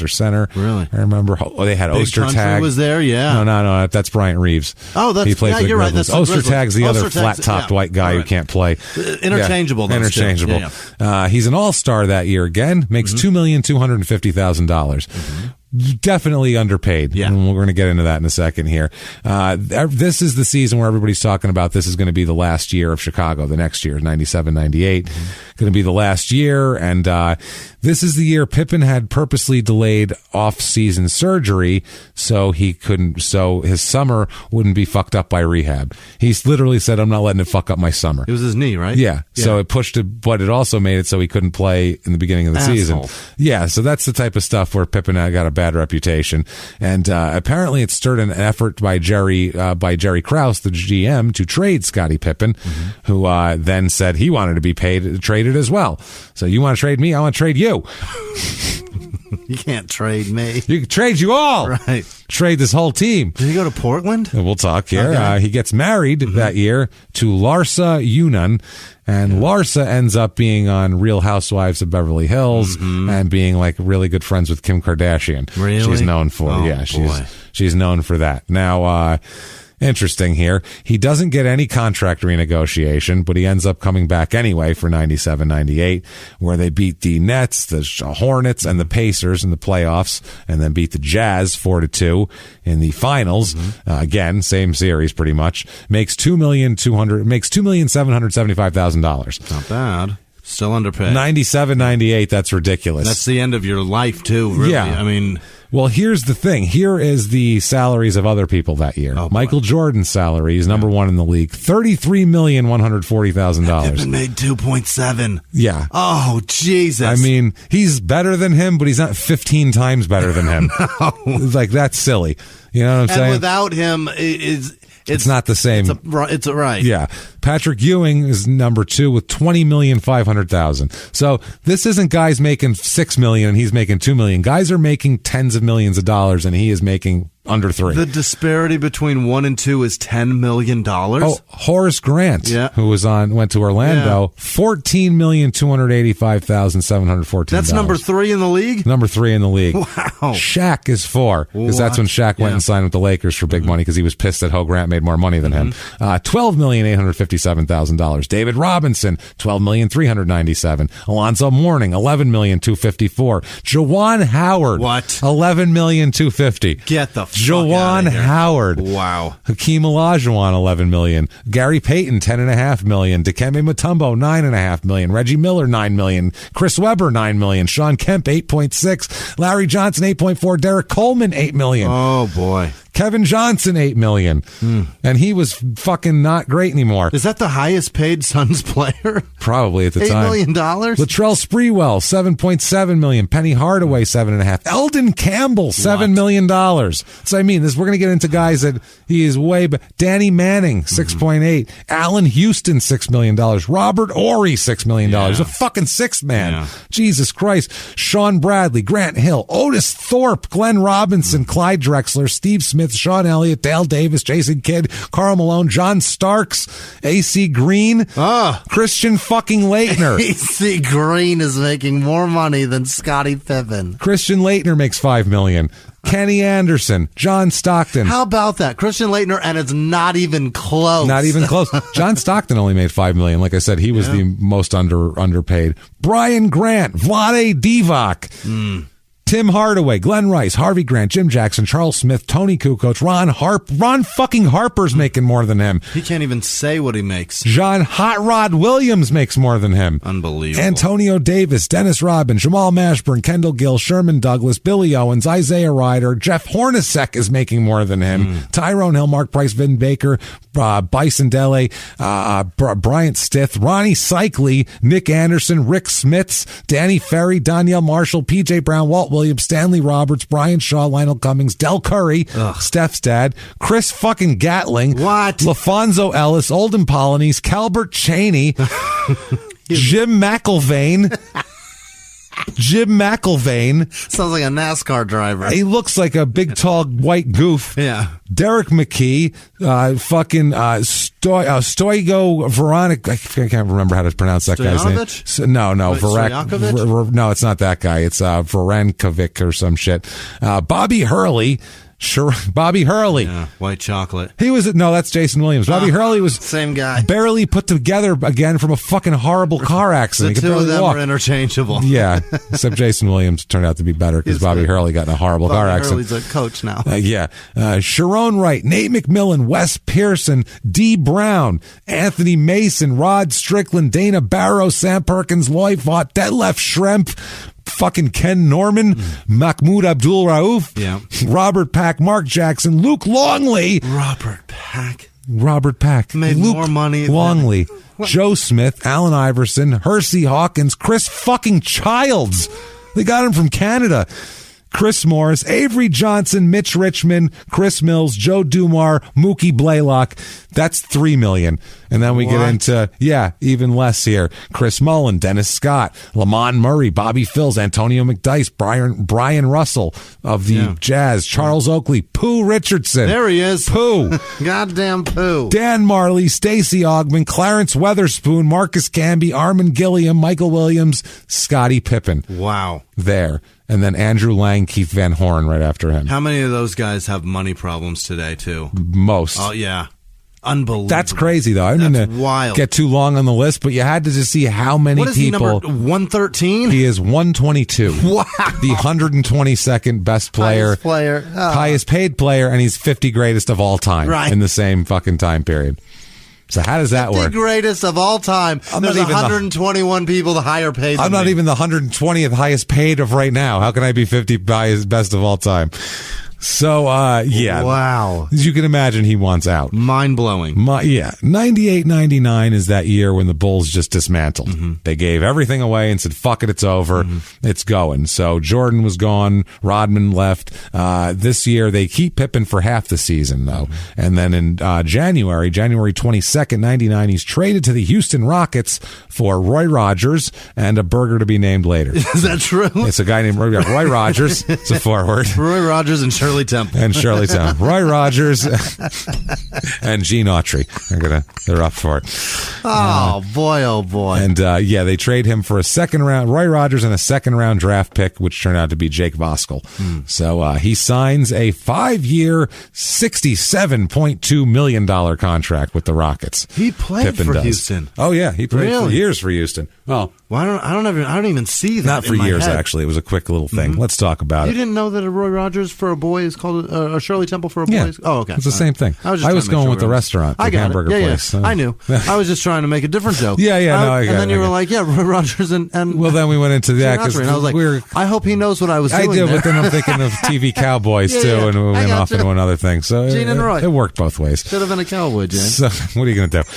[SPEAKER 1] center.
[SPEAKER 3] Really?
[SPEAKER 1] I remember. They had Ostertag.
[SPEAKER 3] Was there? Yeah.
[SPEAKER 1] No. That's Bryant Reeves.
[SPEAKER 3] Oh, that's
[SPEAKER 1] he played for the
[SPEAKER 3] you're
[SPEAKER 1] Grizzlies.
[SPEAKER 3] Right.
[SPEAKER 1] Ostertag's the other flat-topped white guy who can't play.
[SPEAKER 3] Interchangeable.
[SPEAKER 1] Interchangeable.
[SPEAKER 3] Yeah.
[SPEAKER 1] He's an all-star that year again. Makes $2,250,000. Definitely underpaid.
[SPEAKER 3] Yeah.
[SPEAKER 1] And we're going to get into that in a second here. This is the season where everybody's talking about this is going to be the last year of Chicago. The next year, 97, 98. Going to be the last year. And this is the year Pippen had purposely delayed off-season surgery so his summer wouldn't be fucked up by rehab. He's literally said, I'm not letting it fuck up my summer.
[SPEAKER 3] It was his knee, right?
[SPEAKER 1] Yeah. So it pushed it, but it also made it so he couldn't play in the beginning of the season. Yeah. So that's the type of stuff where Pippen got a bad reputation. And apparently it stirred an effort by Jerry Krause, the GM, to trade Scottie Pippen, who then said he wanted to be traded as well. So you want to trade me? I want to trade you.
[SPEAKER 3] You can't trade me.
[SPEAKER 1] You can trade you all.
[SPEAKER 3] Right.
[SPEAKER 1] Trade this whole team.
[SPEAKER 3] Did he go to Portland?
[SPEAKER 1] We'll talk here.
[SPEAKER 3] Okay.
[SPEAKER 1] He gets married that year to Larsa Yunnan, and Larsa ends up being on Real Housewives of Beverly Hills and being like really good friends with Kim Kardashian.
[SPEAKER 3] Really?
[SPEAKER 1] She's known for she's known for that. Now, interesting here. He doesn't get any contract renegotiation, but he ends up coming back anyway for 97, 98, where they beat the Nets, the Hornets, and the Pacers in the playoffs, and then beat the Jazz 4-2 in the finals. Again, same series pretty much. Makes $2,775,000.
[SPEAKER 3] Not bad. Still underpaid.
[SPEAKER 1] 97, 98, that's ridiculous.
[SPEAKER 3] That's the end of your life, too, really.
[SPEAKER 1] Yeah.
[SPEAKER 3] I mean...
[SPEAKER 1] Well, here's the thing. Here is the salaries of other people that year. Michael Jordan's salary is number one in the league, $33,140,000.
[SPEAKER 3] Pippen made 2.7.
[SPEAKER 1] Yeah.
[SPEAKER 3] Oh, Jesus.
[SPEAKER 1] I mean, he's better than him, but he's not 15 times better than him.
[SPEAKER 3] No.
[SPEAKER 1] Like, that's silly. You know what I'm saying?
[SPEAKER 3] And without him,
[SPEAKER 1] it's not the same.
[SPEAKER 3] It's right.
[SPEAKER 1] Yeah. Patrick Ewing is number 2 with $20,500,000. So this isn't guys making $6 million and he's making $2 million. Guys are making tens of millions of dollars and he is making under 3.
[SPEAKER 3] The disparity between 1 and 2 is $10 million.
[SPEAKER 1] Oh, Horace Grant, who went to Orlando, $14,285,714.
[SPEAKER 3] That's number 3 in the league?
[SPEAKER 1] Number 3 in the league.
[SPEAKER 3] Wow.
[SPEAKER 1] Shaq is 4, because that's when Shaq went and signed with the Lakers for big money because he was pissed that Ho Grant made more money than him. $12,857,000. David Robinson, $12,397,000. Alonzo Mourning, $11,254,000. Jawan Howard,
[SPEAKER 3] what?
[SPEAKER 1] $11,250,000.
[SPEAKER 3] Get the
[SPEAKER 1] Jawan Howard.
[SPEAKER 3] Wow.
[SPEAKER 1] Hakeem Olajuwon, $11 million. Gary Payton, $10.5 million. Dikembe Mutombo, $9.5 million. Reggie Miller, $9 million. Chris Webber, $9 million. Sean Kemp, 8.6. Larry Johnson, 8.4. Derek Coleman, $8 million.
[SPEAKER 3] Oh, boy.
[SPEAKER 1] Kevin Johnson, $8 million. And he was fucking not great anymore.
[SPEAKER 3] Is that the highest paid Suns player?
[SPEAKER 1] Probably at the
[SPEAKER 3] $8
[SPEAKER 1] time.
[SPEAKER 3] $8 million?
[SPEAKER 1] Latrell Sprewell, $7.7 million. Penny Hardaway, $7.5. Eldon Campbell, $7 million. So I mean, we're going to get into guys that he is way, but Danny Manning, $6.8. Allen Houston, $6 million. Robert Horry, $6 million. A fucking sixth man.
[SPEAKER 3] Yeah.
[SPEAKER 1] Jesus Christ. Sean Bradley, Grant Hill, Otis Thorpe, Glenn Robinson, Clyde Drexler, Steve Smith, Sean Elliott, Dale Davis, Jason Kidd, Karl Malone, John Starks, AC Green, Christian fucking Leitner.
[SPEAKER 3] AC Green is making more money than Scottie Pippen.
[SPEAKER 1] Christian Leitner makes $5 million. Kenny Anderson, John Stockton.
[SPEAKER 3] How about that? Christian Leitner, and it's not even close.
[SPEAKER 1] Not even close. John Stockton only made $5 million. Like I said, he was the most underpaid. Brian Grant, Vlade Divac. Tim Hardaway, Glenn Rice, Harvey Grant, Jim Jackson, Charles Smith, Tony Kukoc, Ron fucking Harper's making more than him.
[SPEAKER 3] He can't even say what he makes.
[SPEAKER 1] John Hot Rod Williams makes more than him.
[SPEAKER 3] Unbelievable.
[SPEAKER 1] Antonio Davis, Dennis Rodman, Jamal Mashburn, Kendall Gill, Sherman Douglas, Billy Owens, Isaiah Ryder, Jeff Hornacek is making more than him. Tyrone Hill, Mark Price, Vin Baker, Bison Dele, Bryant Stith, Ronnie Cycli, Nick Anderson, Rick Smits, Danny Ferry, Danielle Marshall, PJ Brown, Walt Williams, Stanley Roberts, Brian Shaw, Lionel Cummings, Del Curry, Steph's dad, Chris fucking Gatling, LaFonso Ellis, Olden Polonies, Calbert Cheney, Jim McIlvain.
[SPEAKER 3] Sounds like a NASCAR driver.
[SPEAKER 1] He looks like a big, tall, white goof.
[SPEAKER 3] Yeah.
[SPEAKER 1] Derek McKee, Stoigo Veronica. I can't remember how to pronounce that guy's name. No, no, it's not that guy. It's Verankovic or some shit. Bobby Hurley. Sure, Bobby Hurley.
[SPEAKER 3] Yeah, white chocolate.
[SPEAKER 1] He was that's Jason Williams. Bobby Hurley was
[SPEAKER 3] same guy.
[SPEAKER 1] Barely put together again from a fucking horrible car accident.
[SPEAKER 3] The two of them were interchangeable.
[SPEAKER 1] Yeah, except Jason Williams turned out to be better because Bobby Hurley got in a horrible car accident.
[SPEAKER 3] Hurley's a coach now.
[SPEAKER 1] Sharon Wright, Nate McMillan, Wes Pearson, D. Brown, Anthony Mason, Rod Strickland, Dana Barrow, Sam Perkins, Loy Vaught, Detlef Schrempf, fucking Ken Norman, Mahmoud Abdul Rauf, Robert Pack, Mark Jackson, Luke Longley.
[SPEAKER 3] Robert Pack
[SPEAKER 1] made
[SPEAKER 3] Luke more money.
[SPEAKER 1] Longley, Joe Smith, Allen Iverson, Hersey Hawkins, Chris fucking Childs. They got him from Canada. Chris Morris, Avery Johnson, Mitch Richmond, Chris Mills, Joe Dumar, Mookie Blaylock. That's $3 million. And then we get into, even less here. Chris Mullen, Dennis Scott, Lamont Murray, Bobby Phills, Antonio McDyess, Brian Russell of the Jazz, Charles Oakley, Pooh Richardson.
[SPEAKER 3] There he is.
[SPEAKER 1] Pooh.
[SPEAKER 3] Goddamn Pooh.
[SPEAKER 1] Dan Marley, Stacey Ogman, Clarence Weatherspoon, Marcus Camby, Armin Gilliam, Michael Williams, Scottie Pippen.
[SPEAKER 3] Wow.
[SPEAKER 1] There. And then Andrew Lang, Keith Van Horn right after him.
[SPEAKER 3] How many of those guys have money problems today, too?
[SPEAKER 1] Most.
[SPEAKER 3] Oh, yeah. Unbelievable.
[SPEAKER 1] That's crazy, though. I didn't
[SPEAKER 3] wild.
[SPEAKER 1] Get too long on the list, but you had to just see how many
[SPEAKER 3] what is
[SPEAKER 1] people.
[SPEAKER 3] He, number 113?
[SPEAKER 1] He is 122.
[SPEAKER 3] Wow.
[SPEAKER 1] The 122nd best player. Highest paid player, and he's 50 greatest of all time in the same fucking time period. So how does that work?
[SPEAKER 3] The greatest of all time. There's 121 people the higher paid.
[SPEAKER 1] I'm not even the 120th highest paid of right now. How can I be 50 highest best of all time? So,
[SPEAKER 3] Wow.
[SPEAKER 1] As you can imagine, he wants out.
[SPEAKER 3] Mind-blowing.
[SPEAKER 1] 98-99 is that year when the Bulls just dismantled. They gave everything away and said, fuck it, it's over. It's going. So Jordan was gone. Rodman left. This year, they keep Pippen for half the season, though. And then in January 22nd, 99, he's traded to the Houston Rockets for Roy Rogers and a burger to be named later.
[SPEAKER 3] Is that true?
[SPEAKER 1] It's a guy named Roy Rogers. It's a forward.
[SPEAKER 3] Roy Rogers and Shirley Temple.
[SPEAKER 1] Roy Rogers and Gene Autry. They're up for it.
[SPEAKER 3] Oh, boy, oh, boy.
[SPEAKER 1] And, they trade him for a second round, Roy Rogers and a second round draft pick, which turned out to be Jake Voskuhl. So he signs a 5-year, $67.2 million contract with the Rockets.
[SPEAKER 3] He played for Houston.
[SPEAKER 1] Oh, yeah. He played for years for Houston. Well,
[SPEAKER 3] Well, I don't even see that.
[SPEAKER 1] Not for
[SPEAKER 3] in my
[SPEAKER 1] years,
[SPEAKER 3] head.
[SPEAKER 1] actually. It was a quick little thing. Let's talk about
[SPEAKER 3] You
[SPEAKER 1] it.
[SPEAKER 3] didn't know that a Roy Rogers for a boy is called a Shirley Temple for a boy?
[SPEAKER 1] Yeah.
[SPEAKER 3] Is, oh, okay.
[SPEAKER 1] It's the same thing. I was going with the restaurant, the hamburger place.
[SPEAKER 3] I knew. I was just trying to make a different joke.
[SPEAKER 1] I got
[SPEAKER 3] and then you were like, yeah, Roy Rogers and
[SPEAKER 1] well, then we went into that because
[SPEAKER 3] I was like, I hope he knows what I was doing.
[SPEAKER 1] I did,
[SPEAKER 3] there.
[SPEAKER 1] but then I'm thinking of TV Cowboys too, and we went off into another thing. So
[SPEAKER 3] Gene and Roy.
[SPEAKER 1] It worked both ways.
[SPEAKER 3] Should have been a cowboy, Gene.
[SPEAKER 1] So what are you going to do?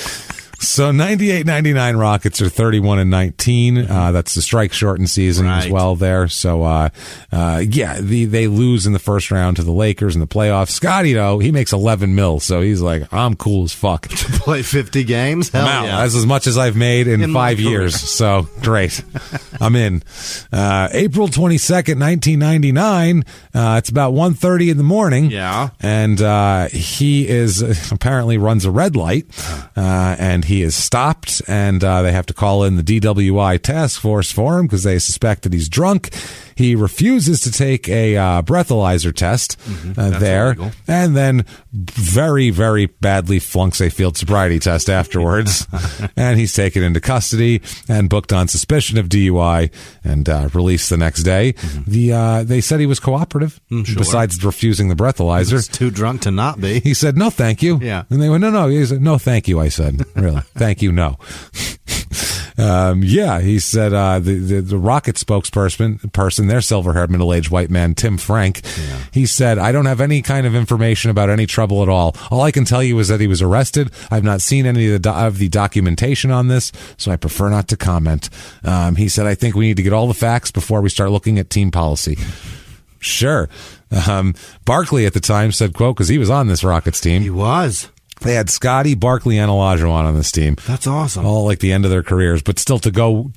[SPEAKER 1] So 98-99 Rockets are 31-19. That's the strike shortened season as well there. So, they lose in the first round to the Lakers in the playoffs. Scottie, though, he makes $11 million. So he's like, I'm cool as fuck.
[SPEAKER 3] To play 50 games? Hell
[SPEAKER 1] I'm out.
[SPEAKER 3] yeah.
[SPEAKER 1] That's as much as I've made in 5 years. So great. I'm in. April 22nd, 1999. It's about 1:30 in the morning.
[SPEAKER 3] Yeah.
[SPEAKER 1] And, he is apparently runs a red light, and he is stopped, and they have to call in the DWI task force for him because they suspect that he's drunk. He refuses to take a breathalyzer test there, illegal. And then very, very badly flunks a field sobriety test afterwards. And he's taken into custody and booked on suspicion of DUI and released the next day. They said he was cooperative, besides refusing the breathalyzer.
[SPEAKER 3] He was too drunk to not be.
[SPEAKER 1] He said, no, thank you.
[SPEAKER 3] Yeah.
[SPEAKER 1] And they went, no. He said, no, thank you, I said. Really? Thank you, no. He said the Rocket spokesperson, their silver-haired middle-aged white man, Tim Frank, he said, I don't have any kind of information about any trouble at all. All I can tell you is that he was arrested. I've not seen any of the documentation on this, so I prefer not to comment. He said, I think we need to get all the facts before we start looking at team policy. Sure. Barkley at the time said, quote, because he was on this Rockets team.
[SPEAKER 3] He was.
[SPEAKER 1] They had Scottie, Barkley, and Olajuwon on this team.
[SPEAKER 3] That's awesome.
[SPEAKER 1] All like the end of their careers, but still to go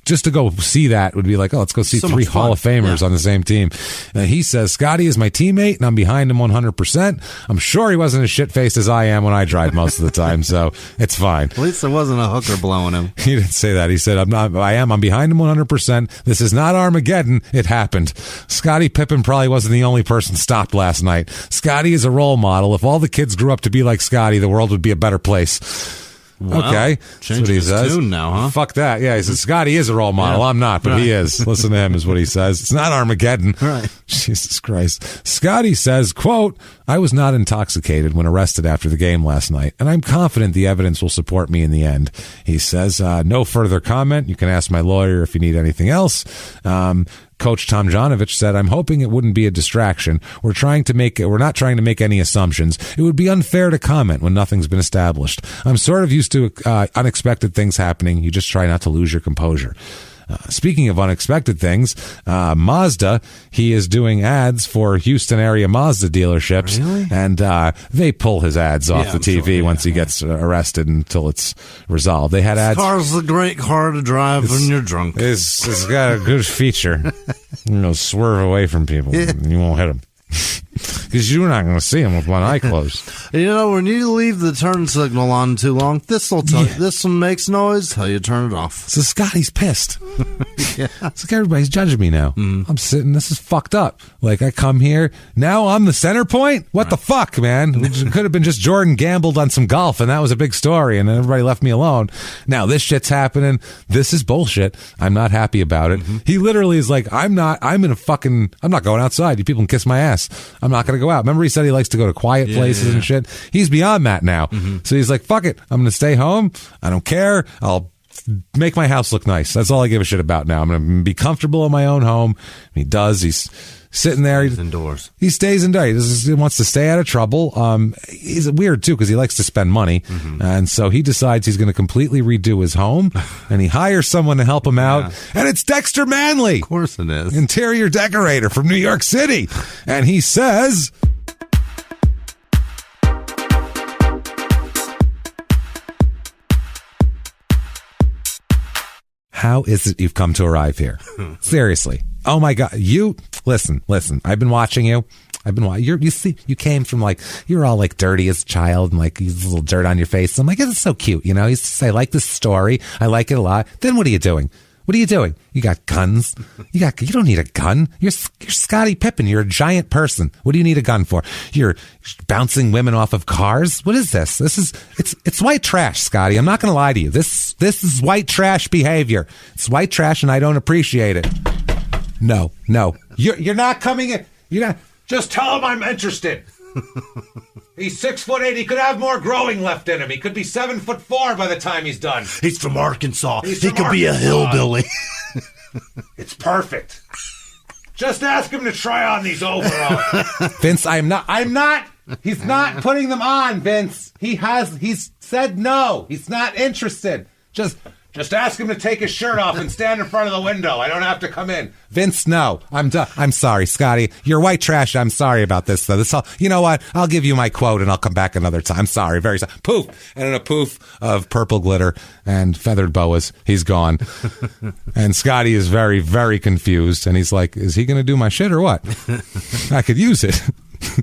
[SPEAKER 1] see that would be like, let's go see
[SPEAKER 3] so
[SPEAKER 1] 3 Hall of Famers on the same team. He says, Scottie is my teammate, and I'm behind him 100%. I'm sure he wasn't as shit-faced as I am when I drive most of the time, so it's fine.
[SPEAKER 3] At least there wasn't a hooker blowing him.
[SPEAKER 1] He didn't say that. He said, I'm behind him 100%. This is not Armageddon. It happened. Scottie Pippen probably wasn't the only person stopped last night. Scottie is a role model. If all the kids grew up to be like Scottie, the world would be a better place.
[SPEAKER 3] Wow.
[SPEAKER 1] Okay. That's what he says.
[SPEAKER 3] Tune now, huh?
[SPEAKER 1] Fuck that. Yeah, he says, Scottie is a role model. I'm not, but he is. Listen to him is what he says. It's not Armageddon.
[SPEAKER 3] Right.
[SPEAKER 1] Jesus Christ. Scottie says, quote, I was not intoxicated when arrested after the game last night, and I'm confident the evidence will support me in the end. He says, no further comment. You can ask my lawyer if you need anything else. Coach Tom Janovich said, I'm hoping it wouldn't be a distraction. We're not trying to make any assumptions. It would be unfair to comment when nothing's been established. I'm sort of used to unexpected things happening. You just try not to lose your composure. Speaking of unexpected things, Mazda, he is doing ads for Houston area Mazda dealerships.
[SPEAKER 3] Really?
[SPEAKER 1] And they pull his ads off the TV once he gets arrested until it's resolved. They had ads.
[SPEAKER 3] Car's a great car to drive when you're drunk.
[SPEAKER 1] It's got a good feature. Swerve away from people.
[SPEAKER 3] Yeah.
[SPEAKER 1] You won't hit them. Because you're not going to see them with one eye closed.
[SPEAKER 3] When you leave the turn signal on too long, this one makes noise till you turn it off.
[SPEAKER 1] So Scottie's pissed.
[SPEAKER 3] Yeah.
[SPEAKER 1] It's like everybody's judging me now. I'm sitting, this is fucked up. Like, I come here, now I'm the center point? What the fuck, man? It could have been just Jordan gambled on some golf, and that was a big story, and everybody left me alone. Now this shit's happening. This is bullshit. I'm not happy about it. He literally is like, I'm not going outside. You people can kiss my ass. I'm not going to go out. Remember he said he likes to go to quiet places and shit? He's beyond that now. So he's like, fuck it. I'm going to stay home. I don't care. I'll make my house look nice. That's all I give a shit about now. I'm going to be comfortable in my own home. And he does. He's sitting there.
[SPEAKER 3] He's indoors.
[SPEAKER 1] He stays indoors. He wants to stay out of trouble. He's weird, too, because he likes to spend money. And so he decides he's going to completely redo his home. And he hires someone to help him out. And it's Dexter Manley.
[SPEAKER 3] Of course it is.
[SPEAKER 1] Interior decorator from New York City. And he says, how is it you've come to arrive here? Seriously. Oh my God. You listen. I've been watching you. You came from you were all dirty as a child and a little dirt on your face. I'm like, it's so cute. I like this story. I like it a lot. Then what are you doing? What are you doing? You got guns? You don't need a gun. You're Scottie Pippen. You're a giant person. What do you need a gun for? You're bouncing women off of cars? What is this? It's white trash, Scottie. I'm not going to lie to you. This is white trash behavior. It's white trash, and I don't appreciate it. No. You're not coming in. You're not. Just tell him I'm interested. He's 6'8". He could have more growing left in him. He could be 7'4" by the time he's done.
[SPEAKER 3] He's from Arkansas. He could be a hillbilly.
[SPEAKER 1] It's perfect. Just ask him to try on these overalls. Vince, I'm not. He's not putting them on, Vince. He's said no. He's not interested. Just ask him to take his shirt off and stand in front of the window. I don't have to come in. Vince, no. I'm done. I'm sorry, Scottie. You're white trash. I'm sorry about this, though. You know what? I'll give you my quote, and I'll come back another time. I'm sorry. Very sorry. Poof. And in a poof of purple glitter and feathered boas, he's gone. And Scottie is very, very confused. And he's like, is he going to do my shit or what? I could use it.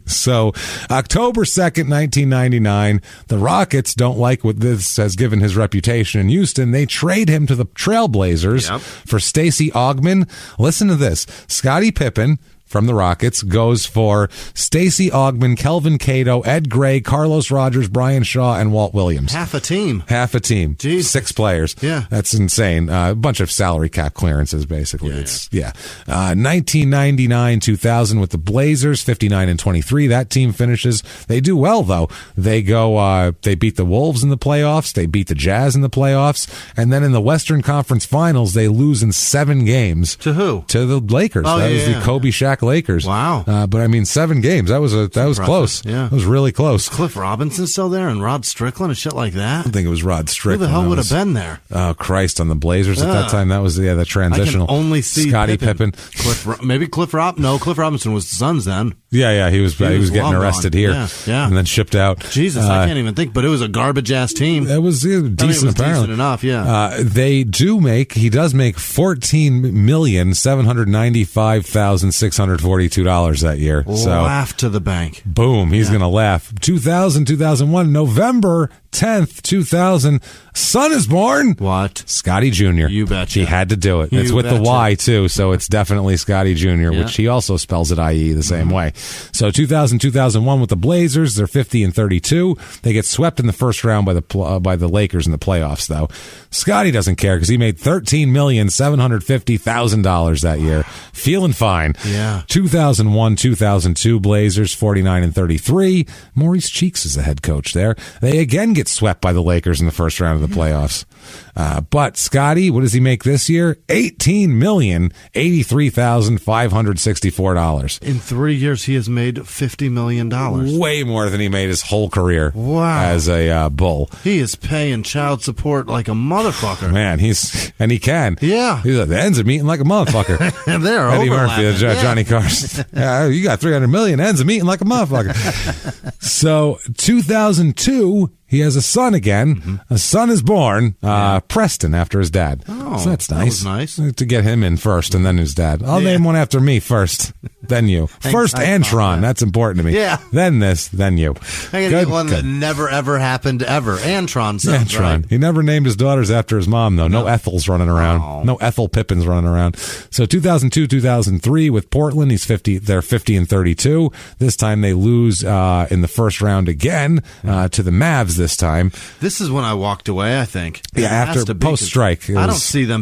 [SPEAKER 1] So, October 2nd, 1999, the Rockets don't like what this has given his reputation in Houston. They trade him to the Trailblazers for Stacey Augmon. Listen to this. Scottie Pippen from the Rockets goes for Stacey Augmon, Kelvin Cato, Ed Gray, Carlos Rogers, Brian Shaw, and Walt Williams.
[SPEAKER 3] Half a team.
[SPEAKER 1] Jeez. 6 players.
[SPEAKER 3] Yeah.
[SPEAKER 1] That's insane. A bunch of salary cap clearances, basically. 1999-2000 with the Blazers, 59-23. That team finishes. They do well, though. They go, they beat the Wolves in the playoffs. They beat the Jazz in the playoffs. And then in the Western Conference Finals, they lose in 7 games.
[SPEAKER 3] To who?
[SPEAKER 1] To the Lakers.
[SPEAKER 3] Oh,
[SPEAKER 1] that was the Kobe Shaq Lakers.
[SPEAKER 3] Wow.
[SPEAKER 1] But I mean, 7 games. That was close.
[SPEAKER 3] Yeah.
[SPEAKER 1] It was really close.
[SPEAKER 3] Cliff Robinson still there and Rod Strickland and shit like that?
[SPEAKER 1] I don't think it was Rod Strickland.
[SPEAKER 3] Who the hell would have been there?
[SPEAKER 1] Oh, Christ, on the Blazers at that time. That was the transitional.
[SPEAKER 3] I can only see
[SPEAKER 1] Scottie Pippen.
[SPEAKER 3] Cliff Robinson was the Suns then.
[SPEAKER 1] Yeah. He was getting arrested here.
[SPEAKER 3] Yeah.
[SPEAKER 1] And then shipped out.
[SPEAKER 3] Jesus, I can't even think, but it was a garbage-ass team.
[SPEAKER 1] It was decent, apparently.
[SPEAKER 3] Decent enough, yeah.
[SPEAKER 1] He does make $14,795,642 that year.
[SPEAKER 3] Laugh to the bank.
[SPEAKER 1] Boom, he's going to laugh. 2001, November 10th, 2000, son is born.
[SPEAKER 3] What?
[SPEAKER 1] Scottie Jr.
[SPEAKER 3] You betcha.
[SPEAKER 1] He had to do it. It's with the Y, too, so it's definitely Scottie Jr., which he also spells it I-E the same way. So 2000-2001 with the Blazers, they're 50-32. They get swept in the first round by the Lakers in the playoffs, though. Scottie doesn't care because he made $13,750,000 that year. Feeling fine.
[SPEAKER 3] Yeah.
[SPEAKER 1] 2001-2002 Blazers, 49-33. Maurice Cheeks is the head coach there. They again get swept by the Lakers in the first round of the playoffs. But Scottie, what does he make this year? $18,083,564.
[SPEAKER 3] In 3 years, he has made $50 million.
[SPEAKER 1] Way more than he made his whole career.
[SPEAKER 3] Wow.
[SPEAKER 1] As a Bull.
[SPEAKER 3] He is paying child support like a motherfucker.
[SPEAKER 1] Man, he can.
[SPEAKER 3] Yeah.
[SPEAKER 1] He's like, the ends are meeting like a motherfucker.
[SPEAKER 3] And they're
[SPEAKER 1] Eddie
[SPEAKER 3] overlapping.
[SPEAKER 1] Murphy, Johnny Carson. Yeah, you got $300 million, ends are meeting like a motherfucker. So 2002, he has a son again. Mm-hmm. A son is born, Preston, after his dad.
[SPEAKER 3] Oh,
[SPEAKER 1] so that's nice.
[SPEAKER 3] That was nice.
[SPEAKER 1] To get him in first and then his dad. I'll name one after me first, then you. First Antron. That's important to me.
[SPEAKER 3] Yeah.
[SPEAKER 1] Then this, then you.
[SPEAKER 3] I gotta get one that never, ever happened, ever. Antron sounds right.
[SPEAKER 1] He never named his daughters after his mom, though. No Ethels running around.
[SPEAKER 3] Oh.
[SPEAKER 1] No Ethel Pippins running around. So 2002-2003 with Portland, they're 50-32. This time they lose in the first round again to the Mavs this time.
[SPEAKER 3] This is when I walked away, I think.
[SPEAKER 1] Yeah, after post-strike.
[SPEAKER 3] I don't see the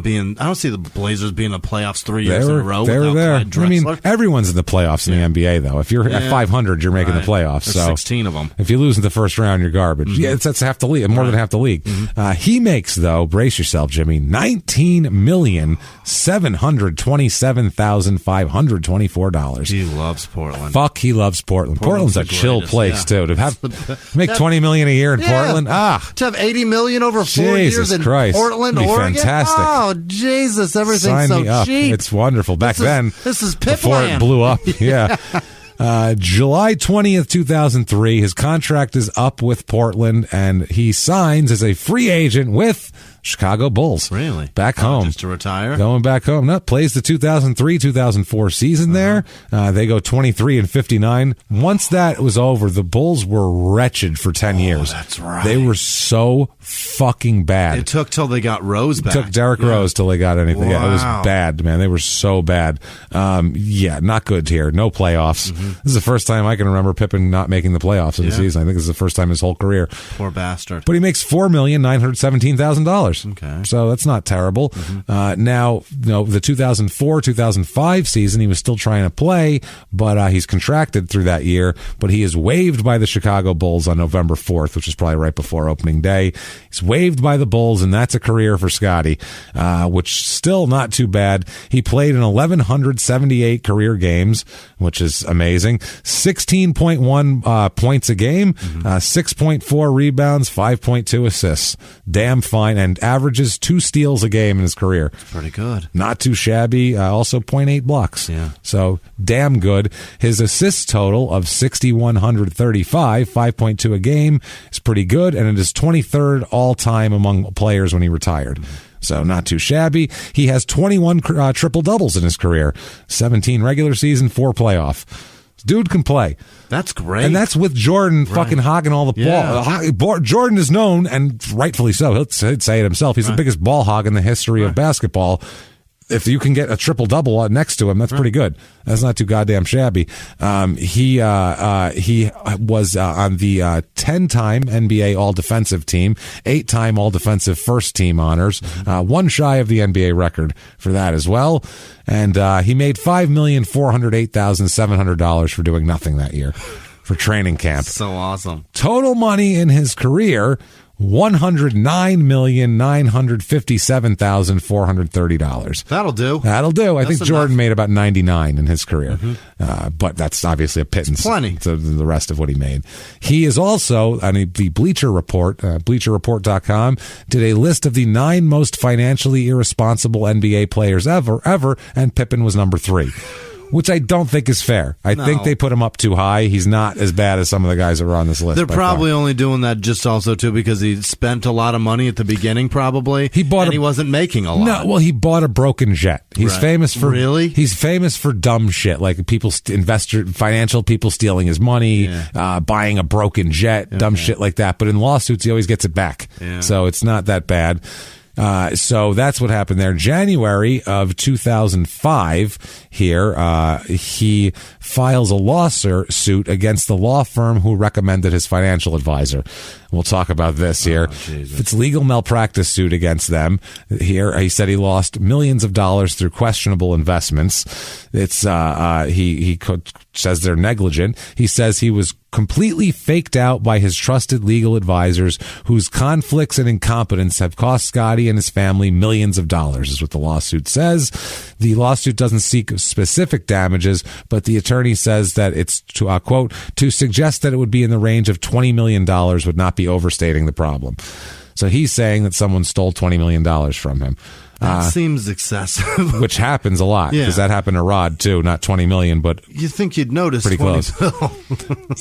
[SPEAKER 3] Blazers being in the playoffs 3 years in a row.
[SPEAKER 1] They were there.
[SPEAKER 3] I mean,
[SPEAKER 1] everyone's in the playoffs in the NBA, though. If you're at 500, you're making the playoffs.
[SPEAKER 3] There's
[SPEAKER 1] so
[SPEAKER 3] 16 of them.
[SPEAKER 1] If you lose in the first round, you're garbage. Mm-hmm. Yeah, that's half the league, more than half the league. Mm-hmm. He makes, though, brace yourself, Jimmy, $19,727,524.
[SPEAKER 3] He loves Portland.
[SPEAKER 1] Fuck, he loves Portland. Portland's a chill place, too. To make $20 million a year in Portland,
[SPEAKER 3] to have $80 million over 4 years in Portland, Oregon.
[SPEAKER 1] Fantastic.
[SPEAKER 3] Oh, Jesus, everything's
[SPEAKER 1] Sign me
[SPEAKER 3] so
[SPEAKER 1] up.
[SPEAKER 3] cheap.
[SPEAKER 1] It's wonderful. Back then,
[SPEAKER 3] this is
[SPEAKER 1] before it blew up. Yeah. July 20th, 2003, his contract is up with Portland, and he signs as a free agent with Chicago Bulls.
[SPEAKER 3] Really?
[SPEAKER 1] Back home.
[SPEAKER 3] Just to retire?
[SPEAKER 1] Going back home. No, plays the 2003-2004 season there. They go 23-59. Once that was over, the Bulls were wretched for 10 years.
[SPEAKER 3] That's right.
[SPEAKER 1] They were so fucking bad.
[SPEAKER 3] It took till they got Rose back.
[SPEAKER 1] It took Derrick Rose till they got anything.
[SPEAKER 3] Wow.
[SPEAKER 1] Yeah, it was bad, man. They were so bad. Not good here. No playoffs. This is the first time I can remember Pippen not making the playoffs in the season. I think this is the first time in his whole career.
[SPEAKER 3] Poor bastard.
[SPEAKER 1] But he makes $4,917,000.
[SPEAKER 3] Okay.
[SPEAKER 1] So that's not terrible. Now, the 2004-2005 season, he was still trying to play, but he's contracted through that year. But he is waived by the Chicago Bulls on November 4th, which is probably right before opening day. He's waived by the Bulls, and that's a career for Scottie, which still not too bad. He played in 1,178 career games, which is amazing. 16.1 points a game, 6.4 rebounds, 5.2 assists. Damn fine, and averages 2 steals a game in his career.
[SPEAKER 3] Pretty good.
[SPEAKER 1] Not too shabby. Also 0.8 blocks.
[SPEAKER 3] Yeah.
[SPEAKER 1] So damn good. His assist total of 6,135, 5.2 a game, is pretty good, and it is 23rd all-time among players when he retired. So not too shabby. He has 21 triple-doubles in his career. 17 regular season, 4 playoff. Dude can play.
[SPEAKER 3] That's great.
[SPEAKER 1] And that's with Jordan fucking hogging all the ball. Jordan is known, and rightfully so, he'd say it himself, he's the biggest ball hog in the history of basketball. If you can get a triple-double next to him, that's pretty good. That's not too goddamn shabby. He was on the 10-time NBA All-Defensive team, 8-time All-Defensive First Team honors, one shy of the NBA record for that as well. And he made $5,408,700 for doing nothing that year for training camp.
[SPEAKER 3] So awesome.
[SPEAKER 1] Total money in his career, $109,957,430.
[SPEAKER 3] That'll do.
[SPEAKER 1] I think Jordan made about 99 in his career, but that's obviously a pittance.
[SPEAKER 3] Plenty
[SPEAKER 1] to the rest of what he made. He is also on the Bleacher Report. BleacherReport.com did a list of the 9 most financially irresponsible NBA players ever, and Pippen was number 3. Which I don't think is fair. I think they put him up too high. He's not as bad as some of the guys that were on this list.
[SPEAKER 3] They're probably only doing that just also, too, because he spent a lot of money at the beginning, probably. He wasn't making a lot.
[SPEAKER 1] No, well, he bought a broken jet. He's famous for...
[SPEAKER 3] Really?
[SPEAKER 1] He's famous for dumb shit, like financial people stealing his money, buying a broken jet, dumb shit like that. But in lawsuits, he always gets it back. Yeah. So it's not that bad. So that's what happened there. January of 2005 here, he files a lawsuit against the law firm who recommended his financial advisor. We'll talk about this here. It's legal malpractice suit against them. Here, he said he lost millions of dollars through questionable investments. It's he says they're negligent. He says he was completely faked out by his trusted legal advisors, whose conflicts and incompetence have cost Scottie and his family millions of dollars, is what the lawsuit says. The lawsuit doesn't seek specific damages, but the attorney says that it's to quote, to suggest that it would be in the range of $20 million would not be overstating the problem. So he's saying that someone stole $20 million from him.
[SPEAKER 3] That seems excessive.
[SPEAKER 1] Which happens a lot, because that happened to Rod, too. Not $20 million, but...
[SPEAKER 3] You think you'd notice
[SPEAKER 1] pretty close.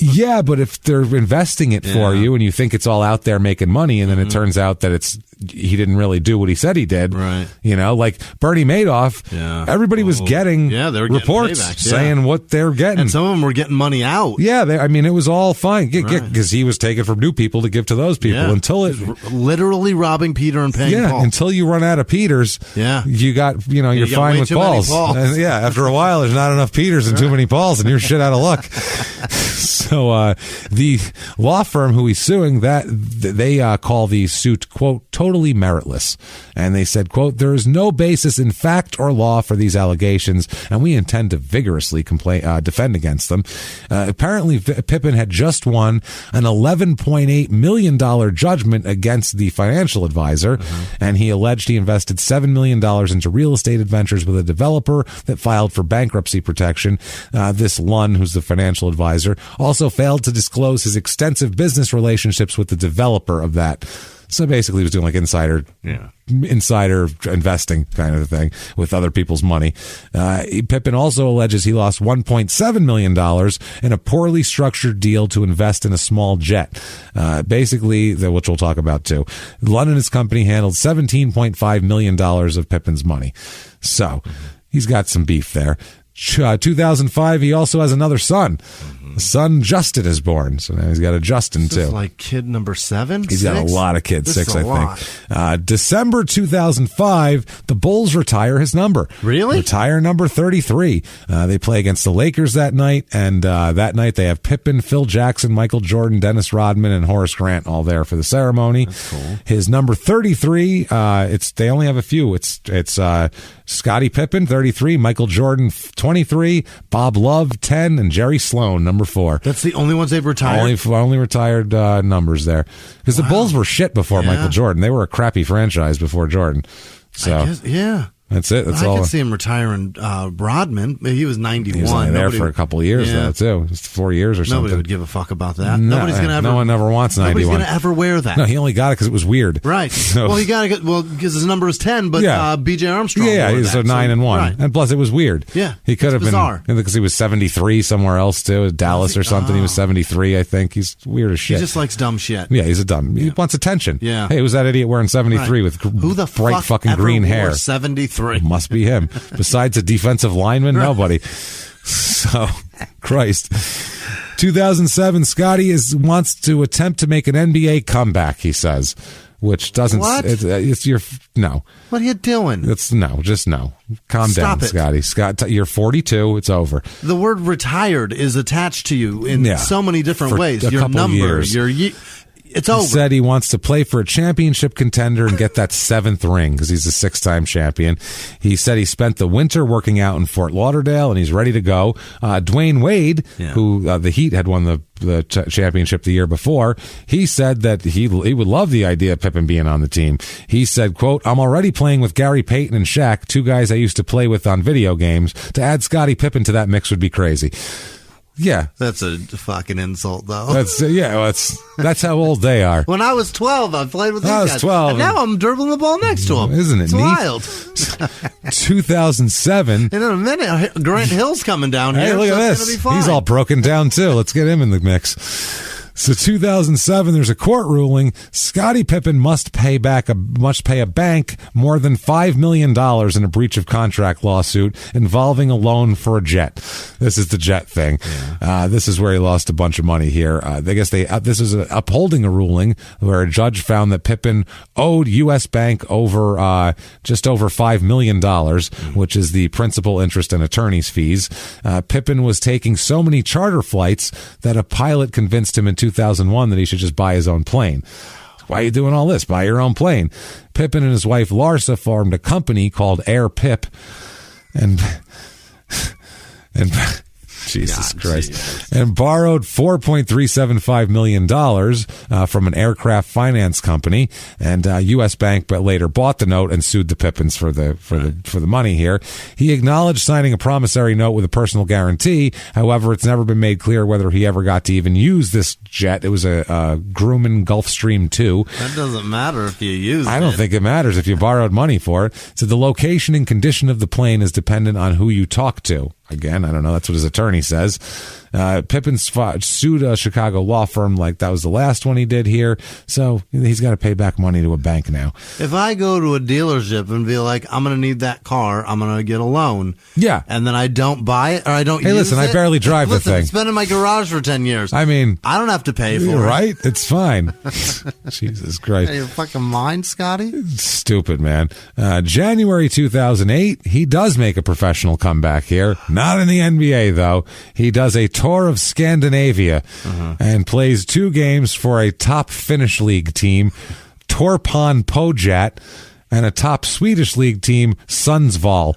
[SPEAKER 1] Yeah, but if they're investing it for you, and you think it's all out there making money, and then it turns out that he didn't really do what he said he did.
[SPEAKER 3] Right.
[SPEAKER 1] You know, like Bernie Madoff, everybody was getting reports saying what they're getting.
[SPEAKER 3] And some of them were getting money out.
[SPEAKER 1] Yeah, it was all fine, because he was taking from new people to give to those people until it...
[SPEAKER 3] Literally robbing Peter and paying Paul.
[SPEAKER 1] Until you run out of Peters, you got, you're fine with Pauls. And after a while, there's not enough Peters and too many Pauls, and you're shit out of luck. So the law firm who he's suing, they call the suit, quote, totally meritless. And they said, quote, there is no basis in fact or law for these allegations, and we intend to vigorously defend against them. Apparently, Pippen had just won an $11.8 million judgment against the financial advisor, and he alleged he invested $7 million into real estate adventures with a developer that filed for bankruptcy protection. This Lunn, who's the financial advisor, also failed to disclose his extensive business relationships with the developer of that. So basically, he was doing like insider investing kind of a thing with other people's money. Pippen also alleges he lost $1.7 million in a poorly structured deal to invest in a small jet. Basically, which we'll talk about too. London and his company handled $17.5 million of Pippen's money. So he's got some beef there. 2005, he also has another son. Son Justin is born, so now he's got a Justin too.
[SPEAKER 3] This is like kid number 7.
[SPEAKER 1] He's got a lot of kids.
[SPEAKER 3] This
[SPEAKER 1] 6, I
[SPEAKER 3] lot.
[SPEAKER 1] think. December 2005, the Bulls retire his number.
[SPEAKER 3] Really?
[SPEAKER 1] Retire number 33. They play against the Lakers that night, and that night they have Pippen, Phil Jackson, Michael Jordan, Dennis Rodman, and Horace Grant all there for the ceremony.
[SPEAKER 3] That's cool.
[SPEAKER 1] His number 33. They only have a few. It's Scottie Pippen 33, Michael Jordan 23, Bob Love 10, and Jerry Sloan number 4.
[SPEAKER 3] That's the only ones they've retired?
[SPEAKER 1] Only retired numbers there. Because the Bulls were shit before Michael Jordan. They were a crappy franchise before Jordan. So that's it. That's all.
[SPEAKER 3] I can see him retiring Rodman. He was 91.
[SPEAKER 1] He was only there for a couple of years, though, too. Just 4 years or something.
[SPEAKER 3] Nobody would give a fuck about that.
[SPEAKER 1] No one ever wants 91.
[SPEAKER 3] Nobody's going to ever wear that.
[SPEAKER 1] No, he only got it because it was weird.
[SPEAKER 3] Right.
[SPEAKER 1] So,
[SPEAKER 3] well, he got it because his number was 10, but B.J. Armstrong
[SPEAKER 1] he's a 9 and 1. Right. And plus, it was weird.
[SPEAKER 3] Yeah.
[SPEAKER 1] He could have
[SPEAKER 3] bizarre.
[SPEAKER 1] been, because he was 73 somewhere else, too, Dallas or something. He was 73, I think. He's weird as shit.
[SPEAKER 3] He just likes dumb shit.
[SPEAKER 1] Yeah, he's a dumb. He wants attention.
[SPEAKER 3] Yeah.
[SPEAKER 1] Hey, who's that idiot wearing 73 with
[SPEAKER 3] Who the
[SPEAKER 1] bright fucking green hair?
[SPEAKER 3] 73.
[SPEAKER 1] Must be him. Besides a defensive lineman, nobody. So, Christ. 2007, Scottie wants to attempt to make an NBA comeback, he says, which doesn't.
[SPEAKER 3] What?
[SPEAKER 1] It's your no.
[SPEAKER 3] What are you doing?
[SPEAKER 1] It's no, just no. Calm down, Scottie. You're 42. It's over.
[SPEAKER 3] The word retired is attached to you in so many different ways. Your number,
[SPEAKER 1] years.
[SPEAKER 3] It's over.
[SPEAKER 1] He said he wants to play for a championship contender and get that 7th ring because he's a 6-time champion. He said he spent the winter working out in Fort Lauderdale and he's ready to go. Dwayne Wade, who the Heat had won the championship the year before, he said that he would love the idea of Pippen being on the team. He said, quote, "I'm already playing with Gary Payton and Shaq, 2 guys I used to play with on video games. To add Scottie Pippen to that mix would be crazy." Yeah.
[SPEAKER 3] That's a fucking insult, though.
[SPEAKER 1] That's how old they are.
[SPEAKER 3] When I was 12, I played with these guys.
[SPEAKER 1] I was 12.
[SPEAKER 3] And now I'm dribbling the ball next to him.
[SPEAKER 1] Isn't it
[SPEAKER 3] it's
[SPEAKER 1] neat?
[SPEAKER 3] Wild.
[SPEAKER 1] 2007.
[SPEAKER 3] And in a minute, Grant Hill's coming down here.
[SPEAKER 1] Hey, look at this. He's all broken down, too. Let's get him in the mix. So 2007, there's a court ruling. Scottie Pippen must pay a bank more than $5 million in a breach of contract lawsuit involving a loan for a jet. This is the jet thing. Yeah. This is where he lost a bunch of money here. I guess this is upholding a ruling where a judge found that Pippen owed U.S. Bank just over $5 million, which is the principal, interest, and attorney's fees. Pippen was taking so many charter flights that a pilot convinced him in 2001 that he should just buy his own plane. Why are you doing all this? Buy your own plane. Pippen and his wife Larsa formed a company called Air Pip, and Jesus Christ, and borrowed $4.375 million from an aircraft finance company, and U.S. Bank but later bought the note and sued the Pippins for the money here. He acknowledged signing a promissory note with a personal guarantee. However, it's never been made clear whether he ever got to even use this jet. It was a Grumman Gulfstream 2.
[SPEAKER 3] That doesn't matter if you use it.
[SPEAKER 1] I don't think it matters if you borrowed money for it. So the location and condition of the plane is dependent on who you talk to. Again, I don't know. That's what his attorney says. Pippen sued a Chicago law firm like that was the last one he did here. So he's got to pay back money to a bank now.
[SPEAKER 3] If I go to a dealership and be like, I'm going to need that car, I'm going to get a loan.
[SPEAKER 1] Yeah.
[SPEAKER 3] And then I don't buy it or I don't use it.
[SPEAKER 1] Hey, listen, I barely drive the thing.
[SPEAKER 3] It's been in my garage for 10 years.
[SPEAKER 1] I mean,
[SPEAKER 3] I don't have to pay for it.
[SPEAKER 1] Right? It's fine. Jesus Christ.
[SPEAKER 3] Are you fucking mind, Scotty?
[SPEAKER 1] Stupid, man. January 2008, he does make a professional comeback here. Not in the NBA, though. He does a tour of Scandinavia and plays 2 games for a top Finnish league team, Torpan Pojat, and a top Swedish league team, Sundsvall.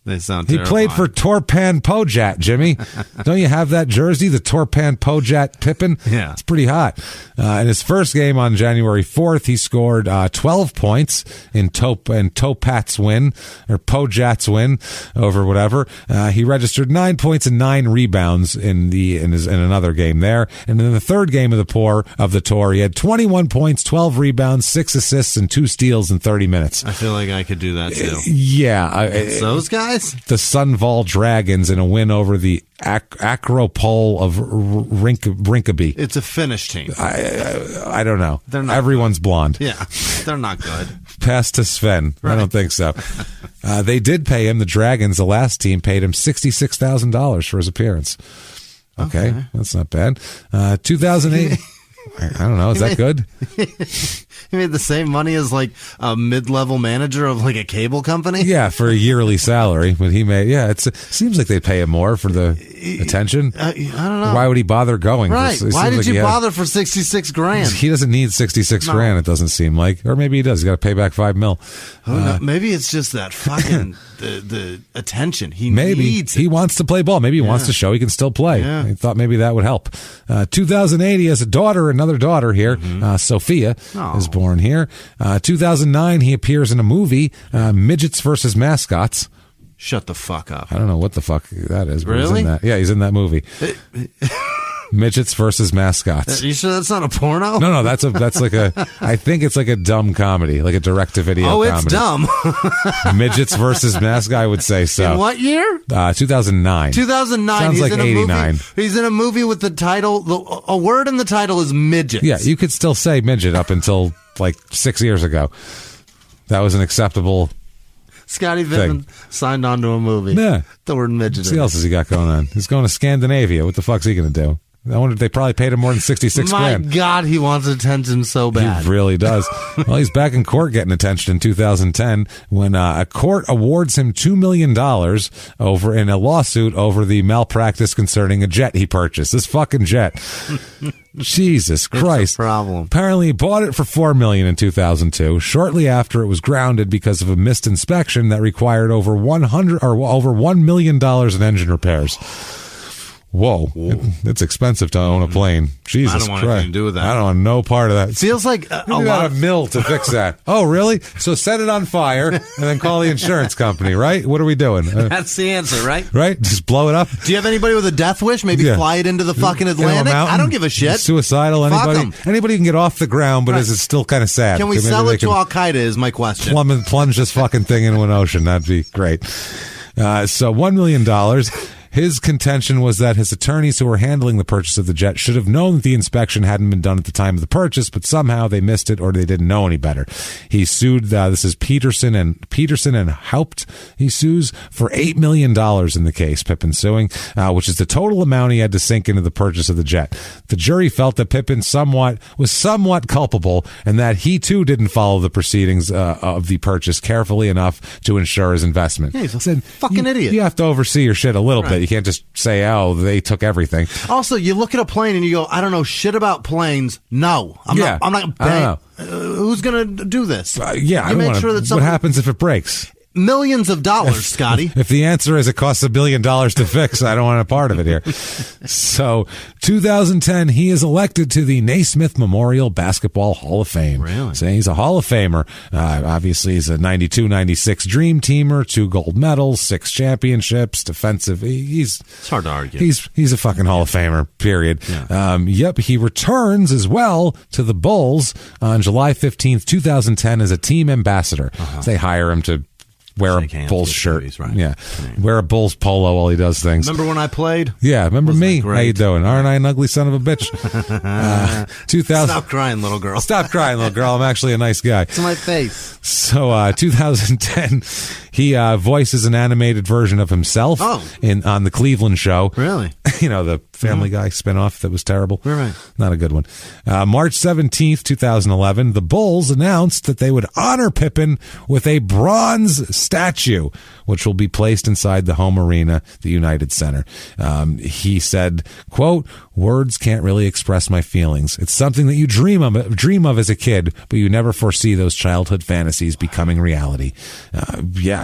[SPEAKER 3] They sound
[SPEAKER 1] He
[SPEAKER 3] terrifying.
[SPEAKER 1] played for Torpan Pojat, Jimmy. Don't you have that jersey, the Torpan Pojat Pippen?
[SPEAKER 3] Yeah.
[SPEAKER 1] It's pretty hot. In his first game on January 4th, he scored 12 points in Topat's win, or Pojat's win, over whatever. He registered 9 points and 9 rebounds in another game there. And in the third game of the tour, he had 21 points, 12 rebounds, 6 assists, and 2 steals in 30 minutes.
[SPEAKER 3] I feel like I could do that too.
[SPEAKER 1] Yeah.
[SPEAKER 3] It's those guys?
[SPEAKER 1] The Sunval Dragons in a win over the Acropole of Rinkeby.
[SPEAKER 3] It's a Finnish team.
[SPEAKER 1] I don't know.
[SPEAKER 3] They're not
[SPEAKER 1] Everyone's blonde.
[SPEAKER 3] Yeah, they're not good.
[SPEAKER 1] Pass to Sven.
[SPEAKER 3] Right.
[SPEAKER 1] I don't think so. They did pay him, the Dragons, the last team, paid him $66,000 for his appearance. Okay, that's not bad. 2008... I don't know. Is that good?
[SPEAKER 3] He made the same money as like a mid-level manager of like a cable company.
[SPEAKER 1] Yeah, for a yearly salary, but he made. Yeah, it seems like they pay him more for the attention.
[SPEAKER 3] I don't know.
[SPEAKER 1] Why would he bother going?
[SPEAKER 3] Right? Why did you bother for $66,000?
[SPEAKER 1] He doesn't need $66,000. It doesn't seem like, or maybe he does. He's got to pay back $5 million.
[SPEAKER 3] No, maybe it's just that fucking the attention he needs.
[SPEAKER 1] He wants to play ball. Maybe he wants to show he can still play.
[SPEAKER 3] Yeah.
[SPEAKER 1] He thought maybe that would help. 2008, he has another daughter here. Sophia is born here. 2009, he appears in a movie, Midgets versus Mascots.
[SPEAKER 3] Shut the fuck up.
[SPEAKER 1] I don't know what the fuck that is. But
[SPEAKER 3] Really?
[SPEAKER 1] He's in that. Yeah, he's in that movie. Midgets versus Mascots.
[SPEAKER 3] You sure that's not a porno?
[SPEAKER 1] No, that's like a. I think it's like a dumb comedy, like a direct-to-video.
[SPEAKER 3] Oh,
[SPEAKER 1] comedy.
[SPEAKER 3] it's dumb.
[SPEAKER 1] Midgets versus Mascots. I would say so.
[SPEAKER 3] In what year?
[SPEAKER 1] 2009.
[SPEAKER 3] 2009.
[SPEAKER 1] Sounds
[SPEAKER 3] He's
[SPEAKER 1] like
[SPEAKER 3] in a
[SPEAKER 1] 89.
[SPEAKER 3] Movie, he's in a movie with the title. A word in the title is midgets.
[SPEAKER 1] Yeah, you could still say midget up until like 6 years ago. That was an acceptable.
[SPEAKER 3] Scottie Pippen signed on to a movie.
[SPEAKER 1] Yeah.
[SPEAKER 3] The word midget.
[SPEAKER 1] What else has he got going on? He's going to Scandinavia. What the fuck's he going to do? I wonder if they probably paid him more than $66,000.
[SPEAKER 3] My God, he wants attention so bad.
[SPEAKER 1] He really does. Well, he's back in court getting attention in 2010 when a court awards him $2 million in a lawsuit over the malpractice concerning a jet he purchased. This fucking jet. Jesus Christ.
[SPEAKER 3] It's a problem.
[SPEAKER 1] Apparently he bought it for $4 million in 2002, shortly after it was grounded because of a missed inspection that required over $1 million in engine repairs. Whoa. It's expensive to own a plane. Jesus Christ.
[SPEAKER 3] I don't want anything to do with that.
[SPEAKER 1] I don't want no part of that.
[SPEAKER 3] Feels like
[SPEAKER 1] a lot of mill to fix that. Oh, really? So set it on fire and then call the insurance company, right? What are we doing?
[SPEAKER 3] That's the answer, right?
[SPEAKER 1] Right? Just blow it up?
[SPEAKER 3] Do you have anybody with a death wish? Maybe fly it into the fucking Atlantic? I don't give a shit.
[SPEAKER 1] Suicidal? Anybody? Anybody can get off the ground, but is it still kind of sad?
[SPEAKER 3] Can we sell it to Al-Qaeda is my question.
[SPEAKER 1] Plunge this fucking thing into an ocean. That'd be great. So $1 million. His contention was that his attorneys who were handling the purchase of the jet should have known that the inspection hadn't been done at the time of the purchase, but somehow they missed it or they didn't know any better. He sued, this is Peterson and Haupt. He sues for $8 million in the case, Pippen suing, which is the total amount he had to sink into the purchase of the jet. The jury felt that Pippen was somewhat culpable and that he too didn't follow the proceedings of the purchase carefully enough to ensure his investment.
[SPEAKER 3] Yeah, he's a fucking idiot.
[SPEAKER 1] You have to oversee your shit a little bit. You can't just say, oh, they took everything.
[SPEAKER 3] Also, you look at a plane and you go, I don't know shit about planes. No. I'm not going to who's going to do this?
[SPEAKER 1] You make sure that what happens if it breaks?
[SPEAKER 3] Millions of dollars, Scotty.
[SPEAKER 1] If the answer is it costs $1 billion to fix, I don't want a part of it here. So, 2010, he is elected to the Naismith Memorial Basketball Hall of Fame.
[SPEAKER 3] Really?
[SPEAKER 1] So he's a Hall of Famer. Obviously, he's a 92-96 Dream Teamer, 2 gold medals, 6 championships, defensive.
[SPEAKER 3] It's hard to argue.
[SPEAKER 1] He's a fucking Hall of Famer, period.
[SPEAKER 3] Yeah.
[SPEAKER 1] He returns as well to the Bulls on July 15th, 2010 as a team ambassador. So they hire him to wear a Bulls shirt. Movies, right. Yeah. Wear a Bulls polo while he does things.
[SPEAKER 3] Remember when I played?
[SPEAKER 1] Yeah. Remember me? How you doing? Aren't I an ugly son of a bitch? 2000.
[SPEAKER 3] Stop crying, little girl.
[SPEAKER 1] Stop crying, little girl. I'm actually a nice guy.
[SPEAKER 3] It's my face.
[SPEAKER 1] So 2010, he voices an animated version of himself on the Cleveland show.
[SPEAKER 3] Really?
[SPEAKER 1] You know, the Family Guy spinoff that was terrible.
[SPEAKER 3] Right.
[SPEAKER 1] Not a good one. March 17th, 2011, the Bulls announced that they would honor Pippen with a bronze statue, which will be placed inside the home arena, the United Center. He said, quote, "Words can't really express my feelings. It's something that you dream of as a kid, but you never foresee those childhood fantasies becoming reality."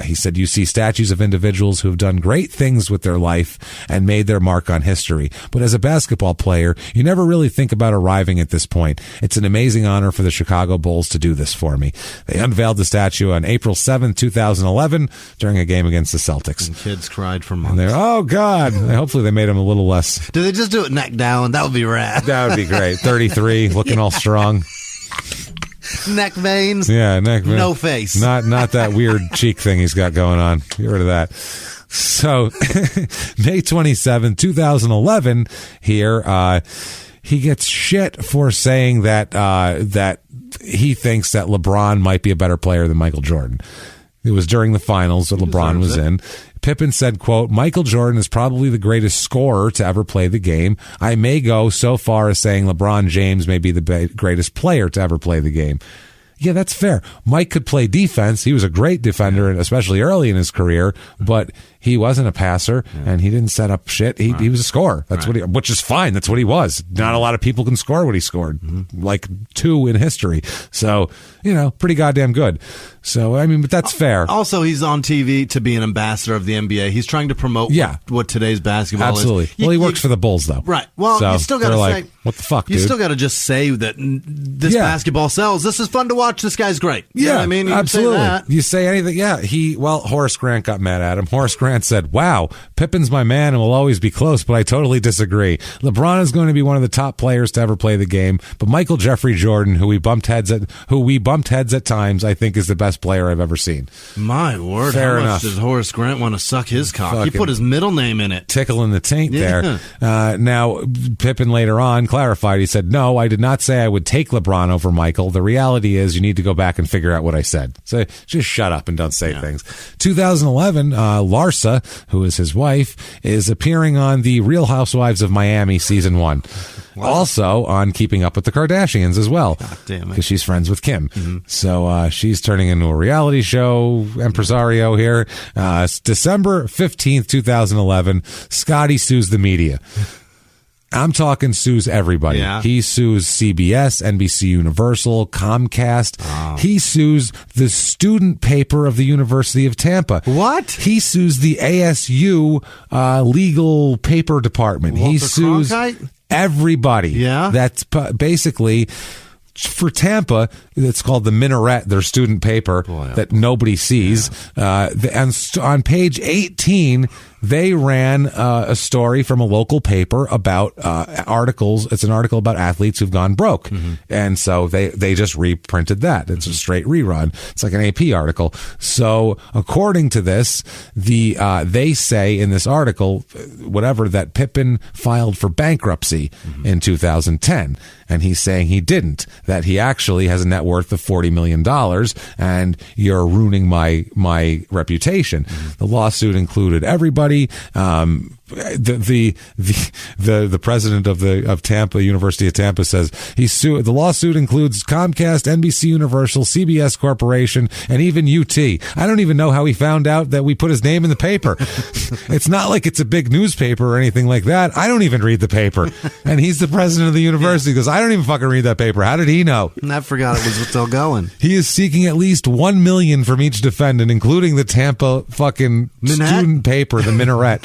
[SPEAKER 1] He said, "You see statues of individuals who have done great things with their life and made their mark on history. But as a basketball player, you never really think about arriving at this point. It's an amazing honor for the Chicago Bulls to do this for me." They unveiled the statue on April 7th, 2011, during a game against the Celtics.
[SPEAKER 3] And kids cried for months.
[SPEAKER 1] And they're, oh, God. Hopefully they made him a little less.
[SPEAKER 3] Do they just do it neck down? That would be rad.
[SPEAKER 1] That would be great. 33, looking all strong.
[SPEAKER 3] Neck veins.
[SPEAKER 1] Yeah, neck veins.
[SPEAKER 3] No face.
[SPEAKER 1] Not that weird cheek thing he's got going on. Get rid of that. So, May 27, 2011, here, he gets shit for saying that he thinks that LeBron might be a better player than Michael Jordan. It was during the finals that LeBron was in. Pippen said, quote, "Michael Jordan is probably the greatest scorer to ever play the game. I may go so far as saying LeBron James may be the greatest player to ever play the game." Yeah, that's fair. Mike could play defense. He was a great defender, especially early in his career, but he wasn't a passer, and he didn't set up shit. He was a scorer. That's what which is fine. That's what he was. Not a lot of people can score what he scored, like 2 in history. So, pretty goddamn good. So, I mean, but that's fair.
[SPEAKER 3] Also, he's on TV to be an ambassador of the NBA. He's trying to promote what today's basketball
[SPEAKER 1] Absolutely.
[SPEAKER 3] is.
[SPEAKER 1] Well, he works for the Bulls, though.
[SPEAKER 3] Right. Well,
[SPEAKER 1] so
[SPEAKER 3] you still got to say,
[SPEAKER 1] what the fuck, dude?
[SPEAKER 3] You still got to just say that this basketball sells. This is fun to watch. This guy's great. You know what I mean? You
[SPEAKER 1] absolutely.
[SPEAKER 3] Say that.
[SPEAKER 1] You say anything. Yeah. Horace Grant got mad at him. Horace Grant said, "Wow, Pippen's my man and will always be close, but I totally disagree. LeBron is going to be one of the top players to ever play the game, but Michael Jeffrey Jordan, who we bumped heads at times, I think is the best player I've ever seen."
[SPEAKER 3] My word.
[SPEAKER 1] Fair
[SPEAKER 3] how
[SPEAKER 1] enough.
[SPEAKER 3] much does Horace Grant want to suck his cock? He put his middle name in it.
[SPEAKER 1] Tickling the taint there. Now, Pippen later on clarified. He said, "No, I did not say I would take LeBron over Michael. The reality is you need to go back and figure out what I said." So just shut up and don't say things. 2011, Larsa, who is his wife, is appearing on the Real Housewives of Miami season 1. Wow. Also on Keeping Up with the Kardashians as well.
[SPEAKER 3] God damn it.
[SPEAKER 1] Because she's friends with Kim. So she's turning into a reality show impresario here. December 15th, 2011, Scottie sues the media. I'm talking sues everybody.
[SPEAKER 3] Yeah.
[SPEAKER 1] He sues CBS, NBC Universal, Comcast. Oh. He sues the student paper of the University of Tampa.
[SPEAKER 3] What?
[SPEAKER 1] He sues the ASU legal paper department.
[SPEAKER 3] Walter
[SPEAKER 1] he sues
[SPEAKER 3] Cronkite?
[SPEAKER 1] Everybody.
[SPEAKER 3] Yeah.
[SPEAKER 1] That's basically... For Tampa, it's called the Minaret, their student paper that nobody sees. And on page 18, they ran a story from a local paper about articles. It's an article about athletes who've gone broke. And so they just reprinted that. It's a straight rerun. It's like an AP article. So according to this, they say in this article, that Pippen filed for bankruptcy in 2010. And he's saying he didn't, that he actually has a net worth of $40 million, and you're ruining my reputation. The lawsuit included everybody. The president of Tampa, University of Tampa, says the lawsuit includes Comcast, NBC Universal, CBS Corporation, and even UT. I don't even know how he found out that we put his name in the paper. It's not like it's a big newspaper or anything like that. I don't even read the paper. And he's the president of the university. He goes, I don't even fucking read that paper. How did he know?
[SPEAKER 3] I forgot it was still going.
[SPEAKER 1] He is seeking at least $1 million from each defendant, including the Tampa fucking student paper, the Minaret.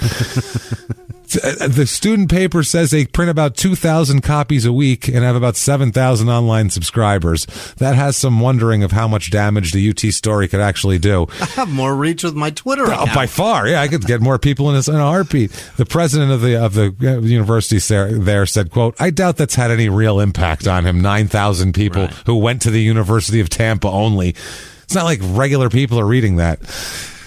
[SPEAKER 1] The student paper says they print about 2,000 copies a week and have about 7,000 online subscribers. That has some wondering of how much damage the UT story could actually do.
[SPEAKER 3] I have more reach with my Twitter account.
[SPEAKER 1] By far, yeah. I could get more people in a heartbeat. The president of the university there said, quote, "I doubt that's had any real impact on him. 9,000 people who went to the University of Tampa only. It's not like regular people are reading that."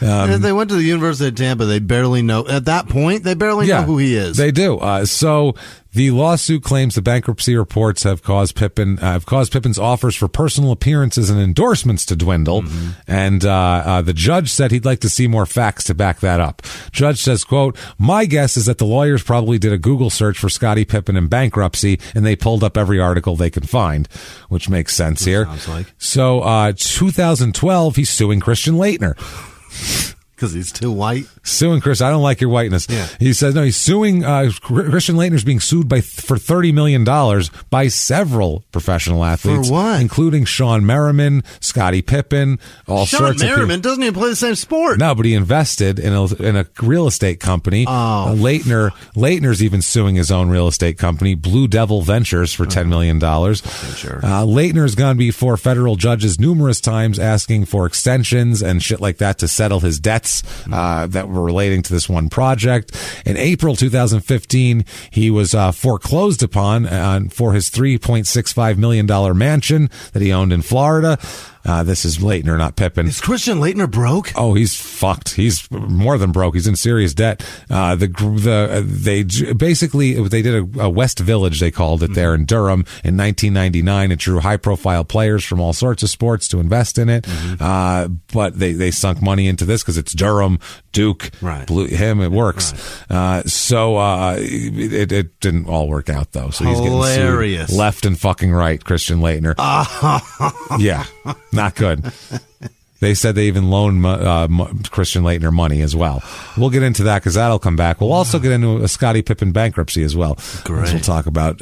[SPEAKER 3] They went to the University of Tampa. They barely know, at that point, they barely know who he is.
[SPEAKER 1] They do. So the lawsuit claims the bankruptcy reports have caused Pippen's offers for personal appearances and endorsements to dwindle. And the judge said he'd like to see more facts to back that up. Judge says, quote, "My guess is that the lawyers probably did a Google search for Scottie Pippen in bankruptcy, and they pulled up every article they could find," which makes sense here.
[SPEAKER 3] Sounds like.
[SPEAKER 1] So 2012, he's suing Christian Laettner.
[SPEAKER 3] Because he's too white.
[SPEAKER 1] Suing Chris, I don't like your whiteness.
[SPEAKER 3] Yeah.
[SPEAKER 1] He says no. He's suing Christian Laettner's being sued for $30 million by several professional athletes.
[SPEAKER 3] For what?
[SPEAKER 1] Including Sean Merriman, Scottie Pippen, all sorts of people.
[SPEAKER 3] Sean Merriman doesn't even play the same sport.
[SPEAKER 1] No, but he invested in a real estate company. Laettner's even suing his own real estate company, Blue Devil Ventures, for $10 million.
[SPEAKER 3] Sure.
[SPEAKER 1] Laettner's gone before federal judges numerous times asking for extensions and shit like that to settle his debts that were relating to this one project. In April 2015, he was foreclosed upon for his $3.65 million mansion that he owned in Florida. This is Laettner, not Pippen.
[SPEAKER 3] Is Christian Laettner broke?
[SPEAKER 1] Oh, he's fucked. He's more than broke. He's in serious debt. They did a West Village, they called it, there in Durham in 1999. It drew high profile players from all sorts of sports to invest in it. But they sunk money into this because it's Durham, Duke, it works. So it didn't all work out though. So he's getting sued left and fucking right, Christian Laettner. Yeah. Not good. They said they even loaned Christian Laettner money as well. We'll get into that because that'll come back. We'll also get into a Scottie Pippen bankruptcy as well.
[SPEAKER 3] Great.
[SPEAKER 1] We'll talk about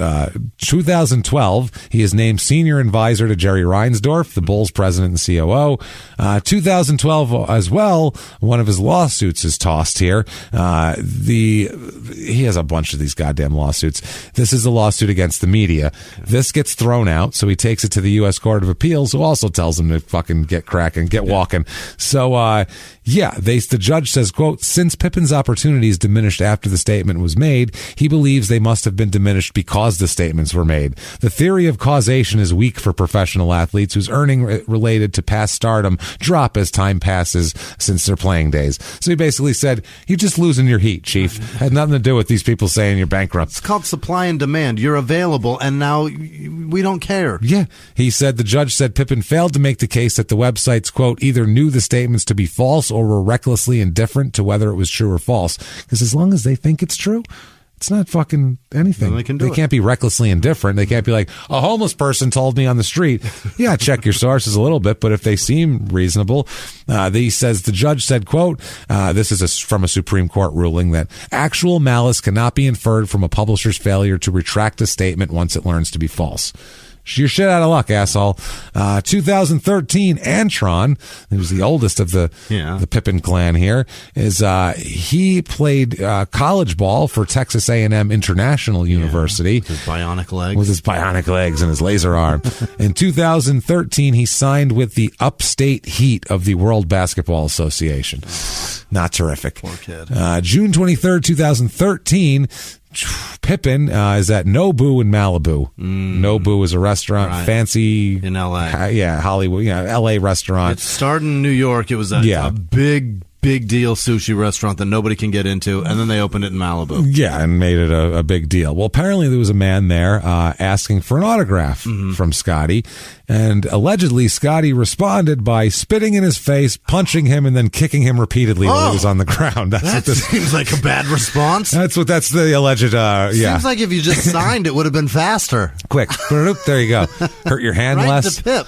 [SPEAKER 1] 2012. He is named senior advisor to Jerry Reinsdorf, the Bulls president and COO. 2012 as well. One of his lawsuits is tossed here. He has a bunch of these goddamn lawsuits. This is a lawsuit against the media. This gets thrown out, so he takes it to the U.S. Court of Appeals, who also tells him to fucking get cracking, get walking. So, the judge says, quote, "Since Pippen's opportunities diminished after the statement was made, he believes they must have been diminished because the statements were made. The theory of causation is weak for professional athletes whose earning related to past stardom drop as time passes since their playing days." So he basically said, "You're just losing your heat, Chief. Had nothing to do with these people saying you're bankrupt."
[SPEAKER 3] It's called supply and demand. You're available, and now we don't care.
[SPEAKER 1] Yeah. He said, the judge said Pippen failed to make the case that the websites, quote, either knew the statements to be false or were recklessly indifferent to whether it was true or false. Because as long as they think it's true, it's not fucking anything.
[SPEAKER 3] They
[SPEAKER 1] can't be recklessly indifferent. They can't be like, a homeless person told me on the street. Yeah, check your sources a little bit, but if they seem reasonable, the judge said, quote, this is from a Supreme Court ruling that actual malice cannot be inferred from a publisher's failure to retract a statement once it learns to be false. You're shit out of luck, asshole. 2013, Antron, he was the oldest of the Pippen clan here, he played college ball for Texas A&M International University.
[SPEAKER 3] With his bionic legs.
[SPEAKER 1] With his bionic legs and his laser arm. In 2013, he signed with the Upstate Heat of the World Basketball Association. Not terrific.
[SPEAKER 3] Poor kid.
[SPEAKER 1] June 23rd, 2013, Pippen is at Nobu in Malibu. Nobu is a restaurant, fancy
[SPEAKER 3] in L.A.
[SPEAKER 1] Hollywood, L.A. restaurant.
[SPEAKER 3] It started in New York. It was a big deal sushi restaurant that nobody can get into, and then they opened it in Malibu.
[SPEAKER 1] Yeah, and made it a big deal. Well, apparently there was a man there asking for an autograph from Scottie, and allegedly Scottie responded by spitting in his face, punching him, and then kicking him repeatedly while he was on the ground.
[SPEAKER 3] That seems like a bad response.
[SPEAKER 1] That's the alleged,
[SPEAKER 3] Seems like if you just signed, it would have been faster.
[SPEAKER 1] Quick. There you go. Hurt your hand less.
[SPEAKER 3] The Pip.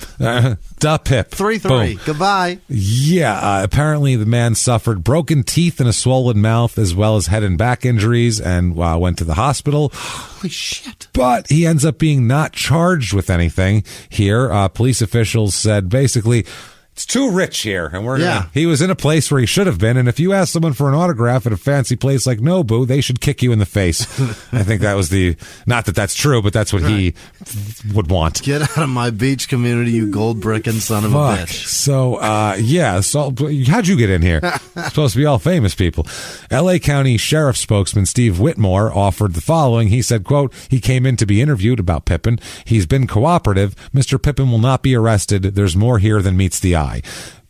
[SPEAKER 1] The Pip.
[SPEAKER 3] 3-3.
[SPEAKER 1] Boom.
[SPEAKER 3] Goodbye.
[SPEAKER 1] Yeah. Apparently the man suffered broken teeth and a swollen mouth, as well as head and back injuries, and went to the hospital.
[SPEAKER 3] Holy shit.
[SPEAKER 1] But he ends up being not charged with anything here. Police officials said basically, it's too rich here, and he was in a place where he should have been, and if you ask someone for an autograph at a fancy place like Nobu, they should kick you in the face. I think that was not that that's true, but that's what he would want.
[SPEAKER 3] Get out of my beach community, you gold-bricking son of a bitch.
[SPEAKER 1] So, how'd you get in here? Supposed to be all famous people. L.A. County Sheriff spokesman Steve Whitmore offered the following. He said, quote, "He came in to be interviewed about Pippen. He's been cooperative. Mr. Pippen will not be arrested. There's more here than meets the eye."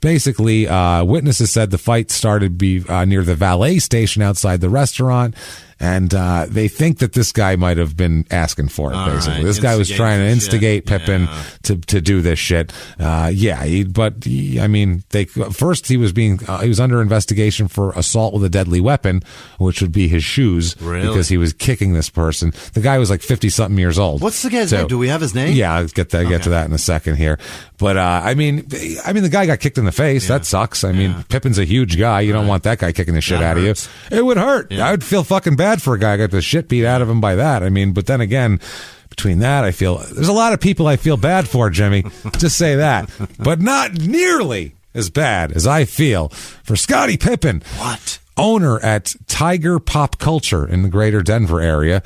[SPEAKER 1] basically, witnesses said the fight started near the valet station outside the restaurant. And they think that this guy might have been asking for it, basically. Right. This guy was trying to instigate Pippen to do this shit. First he was under investigation for assault with a deadly weapon, which would be his shoes, because he was kicking this person. The guy was like 50-something years old.
[SPEAKER 3] What's the guy's name? Do we have his name?
[SPEAKER 1] Yeah, I'll get to that in a second here. But, the guy got kicked in the face. Yeah. That sucks. Pippen's a huge guy. You don't want that guy kicking the shit out of you. It would hurt. Yeah. I would feel fucking bad for a guy who got the shit beat out of him by that. But then again, between that, I feel there's a lot of people I feel bad for, Jimmy. Just say that. But not nearly as bad as I feel for Scottie Pippen.
[SPEAKER 3] What?
[SPEAKER 1] Owner at Tiger Pop Culture in the greater Denver area.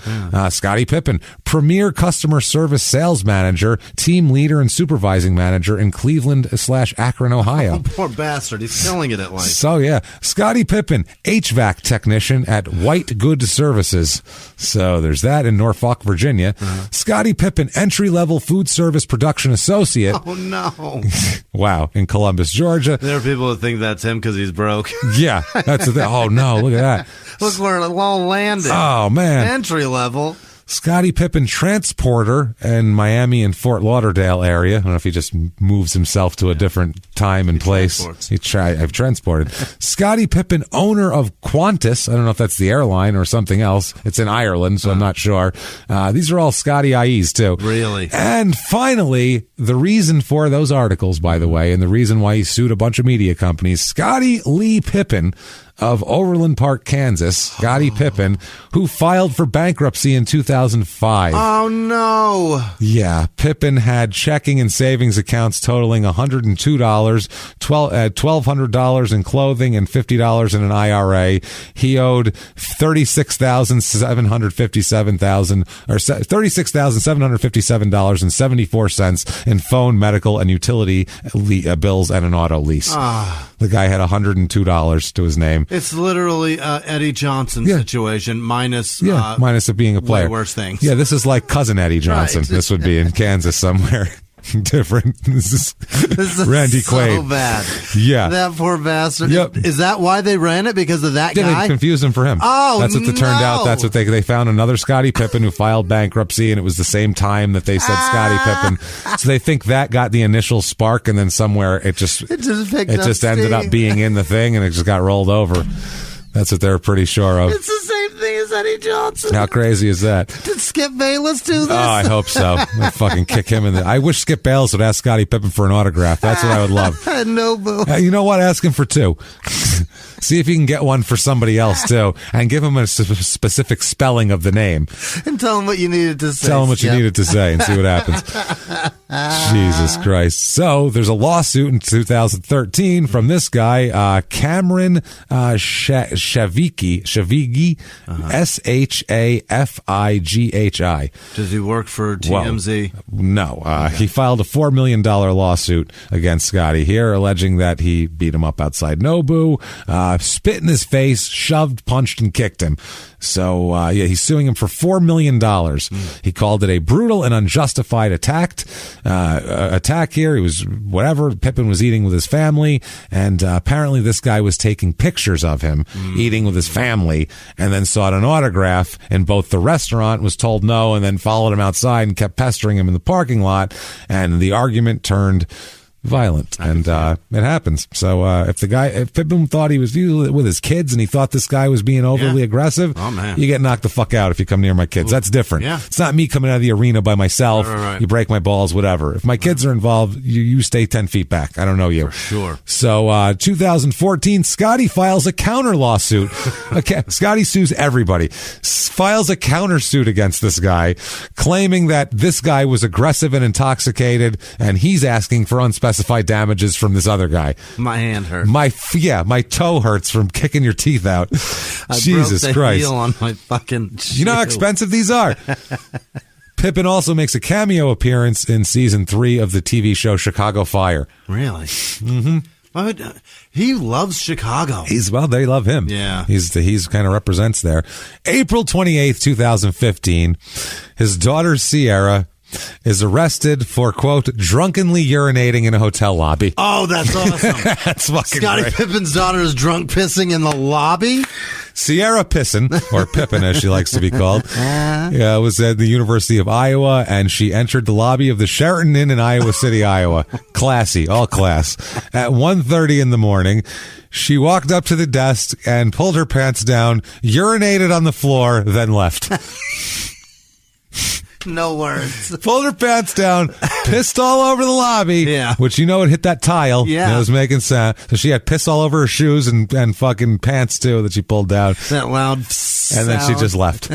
[SPEAKER 1] Scottie Pippen, premier customer service sales manager, team leader and supervising manager in Cleveland/Akron, Ohio.
[SPEAKER 3] Oh, poor bastard. He's killing it at life.
[SPEAKER 1] So, yeah. Scottie Pippen, HVAC technician at White Good Services. So there's that in Norfolk, Virginia. Scottie Pippen, entry-level food service production associate.
[SPEAKER 3] Oh, no.
[SPEAKER 1] Wow. In Columbus, Georgia.
[SPEAKER 3] There are people that think that's him because he's broke.
[SPEAKER 1] Yeah. That's the thing. Oh, no, look at that.
[SPEAKER 3] Look where it all landed.
[SPEAKER 1] Oh, man.
[SPEAKER 3] Entry level.
[SPEAKER 1] Scottie Pippen, transporter in Miami and Fort Lauderdale area. I don't know if he just moves himself to a different time and place. I've transported. Scottie Pippen, owner of Qantas. I don't know if that's the airline or something else. It's in Ireland, so I'm not sure. These are all Scottie IEs, too.
[SPEAKER 3] Really?
[SPEAKER 1] And finally, the reason for those articles, by the way, and the reason why he sued a bunch of media companies, Scottie Lee Pippen of Overland Park, Kansas, Scottie Pippen, who filed for bankruptcy in 2005.
[SPEAKER 3] Oh, no.
[SPEAKER 1] Yeah, Pippen had checking and savings accounts totaling $102, $1,200 in clothing, and $50 in an IRA. He owed $36,757.74 in phone, medical, and utility bills and an auto lease. The guy had $102 to his name.
[SPEAKER 3] It's literally Eddie Johnson's situation minus
[SPEAKER 1] it being a player.
[SPEAKER 3] Way worse things.
[SPEAKER 1] Yeah, this is like cousin Eddie Johnson. Right. This would be in Kansas somewhere. Different. This is Randy Quaid.
[SPEAKER 3] So bad.
[SPEAKER 1] Yeah.
[SPEAKER 3] That poor bastard.
[SPEAKER 1] Yep.
[SPEAKER 3] Is that why they ran it? Because of that guy?
[SPEAKER 1] They confused him for him.
[SPEAKER 3] Oh,
[SPEAKER 1] that's what it turned out. That's what they found another Scottie Pippen who filed bankruptcy, and it was the same time that they said Scottie Pippen. So they think that got the initial spark, and then somewhere it just ended up being in the thing, and it just got rolled over. That's what they're pretty sure of.
[SPEAKER 3] It's the same thing as Eddie Johnson.
[SPEAKER 1] How crazy is that?
[SPEAKER 3] Did Skip Bayless do this?
[SPEAKER 1] Oh, I hope so. I'd fucking kick him in the... I wish Skip Bayless would ask Scottie Pippen for an autograph. That's what I would love.
[SPEAKER 3] No, boo.
[SPEAKER 1] You know what? Ask him for 2. See if you can get one for somebody else, too. And give him a specific spelling of the name.
[SPEAKER 3] And tell him what you needed to say.
[SPEAKER 1] Tell him what you needed to say and see what happens. Jesus Christ. So, there's a lawsuit in 2013 from this guy, Cameron Shavigi, Shafighi.
[SPEAKER 3] Does he work for TMZ?
[SPEAKER 1] Well, no. He filed a $4 million lawsuit against Scottie here, alleging that he beat him up outside Nobu, spit in his face, shoved, punched, and kicked him. So, he's suing him for $4 million. He called it a brutal and unjustified attack here. He was whatever. Pippen was eating with his family, and apparently this guy was taking pictures of him eating with his family, and then sought an autograph in both the restaurant, was told no, and then followed him outside and kept pestering him in the parking lot, and the argument turned violent, and it happens. So if Pippen thought he was with his kids and he thought this guy was being overly aggressive, you get knocked the fuck out if you come near my kids. That's different.
[SPEAKER 3] Yeah.
[SPEAKER 1] It's not me coming out of the arena by myself.
[SPEAKER 3] Right.
[SPEAKER 1] You break my balls, whatever. If my kids are involved, you stay 10 feet back. I don't know you.
[SPEAKER 3] For sure.
[SPEAKER 1] So 2014, Scottie files a counter lawsuit. Scottie sues everybody. Files a counter suit against this guy, claiming that this guy was aggressive and intoxicated, and he's asking for unspecified damages from this other guy.
[SPEAKER 3] My hand hurts.
[SPEAKER 1] My toe hurts from kicking your teeth out. Jesus
[SPEAKER 3] broke the
[SPEAKER 1] Christ.
[SPEAKER 3] heel on my fucking shoe.
[SPEAKER 1] You know how expensive these are? Pippen also makes a cameo appearance in season 3 of the TV show Chicago Fire.
[SPEAKER 3] Really?
[SPEAKER 1] Mm-hmm.
[SPEAKER 3] He loves Chicago.
[SPEAKER 1] They love him.
[SPEAKER 3] Yeah.
[SPEAKER 1] He's kind of represents there. April 28th, 2015, his daughter Sierra is arrested for, quote, drunkenly urinating in a hotel lobby.
[SPEAKER 3] Oh, that's awesome.
[SPEAKER 1] That's fucking
[SPEAKER 3] Scottie
[SPEAKER 1] great.
[SPEAKER 3] Pippen's daughter is drunk pissing in the lobby?
[SPEAKER 1] Sierra Pisson, or Pippen as she likes to be called, was at the University of Iowa, and she entered the lobby of the Sheraton Inn in Iowa City, Iowa. Classy, all class. At 1:30 in the morning, she walked up to the desk and pulled her pants down, urinated on the floor, then left.
[SPEAKER 3] No words.
[SPEAKER 1] Pulled her pants down, pissed all over the lobby, which it hit that tile.
[SPEAKER 3] Yeah.
[SPEAKER 1] It was making sound. So she had piss all over her shoes and fucking pants too that she pulled down.
[SPEAKER 3] That loud
[SPEAKER 1] And then she just left.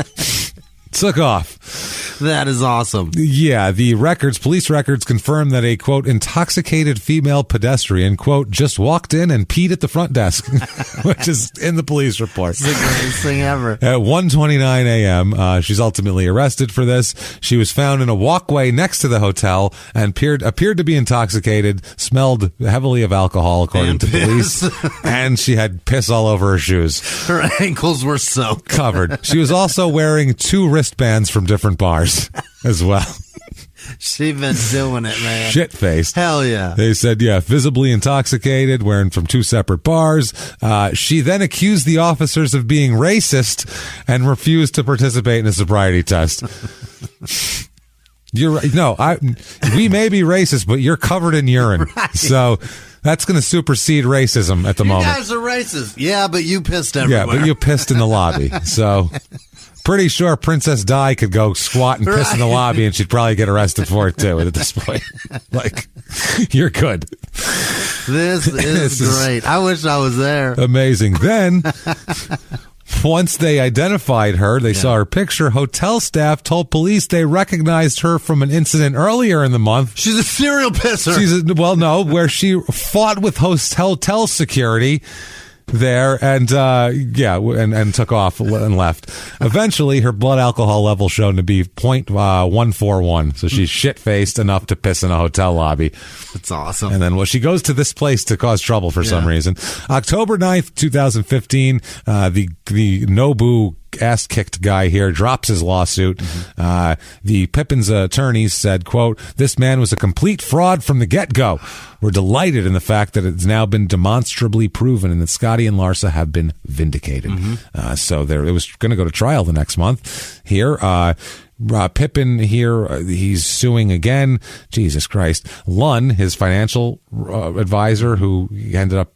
[SPEAKER 1] Took off.
[SPEAKER 3] That is awesome.
[SPEAKER 1] Yeah, the police records confirm that a, quote, intoxicated female pedestrian, quote, just walked in and peed at the front desk, which is in the police report.
[SPEAKER 3] It's the greatest thing ever.
[SPEAKER 1] At 1:29 a.m., she's ultimately arrested for this. She was found in a walkway next to the hotel and appeared to be intoxicated, smelled heavily of alcohol, according to police, and she had piss all over her shoes.
[SPEAKER 3] Her ankles were soaked.
[SPEAKER 1] Covered. She was also wearing 2 wristbands from different bars as well.
[SPEAKER 3] She's been doing it, man.
[SPEAKER 1] Shit-faced.
[SPEAKER 3] Hell yeah.
[SPEAKER 1] They said, visibly intoxicated, wearing from 2 separate bars. She then accused the officers of being racist and refused to participate in a sobriety test. You're right. No, we may be racist, but you're covered in urine. Right. So that's going to supersede racism at the moment.
[SPEAKER 3] You guys are racist. Yeah, but you pissed everywhere.
[SPEAKER 1] Yeah, but you pissed in the lobby. So pretty sure Princess Di could go squat and piss in the lobby and she'd probably get arrested for it too at this point. Like, you're good.
[SPEAKER 3] This is great. I wish I was there.
[SPEAKER 1] Amazing. Then, once they identified her, they saw her picture. Hotel staff told police they recognized her from an incident earlier in the month.
[SPEAKER 3] She's a serial pisser.
[SPEAKER 1] Where she fought with hotel security there and took off and left. Eventually, her blood alcohol level shown to be 0.141, so she's shit-faced enough to piss in a hotel lobby.
[SPEAKER 3] That's awesome.
[SPEAKER 1] And then she goes to this place to cause trouble for some reason. October 9th, 2015, the Nobu ass-kicked guy here drops his lawsuit. The Pippen's attorneys said, quote, this man was a complete fraud from the get-go. We're delighted in the fact that it's now been demonstrably proven and that Scottie and Larsa have been vindicated. So it was going to go to trial the next month here. Pippen here, he's suing again. Jesus Christ. Lunn, his financial advisor, who ended up,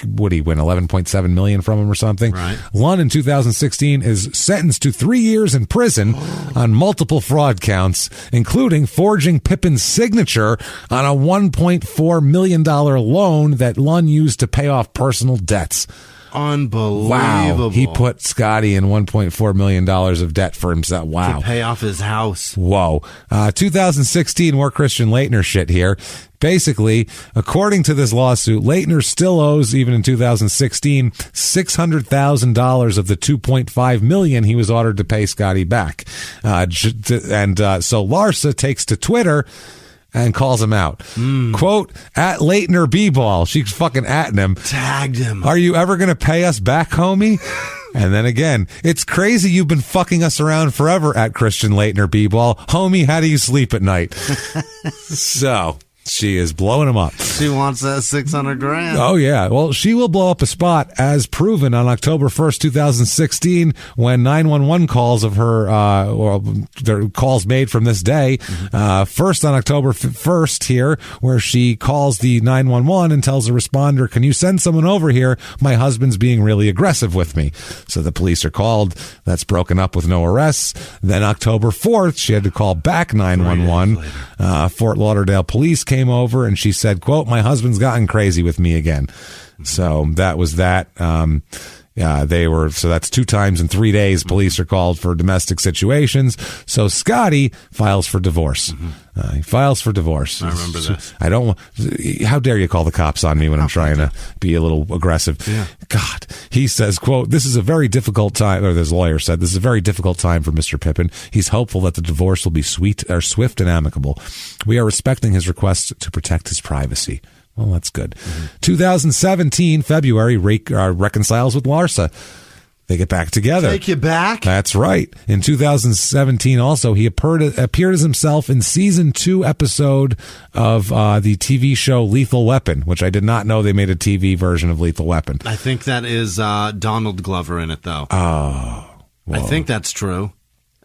[SPEAKER 1] would he win $11.7 million from him or something?
[SPEAKER 3] Right.
[SPEAKER 1] Lunn in 2016 is sentenced to 3 years in prison on multiple fraud counts, including forging Pippen's signature on a $1.4 million loan that Lunn used to pay off personal debts.
[SPEAKER 3] Unbelievable.
[SPEAKER 1] Wow. He put Scottie in $1.4 million of debt for himself. Wow.
[SPEAKER 3] To pay off his house.
[SPEAKER 1] Whoa. 2016, more Christian Laettner shit here. Basically, according to this lawsuit, Laettner still owes, even in 2016, $600,000 of the $2.5 million he was ordered to pay Scottie back. So Larsa takes to Twitter and calls him out. Quote, at Laettner B-ball. She's fucking atting him.
[SPEAKER 3] Tagged him.
[SPEAKER 1] Are you ever going to pay us back, homie? And then again, it's crazy you've been fucking us around forever at Christian Laettner B-ball. Homie, how do you sleep at night? So she is blowing him up.
[SPEAKER 3] She wants that $600,000.
[SPEAKER 1] Oh, yeah. Well, she will blow up a spot as proven on October 1st, 2016, when 911 calls of her, or their calls made from this day. First on October 1st here, where she calls the 911 and tells the responder, can you send someone over here? My husband's being really aggressive with me. So the police are called. That's broken up with no arrests. Then October 4th, she had to call back 911. Fort Lauderdale police came over and she said, quote, my husband's gotten crazy with me again. So that was that. So that's 2 times in 3 days police are called for domestic situations. So Scottie files for divorce. He files for divorce.
[SPEAKER 3] I remember that.
[SPEAKER 1] I don't, how dare you call the cops on me when I'm trying to be a little aggressive.
[SPEAKER 3] Yeah.
[SPEAKER 1] God, he says, quote, this is a very difficult time, or this lawyer said, this is a very difficult time for Mr. Pippen. He's hopeful that the divorce will be swift and amicable. We are respecting his request to protect his privacy. Well, that's good. 2017, February, reconciles with Larsa. They get back together.
[SPEAKER 3] Take you back?
[SPEAKER 1] That's right. In 2017, also, he appeared as himself in season 2 episode of the TV show Lethal Weapon, which I did not know they made a TV version of Lethal Weapon.
[SPEAKER 3] I think that is Donald Glover in it, though.
[SPEAKER 1] Oh.
[SPEAKER 3] I think that's true.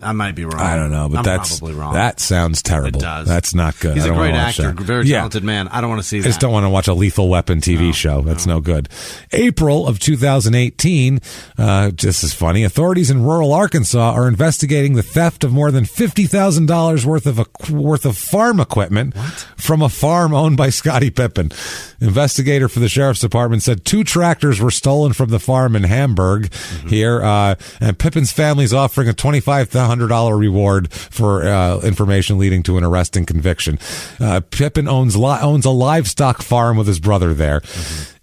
[SPEAKER 3] I might be wrong.
[SPEAKER 1] I don't know, but
[SPEAKER 3] I'm
[SPEAKER 1] that's
[SPEAKER 3] probably wrong.
[SPEAKER 1] That sounds terrible.
[SPEAKER 3] It does.
[SPEAKER 1] That's not good.
[SPEAKER 3] He's
[SPEAKER 1] I
[SPEAKER 3] a
[SPEAKER 1] don't
[SPEAKER 3] great
[SPEAKER 1] wanna watch
[SPEAKER 3] actor,
[SPEAKER 1] that.
[SPEAKER 3] very talented man. I don't want to see that.
[SPEAKER 1] I just don't want to watch a Lethal Weapon TV show. That's no good. April of 2018, this is funny. Authorities in rural Arkansas are investigating the theft of more than $50,000 worth of farm equipment from a farm owned by Scottie Pippen. Investigator for the sheriff's department said 2 tractors were stolen from the farm in Hamburg here, and Pippen's family is offering a $2,500 reward for information leading to an arrest and conviction. Pippen owns a livestock farm with his brother there.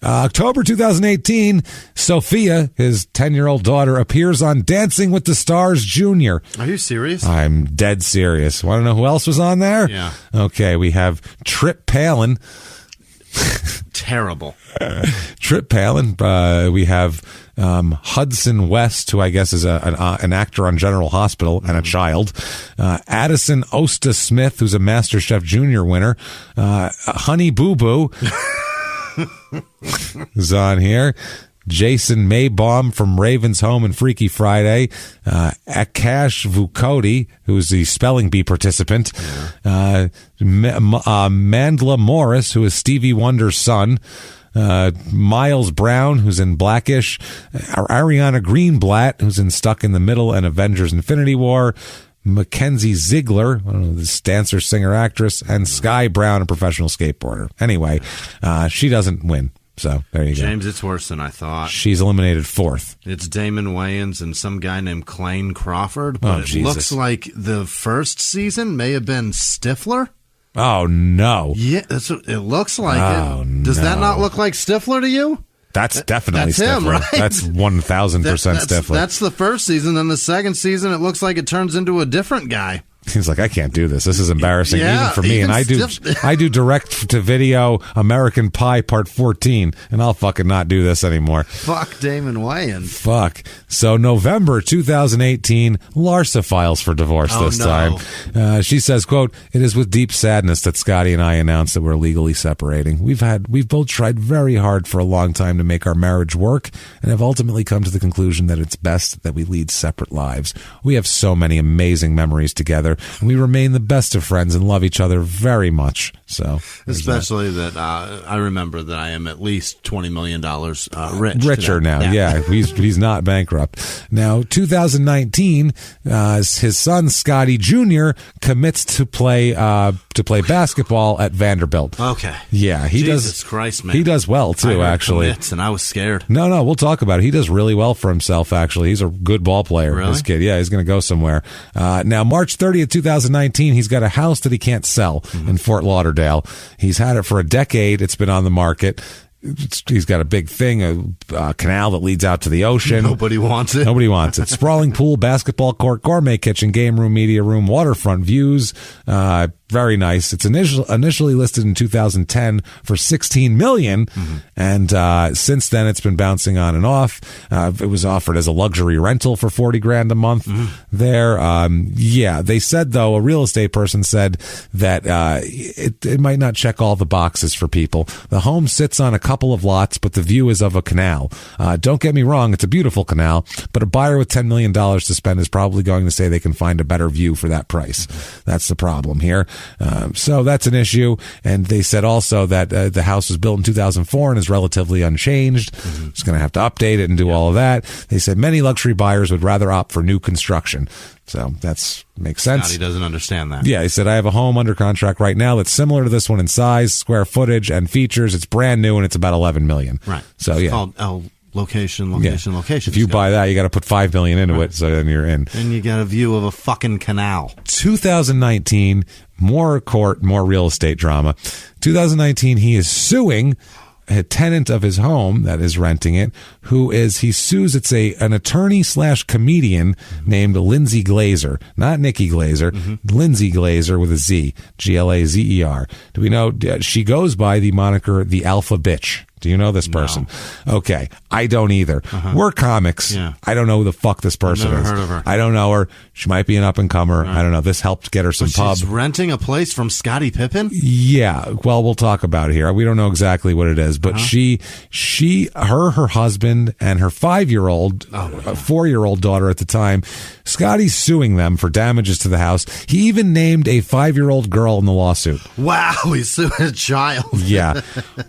[SPEAKER 1] October 2018, Sophia, his 10-year-old daughter, appears on Dancing with the Stars Junior.
[SPEAKER 3] Are you serious?
[SPEAKER 1] I'm dead serious. Want to know who else was on there?
[SPEAKER 3] Yeah.
[SPEAKER 1] Okay, we have Trip Palin.
[SPEAKER 3] Terrible.
[SPEAKER 1] Trip Palin. We have Hudson West, who I guess is an actor on General Hospital, and a child. Addison Osta Smith, who's a MasterChef Junior winner. Honey Boo Boo is on here. Jason Maybaum from Raven's Home and Freaky Friday. Akash Vukoti, who's the spelling bee participant. Mandla Morris, who is Stevie Wonder's son. Miles Brown, who's in Blackish. Ariana Greenblatt, who's in Stuck in the Middle and Avengers Infinity War. Mackenzie Ziegler, this dancer, singer, actress. And Sky Brown, a professional skateboarder. Anyway, she doesn't win. So there you go.
[SPEAKER 3] James, it's worse than I thought.
[SPEAKER 1] She's eliminated 4th.
[SPEAKER 3] It's Damon Wayans and some guy named Clayne Crawford. But it looks like the first season may have been Stifler.
[SPEAKER 1] Oh, no.
[SPEAKER 3] Yeah, that's what it looks like. Does that not look like Stifler to you?
[SPEAKER 1] That's definitely
[SPEAKER 3] that's
[SPEAKER 1] Stifler.
[SPEAKER 3] Him, right?
[SPEAKER 1] That's 1,000% Stifler.
[SPEAKER 3] That's the first season. Then the second season, it looks like it turns into a different guy.
[SPEAKER 1] He's like, I can't do this. This is embarrassing even for me.
[SPEAKER 3] Even
[SPEAKER 1] and I do direct to video American Pie Part 14, and I'll fucking not do this anymore.
[SPEAKER 3] Fuck Damon Wayans.
[SPEAKER 1] Fuck. So November 2018, Larsa files for divorce this time. She says, quote, "It is with deep sadness that Scottie and I announce that we're legally separating. We've both tried very hard for a long time to make our marriage work and have ultimately come to the conclusion that it's best that we lead separate lives. We have so many amazing memories together. And we remain the best of friends and love each other very much." So,
[SPEAKER 3] especially that I remember that I am at least $20 million
[SPEAKER 1] richer now. Yeah, he's not bankrupt now. 2019, his son Scottie Jr. commits to play basketball at Vanderbilt.
[SPEAKER 3] Okay.
[SPEAKER 1] Yeah, he does.
[SPEAKER 3] Jesus Christ, man.
[SPEAKER 1] He does well too. Actually,
[SPEAKER 3] commits, and I was scared.
[SPEAKER 1] No, we'll talk about it. He does really well for himself. Actually, he's a good ball player.
[SPEAKER 3] Really?
[SPEAKER 1] This kid. Yeah, he's going to go somewhere. Now, March 30th, 2019, he's got a house that he can't sell in Fort Lauderdale. He's had it for a decade. It's been on the market. He's got a big thing, a canal that leads out to the ocean.
[SPEAKER 3] Nobody wants it.
[SPEAKER 1] Nobody wants it. Sprawling pool, basketball court, gourmet kitchen, game room, media room, waterfront views. Very nice. It's initially listed in 2010 for $16 million, and since then it's been bouncing on and off. It was offered as a luxury rental for $40,000 a month. There, they said though, a real estate person said that it might not check all the boxes for people. The home sits on a couple of lots, but the view is of a canal. Don't get me wrong, it's a beautiful canal, but a buyer with $10 million to spend is probably going to say they can find a better view for that price. That's the problem here. So that's an issue. And they said also that the house was built in 2004 and is relatively unchanged. It's going to have to update it and do all of that. They said many luxury buyers would rather opt for new construction. So that's makes sense.
[SPEAKER 3] Scottie doesn't understand that.
[SPEAKER 1] Yeah, he said, I have a home under contract right now that's similar to this one in size, square footage, and features. It's brand new and it's about $11 million.
[SPEAKER 3] Right.
[SPEAKER 1] So
[SPEAKER 3] it's
[SPEAKER 1] yeah.
[SPEAKER 3] called location.
[SPEAKER 1] If you buy that, you got to put $5 million into it, so then you're in.
[SPEAKER 3] And you got a view of a fucking canal.
[SPEAKER 1] 2019, more court, more real estate drama. 2019, he is suing a tenant of his home that is renting it, he sues, it's an attorney / comedian named Lindsay Glazer, not Nikki Glazer, Lindsay Glazer with a Z, Glazer. Do we know, she goes by the moniker The Alpha Bitch. Do you know this person? No. Okay. I don't either. We're comics.
[SPEAKER 3] Yeah.
[SPEAKER 1] I don't know who the fuck this person
[SPEAKER 3] Never
[SPEAKER 1] is.
[SPEAKER 3] heard of her.
[SPEAKER 1] I don't know her. She might be an up-and-comer. I don't know. This helped get her some pub.
[SPEAKER 3] She's renting a place from Scottie Pippen?
[SPEAKER 1] Yeah. Well, we'll talk about it here. We don't know exactly what it is, but her husband, and her 4-year-old daughter at the time, Scottie's suing them for damages to the house. He even named a 5-year-old girl in the lawsuit.
[SPEAKER 3] Wow, he's suing a child.
[SPEAKER 1] Yeah.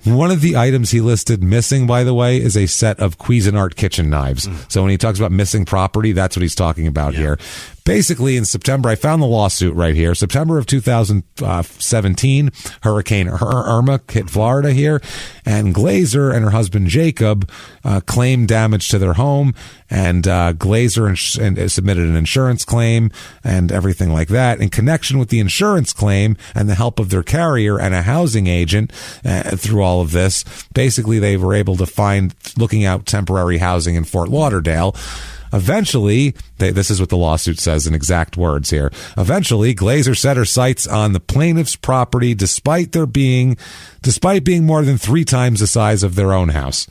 [SPEAKER 1] One of the items he listed missing, by the way, is a set of Cuisinart kitchen knives. So when he talks about missing property, that's what he's talking about here. Basically, in September, I found the lawsuit right here. September of 2017, Hurricane Irma hit Florida here, and Glazer and her husband Jacob claimed damage to their home, and Glazer submitted an insurance claim and everything like that. In connection with the insurance claim and the help of their carrier and a housing agent through all of this, basically they were able to find, looking out temporary housing in Fort Lauderdale. Eventually, this is what the lawsuit says in exact words here. Eventually, Glazer set her sights on the plaintiff's property despite being more than 3 times the size of their own house.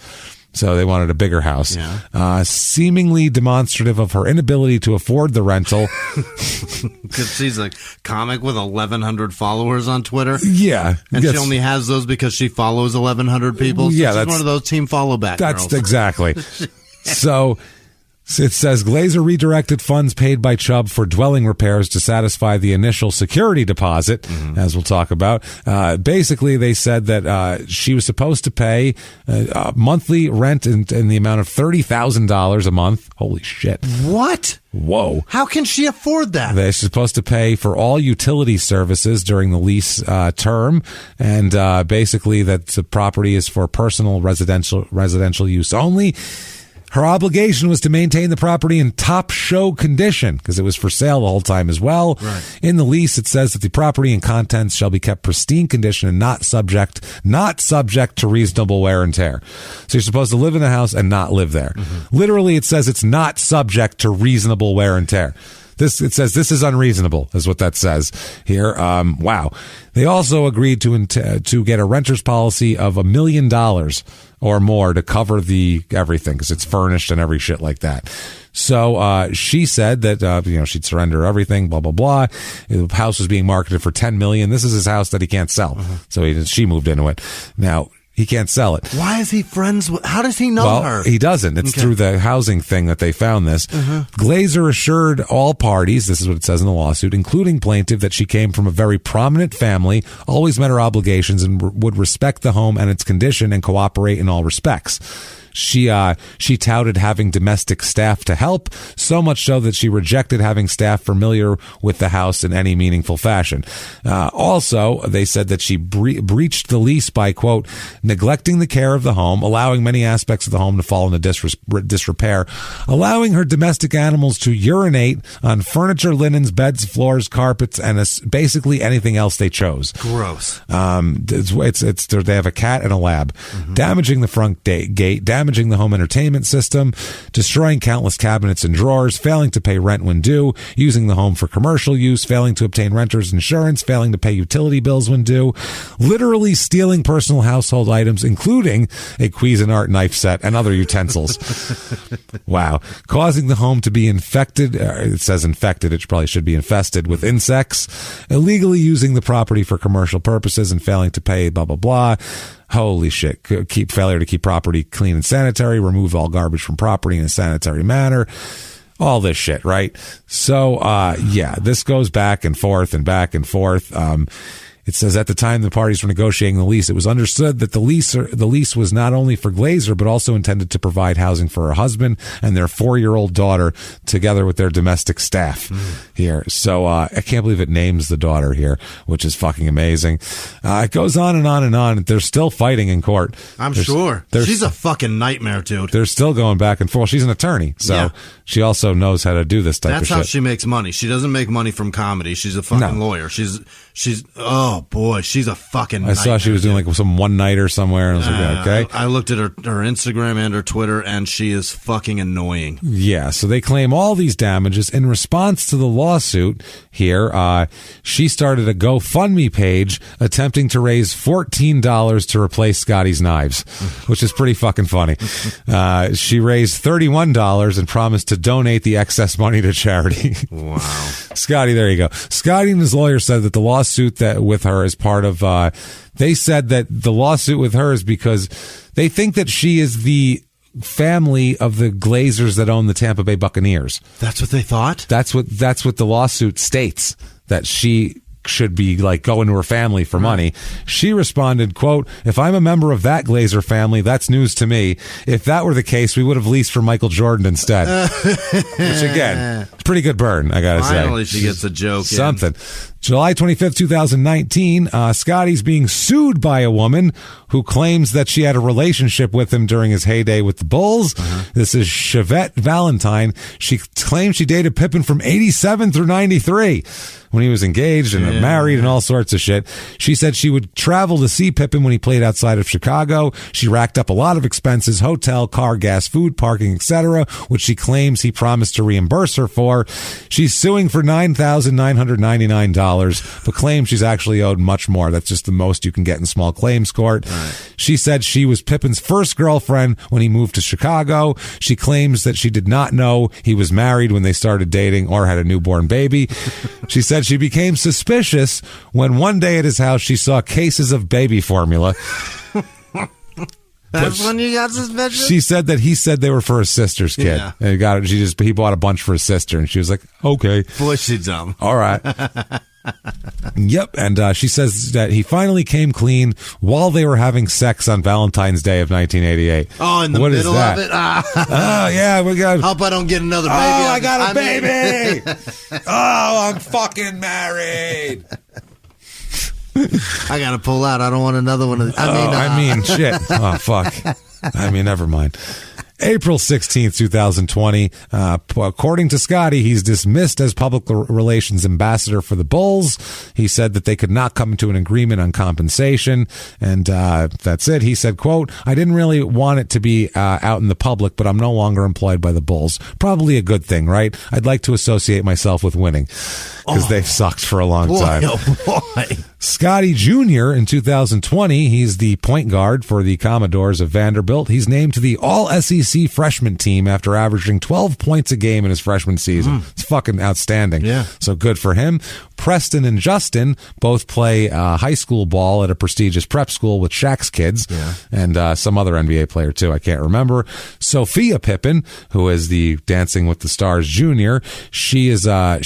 [SPEAKER 1] So they wanted a bigger house. Yeah. Seemingly demonstrative of her inability to afford the rental.
[SPEAKER 3] Because she's a comic with 1,100 followers on Twitter.
[SPEAKER 1] Yeah.
[SPEAKER 3] And she only has those because she follows 1,100 people. So
[SPEAKER 1] yeah,
[SPEAKER 3] she's one of those team follow back girls.
[SPEAKER 1] That's exactly. So it says Glazer redirected funds paid by Chubb for dwelling repairs to satisfy the initial security deposit, as we'll talk about. Basically, they said that she was supposed to pay monthly rent in the amount of $30,000 a month. Holy shit.
[SPEAKER 3] What?
[SPEAKER 1] Whoa.
[SPEAKER 3] How can she afford that?
[SPEAKER 1] They're supposed to pay for all utility services during the lease term, and basically that the property is for personal residential use only. Her obligation was to maintain the property in top show condition because it was for sale the whole time as well.
[SPEAKER 3] Right.
[SPEAKER 1] In the lease, it says that the property and contents shall be kept pristine condition and not subject to reasonable wear and tear. So you're supposed to live in the house and not live there. Literally, it says it's not subject to reasonable wear and tear. It says this is unreasonable, is what that says here. Wow. They also agreed to get a renter's policy of $1 million or more to cover everything because it's furnished and every shit like that. So she said that she'd surrender everything, blah blah blah. The house was being marketed for $10 million. This is his house that he can't sell, so she moved into it. Now he can't sell it.
[SPEAKER 3] Why is he friends with? How does he know her?
[SPEAKER 1] He doesn't. It's through the housing thing that they found this. Glazer assured all parties, this is what it says in the lawsuit, including plaintiff, that she came from a very prominent family, always met her obligations, and would respect the home and its condition and cooperate in all respects. She touted having domestic staff to help, so much so that she rejected having staff familiar with the house in any meaningful fashion. Also, they said that she breached the lease by, quote, neglecting the care of the home, allowing many aspects of the home to fall into disrepair, allowing her domestic animals to urinate on furniture, linens, beds, floors, carpets, and basically anything else they chose.
[SPEAKER 3] Gross.
[SPEAKER 1] They have a cat and a lab. Damaging the front gate, damaging the home entertainment system, destroying countless cabinets and drawers, failing to pay rent when due, using the home for commercial use, failing to obtain renter's insurance, failing to pay utility bills when due, literally stealing personal household items, including a Cuisinart knife set and other utensils. Wow. Causing the home to be infected, it says infected, it probably should be infested with insects, illegally using the property for commercial purposes and failing to pay blah, blah, blah. Holy shit. Failure to keep property clean and sanitary, remove all garbage from property in a sanitary manner. All this shit, right? So, this goes back and forth and back and forth. It says at the time the parties were negotiating the lease, it was understood that the lease was not only for Glazer, but also intended to provide housing for her husband and their 4-year-old daughter, together with their domestic staff here. So I can't believe it names the daughter here, which is fucking amazing. It goes on and on and on. They're still fighting in court.
[SPEAKER 3] I'm sure. She's a fucking nightmare, dude.
[SPEAKER 1] They're still going back and forth. She's an attorney, so she also knows how to do this type of shit.
[SPEAKER 3] That's how she makes money. She doesn't make money from comedy. She's a fucking lawyer. She's oh Oh, boy, she's a fucking
[SPEAKER 1] I saw she was doing like some one-nighter somewhere, and I was like, okay.
[SPEAKER 3] I looked at her Instagram and her Twitter, and she is fucking annoying.
[SPEAKER 1] Yeah, so they claim all these damages. In response to the lawsuit here, she started a GoFundMe page attempting to raise $14 to replace Scottie's knives, which is pretty fucking funny. She raised $31 and promised to donate the excess money to charity.
[SPEAKER 3] Wow.
[SPEAKER 1] Scottie, there you go. Scottie and his lawyer said that the lawsuit that with her is part of, they said that the lawsuit with her is because they think that she is the family of the Glazers that own the Tampa Bay Buccaneers.
[SPEAKER 3] That's what they thought?
[SPEAKER 1] That's what the lawsuit states, that she should be like going to her family for money. She responded, quote, "If I'm a member of that Glazer family, that's news to me. If that were the case, we would have leased for Michael Jordan instead." Which again, pretty good burn, I gotta say.
[SPEAKER 3] Finally she gets a joke.
[SPEAKER 1] Something. July 25th, 2019, Scottie's being sued by a woman who claims that she had a relationship with him during his heyday with the Bulls. This is Chevette Valentine. She claims she dated Pippen from 87 through 93 when he was engaged and married and all sorts of shit. She said she would travel to see Pippen when he played outside of Chicago. She racked up a lot of expenses, hotel, car, gas, food, parking, etc., which she claims he promised to reimburse her for. She's suing for $9,999. But claims she's actually owed much more. That's just the most you can get in small claims court. Right. She said she was Pippen's first girlfriend when he moved to Chicago. She claims that she did not know he was married when they started dating or had a newborn baby. She said she became suspicious when one day at his house she saw cases of baby formula.
[SPEAKER 3] That's when you got suspicious?
[SPEAKER 1] She said that he said they were for his sister's kid.
[SPEAKER 3] Yeah.
[SPEAKER 1] And he bought a bunch for his sister, and she was like, okay.
[SPEAKER 3] Boy, she's dumb.
[SPEAKER 1] All right. Yep, and she says that he finally came clean while they were having sex on Valentine's Day of 1988.
[SPEAKER 3] Oh, in the
[SPEAKER 1] what
[SPEAKER 3] middle
[SPEAKER 1] is that?
[SPEAKER 3] of it?
[SPEAKER 1] Oh, yeah, we got...
[SPEAKER 3] Hope I don't get another baby.
[SPEAKER 1] Oh, I got a baby! Oh, I'm fucking married!
[SPEAKER 3] I gotta pull out. I don't want another one of these.
[SPEAKER 1] I mean, shit. Oh, fuck. I mean, never mind. April 16th, 2020. According to Scottie, he's dismissed as public relations ambassador for the Bulls. He said that they could not come to an agreement on compensation, and that's it. He said, quote, "I didn't really want it to be out in the public, but I'm no longer employed by the Bulls. Probably a good thing, right? I'd like to associate myself with winning, because they've sucked for a long time."
[SPEAKER 3] Oh, boy.
[SPEAKER 1] Scottie Jr. in 2020, he's the point guard for the Commodores of Vanderbilt. He's named to the All-SEC freshman team after averaging 12 points a game in his freshman season. It's fucking outstanding.
[SPEAKER 3] Yeah.
[SPEAKER 1] So good for him. Preston and Justin both play high school ball at a prestigious prep school with Shaq's kids, and some other NBA player too. I can't remember. Sophia Pippen, who is the Dancing with the Stars junior, she's signed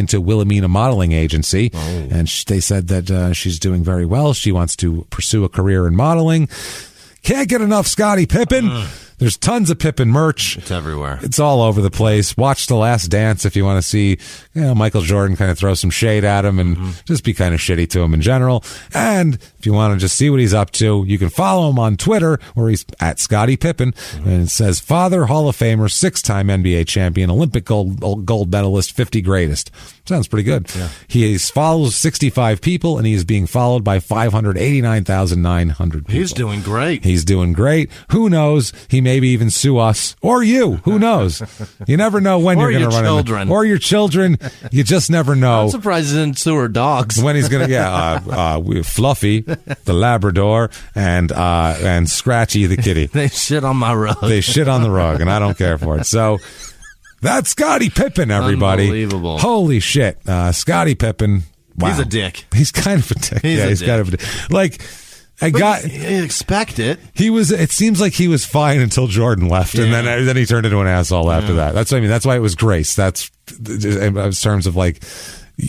[SPEAKER 1] to Wilhelmina Modeling Agency, and they said that she's doing very well. She wants to pursue a career in modeling. Can't get enough Scottie Pippen. There's tons of Pippen merch.
[SPEAKER 3] It's everywhere.
[SPEAKER 1] It's all over the place. Watch The Last Dance if you want to see, Michael Jordan kind of throw some shade at him and just be kind of shitty to him in general. And if you want to just see what he's up to, you can follow him on Twitter where he's at Scottie Pippen, and it says Father, Hall of Famer, 6-time NBA champion, Olympic gold medalist, 50 greatest. Sounds pretty good. Yeah. He follows 65 people, and he is being followed by 589,900 people.
[SPEAKER 3] He's doing great.
[SPEAKER 1] He's doing great. Who knows? He maybe even sue us or you. Who knows? You never know when you're going to run
[SPEAKER 3] children.
[SPEAKER 1] Or your children. You just never know.
[SPEAKER 3] I'm surprised he didn't sue her dogs.
[SPEAKER 1] When he's going to, Fluffy, the Labrador, and Scratchy, the kitty.
[SPEAKER 3] They shit on my rug.
[SPEAKER 1] They shit on the rug, and I don't care for it. So that's Scottie Pippen, everybody.
[SPEAKER 3] Unbelievable.
[SPEAKER 1] Holy shit. Scottie Pippen. Wow.
[SPEAKER 3] He's a dick.
[SPEAKER 1] He's kind of a dick. He's kind of a dick. Like, you expect it. It seems like he was fine until Jordan left, and then he turned into an asshole after that. That's what I mean. That's why it was grace. That's in terms of like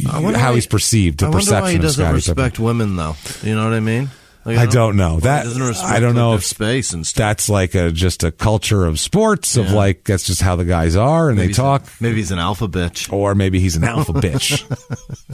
[SPEAKER 1] how he's perceived. The perception
[SPEAKER 3] why he doesn't
[SPEAKER 1] of
[SPEAKER 3] respect women, though. You know what I mean?
[SPEAKER 1] I don't know that.
[SPEAKER 3] I
[SPEAKER 1] don't know if
[SPEAKER 3] space and stuff.
[SPEAKER 1] That's like just a culture of sports of like that's just how the guys are and they talk.
[SPEAKER 3] Maybe he's an alpha bitch,
[SPEAKER 1] or maybe he's an alpha bitch.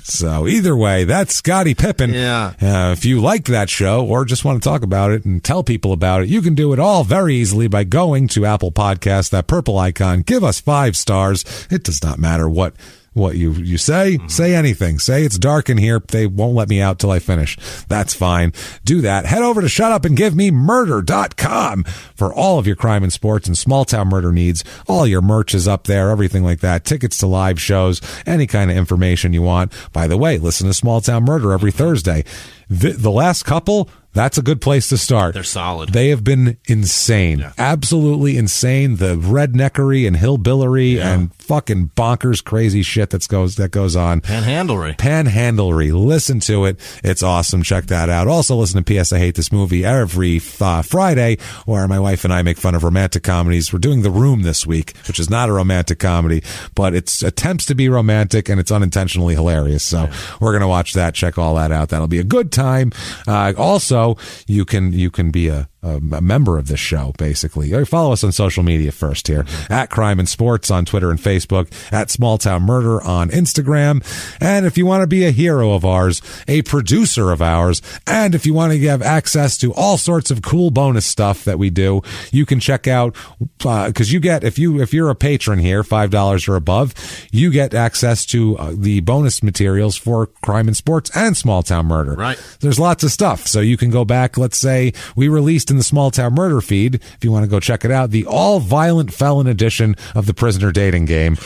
[SPEAKER 1] So either way, that's Scottie Pippen.
[SPEAKER 3] Yeah.
[SPEAKER 1] If you like that show or just want to talk about it and tell people about it, you can do it all very easily by going to Apple Podcasts, that purple icon. Give us 5 stars. It does not matter what what you say. Say anything. Say it's dark in here. They won't let me out till I finish. That's fine. Do that. Head over to shutupandgivememurder.com for all of your crime and sports and small town murder needs. All your merch is up there, everything like that. Tickets to live shows, any kind of information you want. By the way, listen to Small Town Murder every Thursday. The last couple, that's a good place to start.
[SPEAKER 20] They're solid.
[SPEAKER 1] They have been insane. Yeah. Absolutely insane. The redneckery and hillbilly and fucking bonkers crazy shit that goes on. Panhandlery. Listen to it. It's awesome. Check that out. Also listen to P.S. I Hate This Movie every Friday, where my wife and I make fun of romantic comedies. We're doing The Room this week, which is not a romantic comedy, but it attempts to be romantic and it's unintentionally hilarious. So we're going to watch that. Check all that out. That'll be a good time. Also, you can be a member of this show, basically. Follow us on social media first here, at Crime and Sports on Twitter and Facebook, at Small Town Murder on Instagram. And if you want to be a hero of ours, a producer of ours, and if you want to have access to all sorts of cool bonus stuff that we do, you can check out, because you get, if you're a patron here, $5 or above, you get access to the bonus materials for Crime and Sports and Small Town Murder.
[SPEAKER 20] Right.
[SPEAKER 1] There's lots of stuff. So you can go back, let's say we released in the Small Town Murder feed, if you want to go check it out, the all-violent felon edition of the Prisoner Dating Game.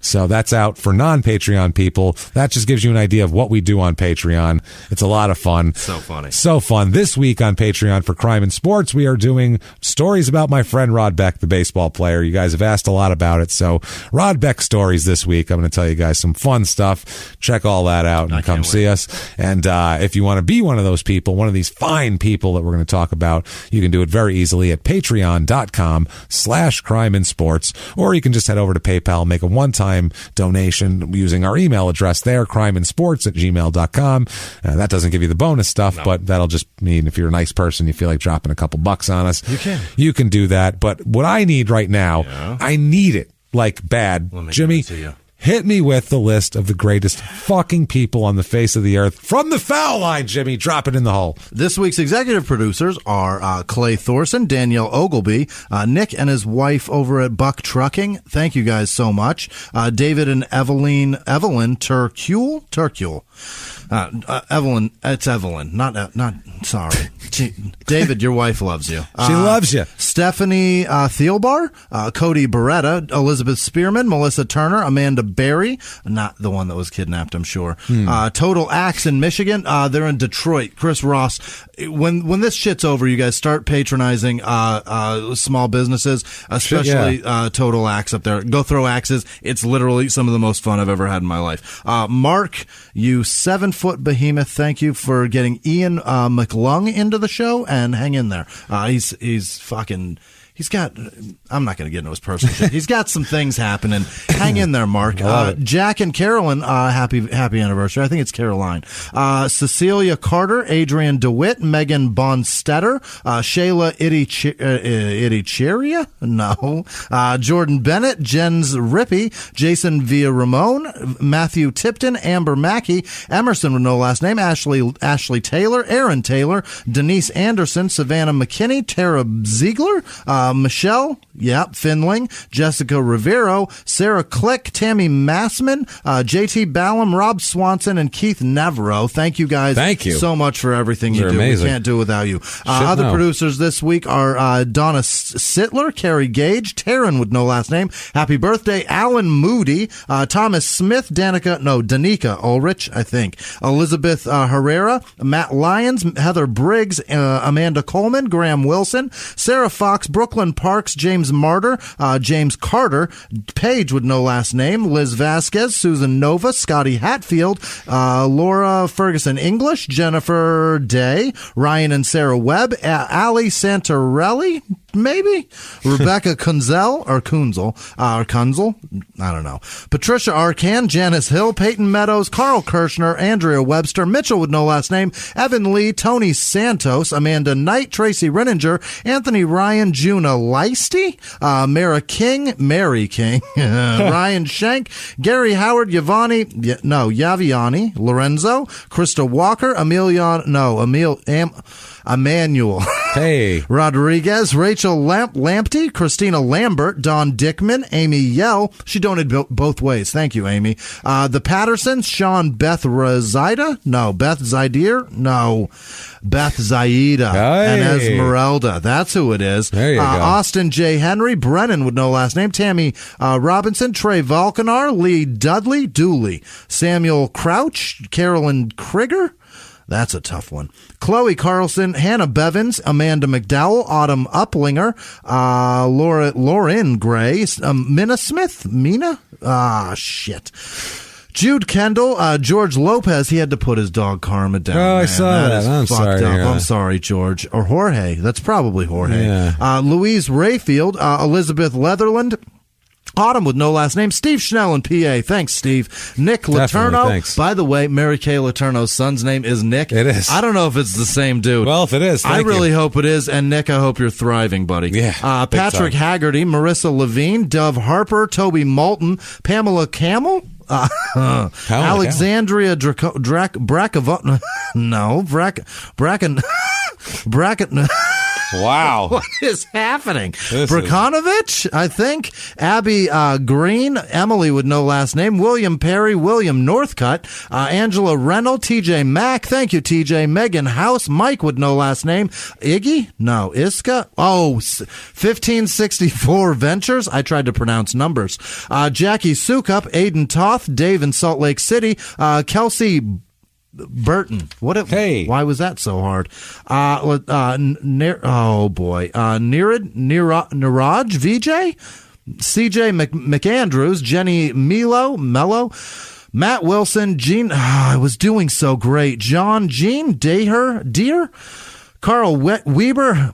[SPEAKER 1] So that's out for non-Patreon people. That just gives you an idea of what we do on Patreon. It's a lot of fun.
[SPEAKER 20] So funny.
[SPEAKER 1] So fun. This week on Patreon for Crime and Sports, we are doing stories about my friend Rod Beck, the baseball player. You guys have asked a lot about it. So Rod Beck stories this week. I'm going to tell you guys some fun stuff. Check all that out and come see us. And if you want to be one of those people, one of these fine people that we're going to talk about, you can do it very easily at patreon.com/crime and sports, or you can just head over to PayPal, make a one-time donation using our email address there, crimeandsports@gmail.com. That doesn't give you the bonus stuff, but that'll just mean if you're a nice person, you feel like dropping a couple bucks on us, you can do that. But what I need right now, I need it like bad. Jimmy, hit me with the list of the greatest fucking people on the face of the earth. From the foul line, Jimmy. Drop it in the hole.
[SPEAKER 3] This week's executive producers are Clay Thorson, Danielle Ogilby, Nick and his wife over at Buck Trucking. Thank you guys so much. David and Evelyn Turcule. Evelyn, it's Evelyn, not sorry. David, your wife loves you.
[SPEAKER 1] She loves you.
[SPEAKER 3] Stephanie Thielbar, Cody Beretta, Elizabeth Spearman, Melissa Turner, Amanda Berry, not the one that was kidnapped, I'm sure. Total Axe in Michigan. They're in Detroit. Chris Ross. When this shit's over, you guys start patronizing small businesses, especially Total Axe up there. Go throw axes. It's literally some of the most fun I've ever had in my life. Mark, you 7-foot behemoth, thank you for getting Ian McLung into the show, and hang in there. He's got, I'm not going to get into his personal shit. He's got some things happening. Hang in there, Mark. Jack and Carolyn, happy anniversary. I think it's Caroline. Cecilia Carter, Adrian DeWitt, Megan Bonstetter, Shayla Iticheria? No. Jordan Bennett, Jens Rippey, Jason Villaramon, Matthew Tipton, Amber Mackey, Emerson with no last name, Ashley Taylor, Aaron Taylor, Denise Anderson, Savannah McKinney, Tara Ziegler, Michelle, Finling, Jessica Rivero, Sarah Click, Tammy Massman, JT Ballum, Rob Swanson, and Keith Navarro. Thank you guys so much for everything you do.
[SPEAKER 1] Amazing.
[SPEAKER 3] We can't do it without you. Other producers this week are Donna Sittler, Carrie Gage, Taryn with no last name, happy birthday, Alan Moody, Thomas Smith, Danica Ulrich, I think, Elizabeth Herrera, Matt Lyons, Heather Briggs, Amanda Coleman, Graham Wilson, Sarah Fox, Brooklyn Parks, James Martyr, James Carter, Paige with no last name, Liz Vasquez, Susan Nova, Scotty Hatfield, Laura Ferguson English, Jennifer Day, Ryan and Sarah Webb, Ali Santarelli, maybe, Rebecca Kunzel, I don't know, Patricia Arcan, Janice Hill, Peyton Meadows, Carl Kirshner, Andrea Webster, Mitchell with no last name, Evan Lee, Tony Santos, Amanda Knight, Tracy Renninger, Anthony Ryan, Juna Leisty, Mary King, Ryan Shank, Gary Howard, Yaviani, Lorenzo, Krista Walker, Emmanuel.
[SPEAKER 1] Hey.
[SPEAKER 3] Rodriguez, Rachel Lamptey, Christina Lambert, Dawn Dickman, Amy Yell. She donated both ways. Thank you, Amy. The Pattersons, Sean Beth Zaida? No. Beth Zaidir? No. Beth Zaida and Esmeralda. That's who it is.
[SPEAKER 1] There you go.
[SPEAKER 3] Austin J. Henry, Brennan with no last name, Tammy Robinson, Trey Valkanar, Lee Dudley, Dooley, Samuel Crouch, Carolyn Krieger. That's a tough one. Chloe Carlson, Hannah Bevins, Amanda McDowell, Autumn Uplinger, Lauren Gray, Mina Smith, shit. Jude Kendall, George Lopez, he had to put his dog Karma down.
[SPEAKER 1] Oh, I saw that. I'm sorry.
[SPEAKER 3] I'm sorry, George. Or Jorge. That's probably Jorge.
[SPEAKER 1] Yeah.
[SPEAKER 3] Louise Rayfield, Elizabeth Leatherland, Autumn with no last name, Steve Schnell in PA. Thanks, Steve. Nick Letourneau.
[SPEAKER 1] Thanks.
[SPEAKER 3] By the way, Mary Kay Letourneau's son's name is Nick.
[SPEAKER 1] It is.
[SPEAKER 3] I don't know if it's the same dude.
[SPEAKER 1] Well, if it is,
[SPEAKER 3] I really hope it is. And Nick, I hope you're thriving, buddy.
[SPEAKER 1] Yeah.
[SPEAKER 3] Patrick Haggerty, Marissa Levine, Dove Harper, Toby Moulton, Pamela Camel. Alexandria Bracken.
[SPEAKER 1] Wow.
[SPEAKER 3] What is happening? Brakanovich, I think. Abby Green, Emily with no last name. William Perry, William Northcutt, Angela Reynolds, TJ Mack. Thank you, TJ. Megan House, Mike with no last name. Iggy? No. Iska? Oh, 1564 Ventures. I tried to pronounce numbers. Jackie Sukup, Aiden Toth, Dave in Salt Lake City, Kelsey Burton. Why was that so hard? Niraj Vijay, CJ McAndrews, Jenny Mello, Matt Wilson, Gene. I was doing so great. John, Jean, Deer, Carl Weber,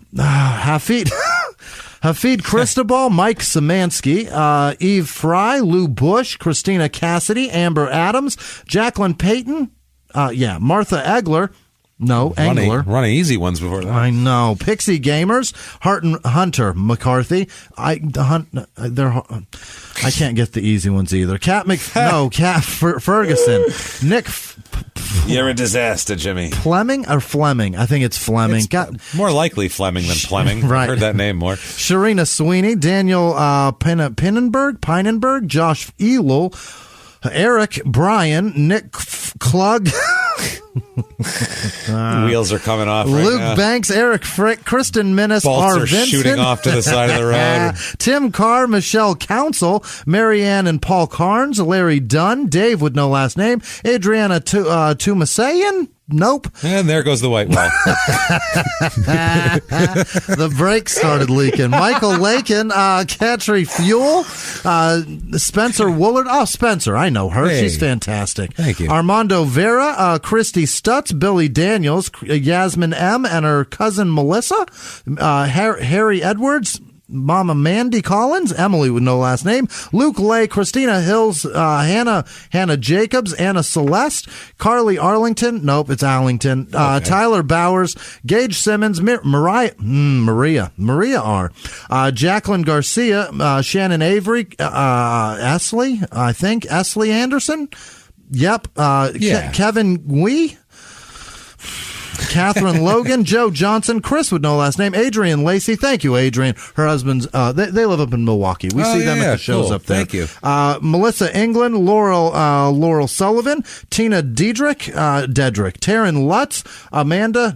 [SPEAKER 3] Hafid Cristobal, Mike Szymanski, Eve Fry, Lou Bush, Christina Cassidy, Amber Adams, Jacqueline Payton, Martha Egler. No, Engler.
[SPEAKER 1] Running easy ones before that.
[SPEAKER 3] I know. Pixie Gamers, Hunter McCarthy. I can't get the easy ones either. Cat Ferguson. Nick.
[SPEAKER 1] You're a disaster, Jimmy.
[SPEAKER 3] Fleming or Fleming? I think it's Fleming.
[SPEAKER 1] More likely Fleming than Fleming.
[SPEAKER 3] Right.
[SPEAKER 1] I've heard that name more.
[SPEAKER 3] Sharina Sweeney, Daniel Pinenberg, Josh Elul, Eric Bryan, Nick Klug.
[SPEAKER 1] Wheels are coming off right
[SPEAKER 3] Luke
[SPEAKER 1] now.
[SPEAKER 3] Banks, Eric Frick, Kristen Minnis,
[SPEAKER 1] Bolts
[SPEAKER 3] R.
[SPEAKER 1] are
[SPEAKER 3] Vincent.
[SPEAKER 1] shooting off to the side of the road.
[SPEAKER 3] Tim Carr, Michelle Council, Marianne and Paul Carnes, Larry Dunn, Dave with no last name, Adriana Tumasayan. Nope.
[SPEAKER 1] And there goes the white wall.
[SPEAKER 3] The brakes started leaking. Michael Lakin, Katri Fuel, Spencer Woolard. Oh, Spencer, I know her.
[SPEAKER 1] Hey.
[SPEAKER 3] She's fantastic.
[SPEAKER 1] Thank you.
[SPEAKER 3] Armando Vera, Christy Stutz, Billy Daniels, Yasmin M. and her cousin Melissa, Harry Edwards, Mama Mandy Collins, Emily with no last name, Luke Lay, Christina Hills, Hannah Jacobs, Anna Celeste, Carly Arlington, nope, it's Allington, Tyler Bowers, Gage Simmons, Maria R, Jacqueline Garcia, Shannon Avery, Esley Anderson, yep, Kevin Wee, Catherine Logan, Joe Johnson, Chris with no last name, Adrian Lacey. Thank you, Adrian. Her husband's, they live up in Milwaukee. We see them at the shows up there.
[SPEAKER 1] Thank you.
[SPEAKER 3] Melissa England, Laurel Sullivan, Tina Dedrick, Taryn Lutz, Amanda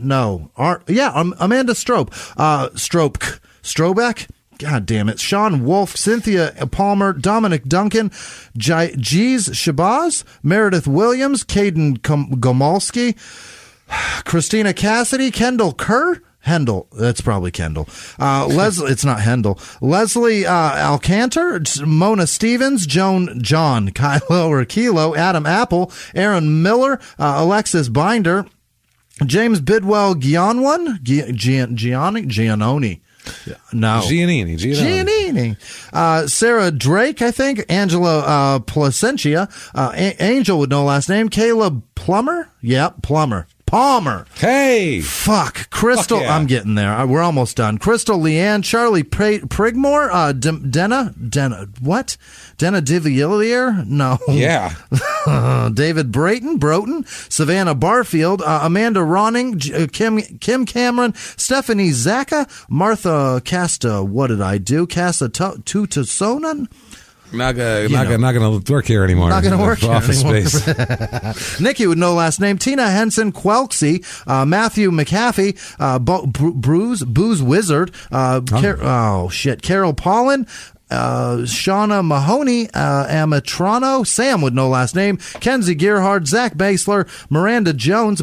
[SPEAKER 3] Strobeck. God damn it. Sean Wolf, Cynthia Palmer, Dominic Duncan, Jeez Shabazz, Meredith Williams, Caden Gomalski, Christina Cassidy, Kendall Kerr, Hendel, that's probably Kendall. Leslie, it's not Hendel. Leslie Alcantar, Mona Stevens, John, Kylo or Kilo, Adam Apple, Aaron Miller, Alexis Binder, James Bidwell, Gianoni. No. Giannini. Sarah Drake, I think. Angela Placentia. Angel with no last name. Caleb Plummer. Yep, Plummer. Palmer.
[SPEAKER 1] Hey.
[SPEAKER 3] Fuck. Crystal.
[SPEAKER 1] yeah.
[SPEAKER 3] I'm getting there. We're almost done. Crystal Leanne, Charlie Prigmore, Denna DeVilliers? No.
[SPEAKER 1] Yeah.
[SPEAKER 3] David Broughton, Savannah Barfield, Amanda Ronning, Kim Cameron, Stephanie Zaka, Martha Casta, what did I do? Casta Tutasonan?
[SPEAKER 1] Not gonna work here anymore.
[SPEAKER 3] Not gonna work here
[SPEAKER 1] Office
[SPEAKER 3] anymore.
[SPEAKER 1] space.
[SPEAKER 3] Nikki with no last name. Tina Henson, Quelksy, Matthew McAfee, Booze Wizard, Carol Paulin, Shauna Mahoney, Amatrano, Sam with no last name, Kenzie Gerhard, Zach Basler, Miranda Jones,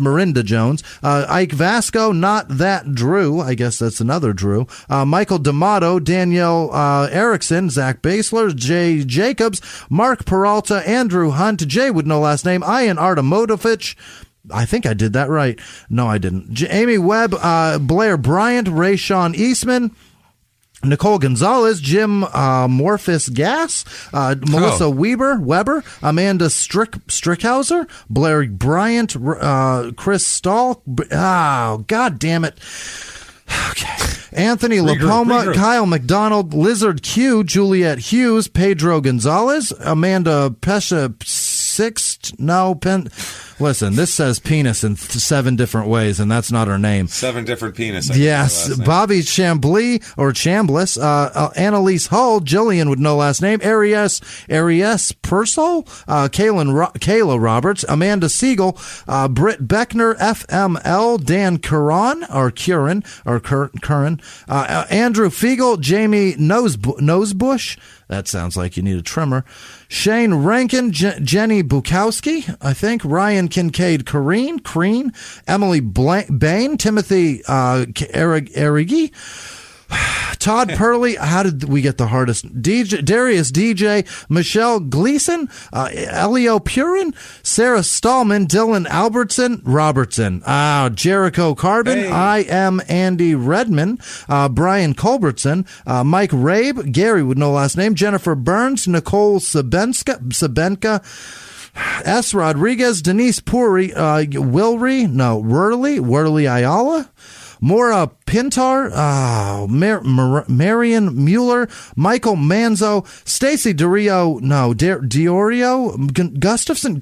[SPEAKER 3] Ike Vasco, not that Drew, I guess that's another Drew, Michael D'Amato, Danielle Erickson, Zach Basler, Jay Jacobs, Mark Peralta, Andrew Hunt, Jay with no last name, Ian Artemotovich, I think I did that right. No, I didn't. Amy Webb, Blair Bryant, Rayshawn Eastman, Nicole Gonzalez, Jim Morphus Gass, Melissa Weber, Amanda Strickhauser, Blair Bryant, Chris Stahl. Oh, God damn it. Okay. Anthony LaPoma, Kyle McDonald, Lizard Q, Juliet Hughes, Pedro Gonzalez, Amanda Pesha Listen, this says penis in 7 different ways, and that's not her name.
[SPEAKER 1] 7 different penis.
[SPEAKER 3] Yes. Bobby Chambly, or Chambliss, Annalise Hull, Jillian with no last name, Arias Purcell, Kayla Roberts, Amanda Siegel, Britt Beckner, FML, Dan Curran, Andrew Fiegel, Jamie Nosebush. That sounds like you need a trimmer. Shane Rankin, Jenny Bukowski, I think. Ryan Kincaid, Crean, Emily Bain, Timothy Arigi, Todd Purley. How did we get the hardest? Darius DJ, Michelle Gleason, Elio Purin, Sarah Stallman, Dylan Robertson, Jericho Carbon. Hey. I am Andy Redman, Brian Culbertson, Mike Rabe, Gary with no last name, Jennifer Burns, Nicole Sabenka, S. Rodriguez, Denise Puri, Worley Ayala, Maura Pintar, Marion Mueller, Michael Manzo, Stacy Diorio, Gustafson,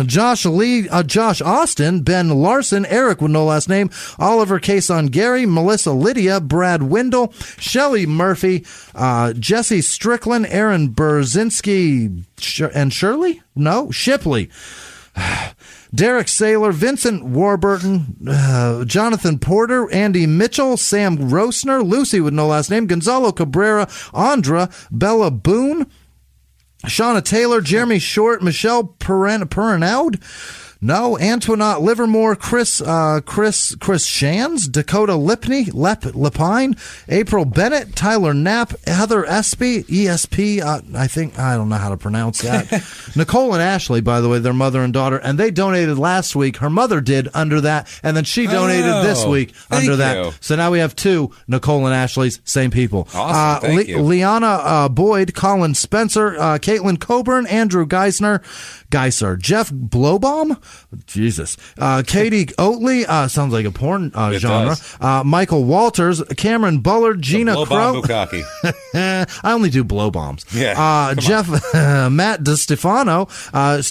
[SPEAKER 3] Josh Lee, Josh Austin, Ben Larson, Eric with no last name, Oliver Cason Gary, Melissa Lydia, Brad Windle, Shelley Murphy, Jesse Strickland, Aaron Berzinski, and Shipley. Derek Saylor, Vincent Warburton, Jonathan Porter, Andy Mitchell, Sam Rosner, Lucy with no last name, Gonzalo Cabrera, Andra, Bella Boone, Shauna Taylor, Jeremy Short, Michelle Perinaud, Antoinette Livermore, Chris Shands, Dakota Lepine, April Bennett, Tyler Knapp, Heather Espy, ESP, I don't know how to pronounce that. Nicole and Ashley, by the way, their mother and daughter, and they donated last week. Her mother did under that, and then she donated this week under that. So now we have 2 Nicole and Ashley's, same people.
[SPEAKER 1] Awesome, thank you.
[SPEAKER 3] Leanna Boyd, Colin Spencer, Caitlin Coburn, Andrew Geiser, Jeff Blowbaum, Jesus, Katie Oatley, sounds like a porn genre. Michael Walters, Cameron Bullard, Gina Crow. I only do blow bombs.
[SPEAKER 1] Yeah.
[SPEAKER 3] Jeff, Matt DeStefano,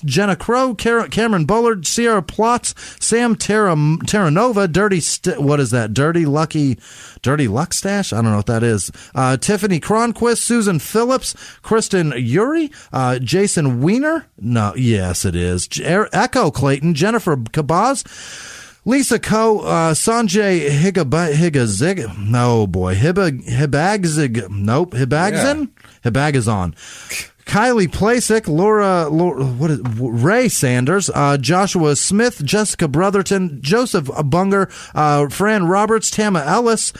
[SPEAKER 3] Jenna Crow, Cameron Bullard, Sierra Plotz, Sam Terranova, Dirty Luck Stash? I don't know what that is. Tiffany Cronquist, Susan Phillips, Kristen Uri, Jason Wiener. No, yes, it is. Echo Clayton, Jennifer Cabaz, Lisa Coe, Sanjay Higazig. No, boy. Hibagzig. Nope. Hibagzin? Yeah. Hibagazon. Kylie Plasek, Ray Sanders, Joshua Smith, Jessica Brotherton, Joseph Bunger, Fran Roberts, Tama Ellis,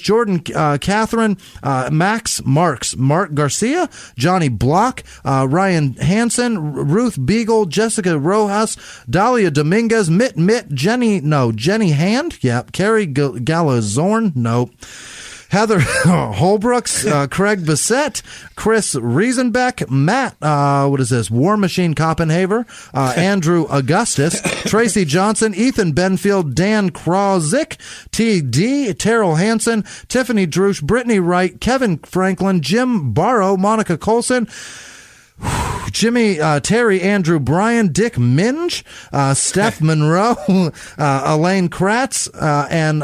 [SPEAKER 3] Jordan Catherine, Max Marks, Mark Garcia, Johnny Block, Ryan Hansen, Ruth Beagle, Jessica Rojas, Dahlia Dominguez, Jenny Hand, Carrie Galazorn, nope. Heather Holbrooks, Craig Bissett, Chris Riesenbeck, Matt, War Machine Koppenhaver, Andrew Augustus, Tracy Johnson, Ethan Benfield, Dan Krawzik, T.D., Terrell Hansen, Tiffany Drush, Brittany Wright, Kevin Franklin, Jim Barrow, Monica Colson, Jimmie, Terry, Andrew, Brian, Dick Minge, Steph Monroe, Elaine Kratz, and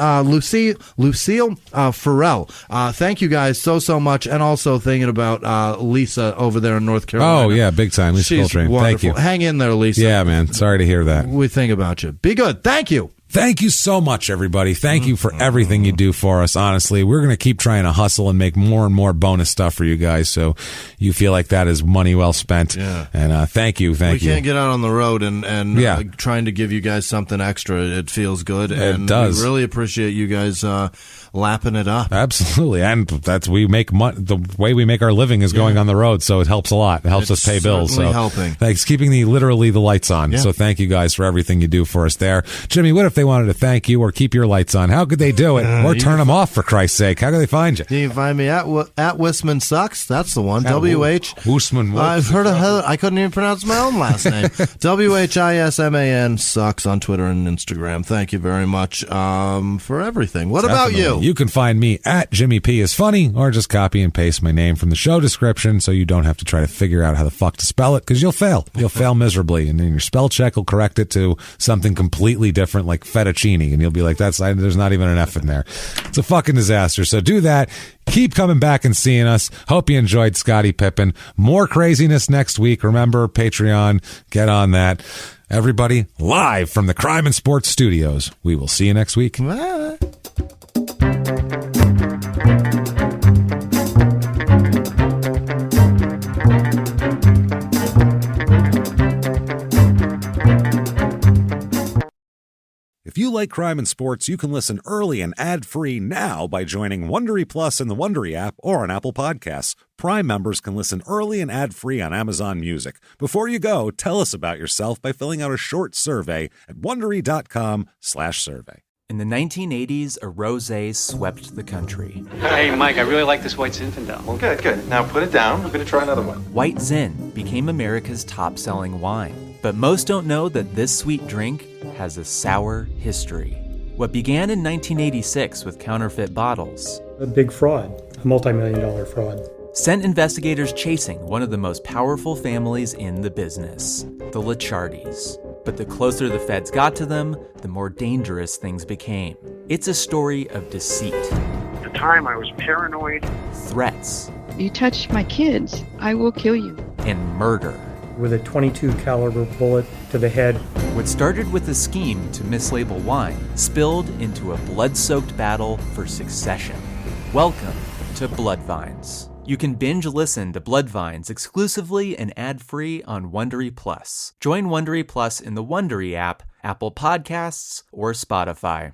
[SPEAKER 3] Lucille Farrell. Thank you guys so much, and also thinking about Lisa over there in North Carolina.
[SPEAKER 1] Oh, yeah, big time. Lisa Coltrane.
[SPEAKER 3] Wonderful.
[SPEAKER 1] Thank you.
[SPEAKER 3] Hang in there, Lisa.
[SPEAKER 1] Yeah, man. Sorry to hear that.
[SPEAKER 3] We think about you. Be good. Thank you.
[SPEAKER 1] Thank you so much, everybody. Thank you for everything you do for us. Honestly, we're going to keep trying to hustle and make more and more bonus stuff for you guys, so you feel like that is money well spent.
[SPEAKER 3] Yeah.
[SPEAKER 1] And thank you.
[SPEAKER 3] We can't get out on the road and trying to give you guys something extra. It feels good.
[SPEAKER 1] It does.
[SPEAKER 3] We really appreciate you guys lapping it up.
[SPEAKER 1] Absolutely. And we make the way we make our living is going on the road, so it helps a lot. It helps us pay bills. So
[SPEAKER 3] helping.
[SPEAKER 1] Thanks. Keeping literally the lights on.
[SPEAKER 3] Yeah.
[SPEAKER 1] So thank you guys for everything you do for us there. Jimmie, what if they wanted to thank you or keep your lights on? How could they do it? Or turn them off, for Christ's sake? How could they find you?
[SPEAKER 3] You can find me at Whisman Sucks. That's the one.
[SPEAKER 1] Whisman.
[SPEAKER 3] I've heard of Heather. I couldn't even pronounce my own last name. WHISMAN Sucks on Twitter and Instagram. Thank you very much for everything. What about you?
[SPEAKER 1] You can find me at Jimmie P is funny, or just copy and paste my name from the show description so you don't have to try to figure out how the fuck to spell it, because you'll fail. You'll fail miserably, and then your spell check will correct it to something completely different like fettuccine, and you'll be like, there's not even an F in there. It's a fucking disaster. So do that. Keep coming back and seeing us. Hope you enjoyed Scottie Pippen. More craziness next week. Remember, Patreon, get on that. Everybody, live from the Crime and Sports Studios. We will see you next week.
[SPEAKER 3] Bye.
[SPEAKER 1] If you like crime and sports, you can listen early and ad-free now by joining Wondery Plus in the Wondery app or on Apple Podcasts. Prime members can listen early and ad-free on Amazon Music. Before you go, tell us about yourself by filling out a short survey at Wondery.com/survey.
[SPEAKER 9] In the 1980s, a rosé swept the country.
[SPEAKER 10] Hey, Mike, I really like this White Zinfandel. Well, good. Now put it down. We're going to try another one.
[SPEAKER 9] White Zin became America's top-selling wine. But most don't know that this sweet drink has a sour history. What began in 1986 with counterfeit bottles,
[SPEAKER 11] A big fraud, a multi-million-dollar fraud,
[SPEAKER 9] sent investigators chasing one of the most powerful families in the business, the Licciardis. But the closer the feds got to them, the more dangerous things became. It's a story of deceit.
[SPEAKER 12] At the time, I was paranoid.
[SPEAKER 9] Threats.
[SPEAKER 13] You touch my kids, I will kill you.
[SPEAKER 9] And murder.
[SPEAKER 11] with a .22 caliber bullet to the head.
[SPEAKER 9] What started with a scheme to mislabel wine spilled into a blood-soaked battle for succession. Welcome to Bloodvines. You can binge listen to Bloodvines exclusively and ad-free on Wondery Plus. Join Wondery Plus in the Wondery app, Apple Podcasts, or Spotify.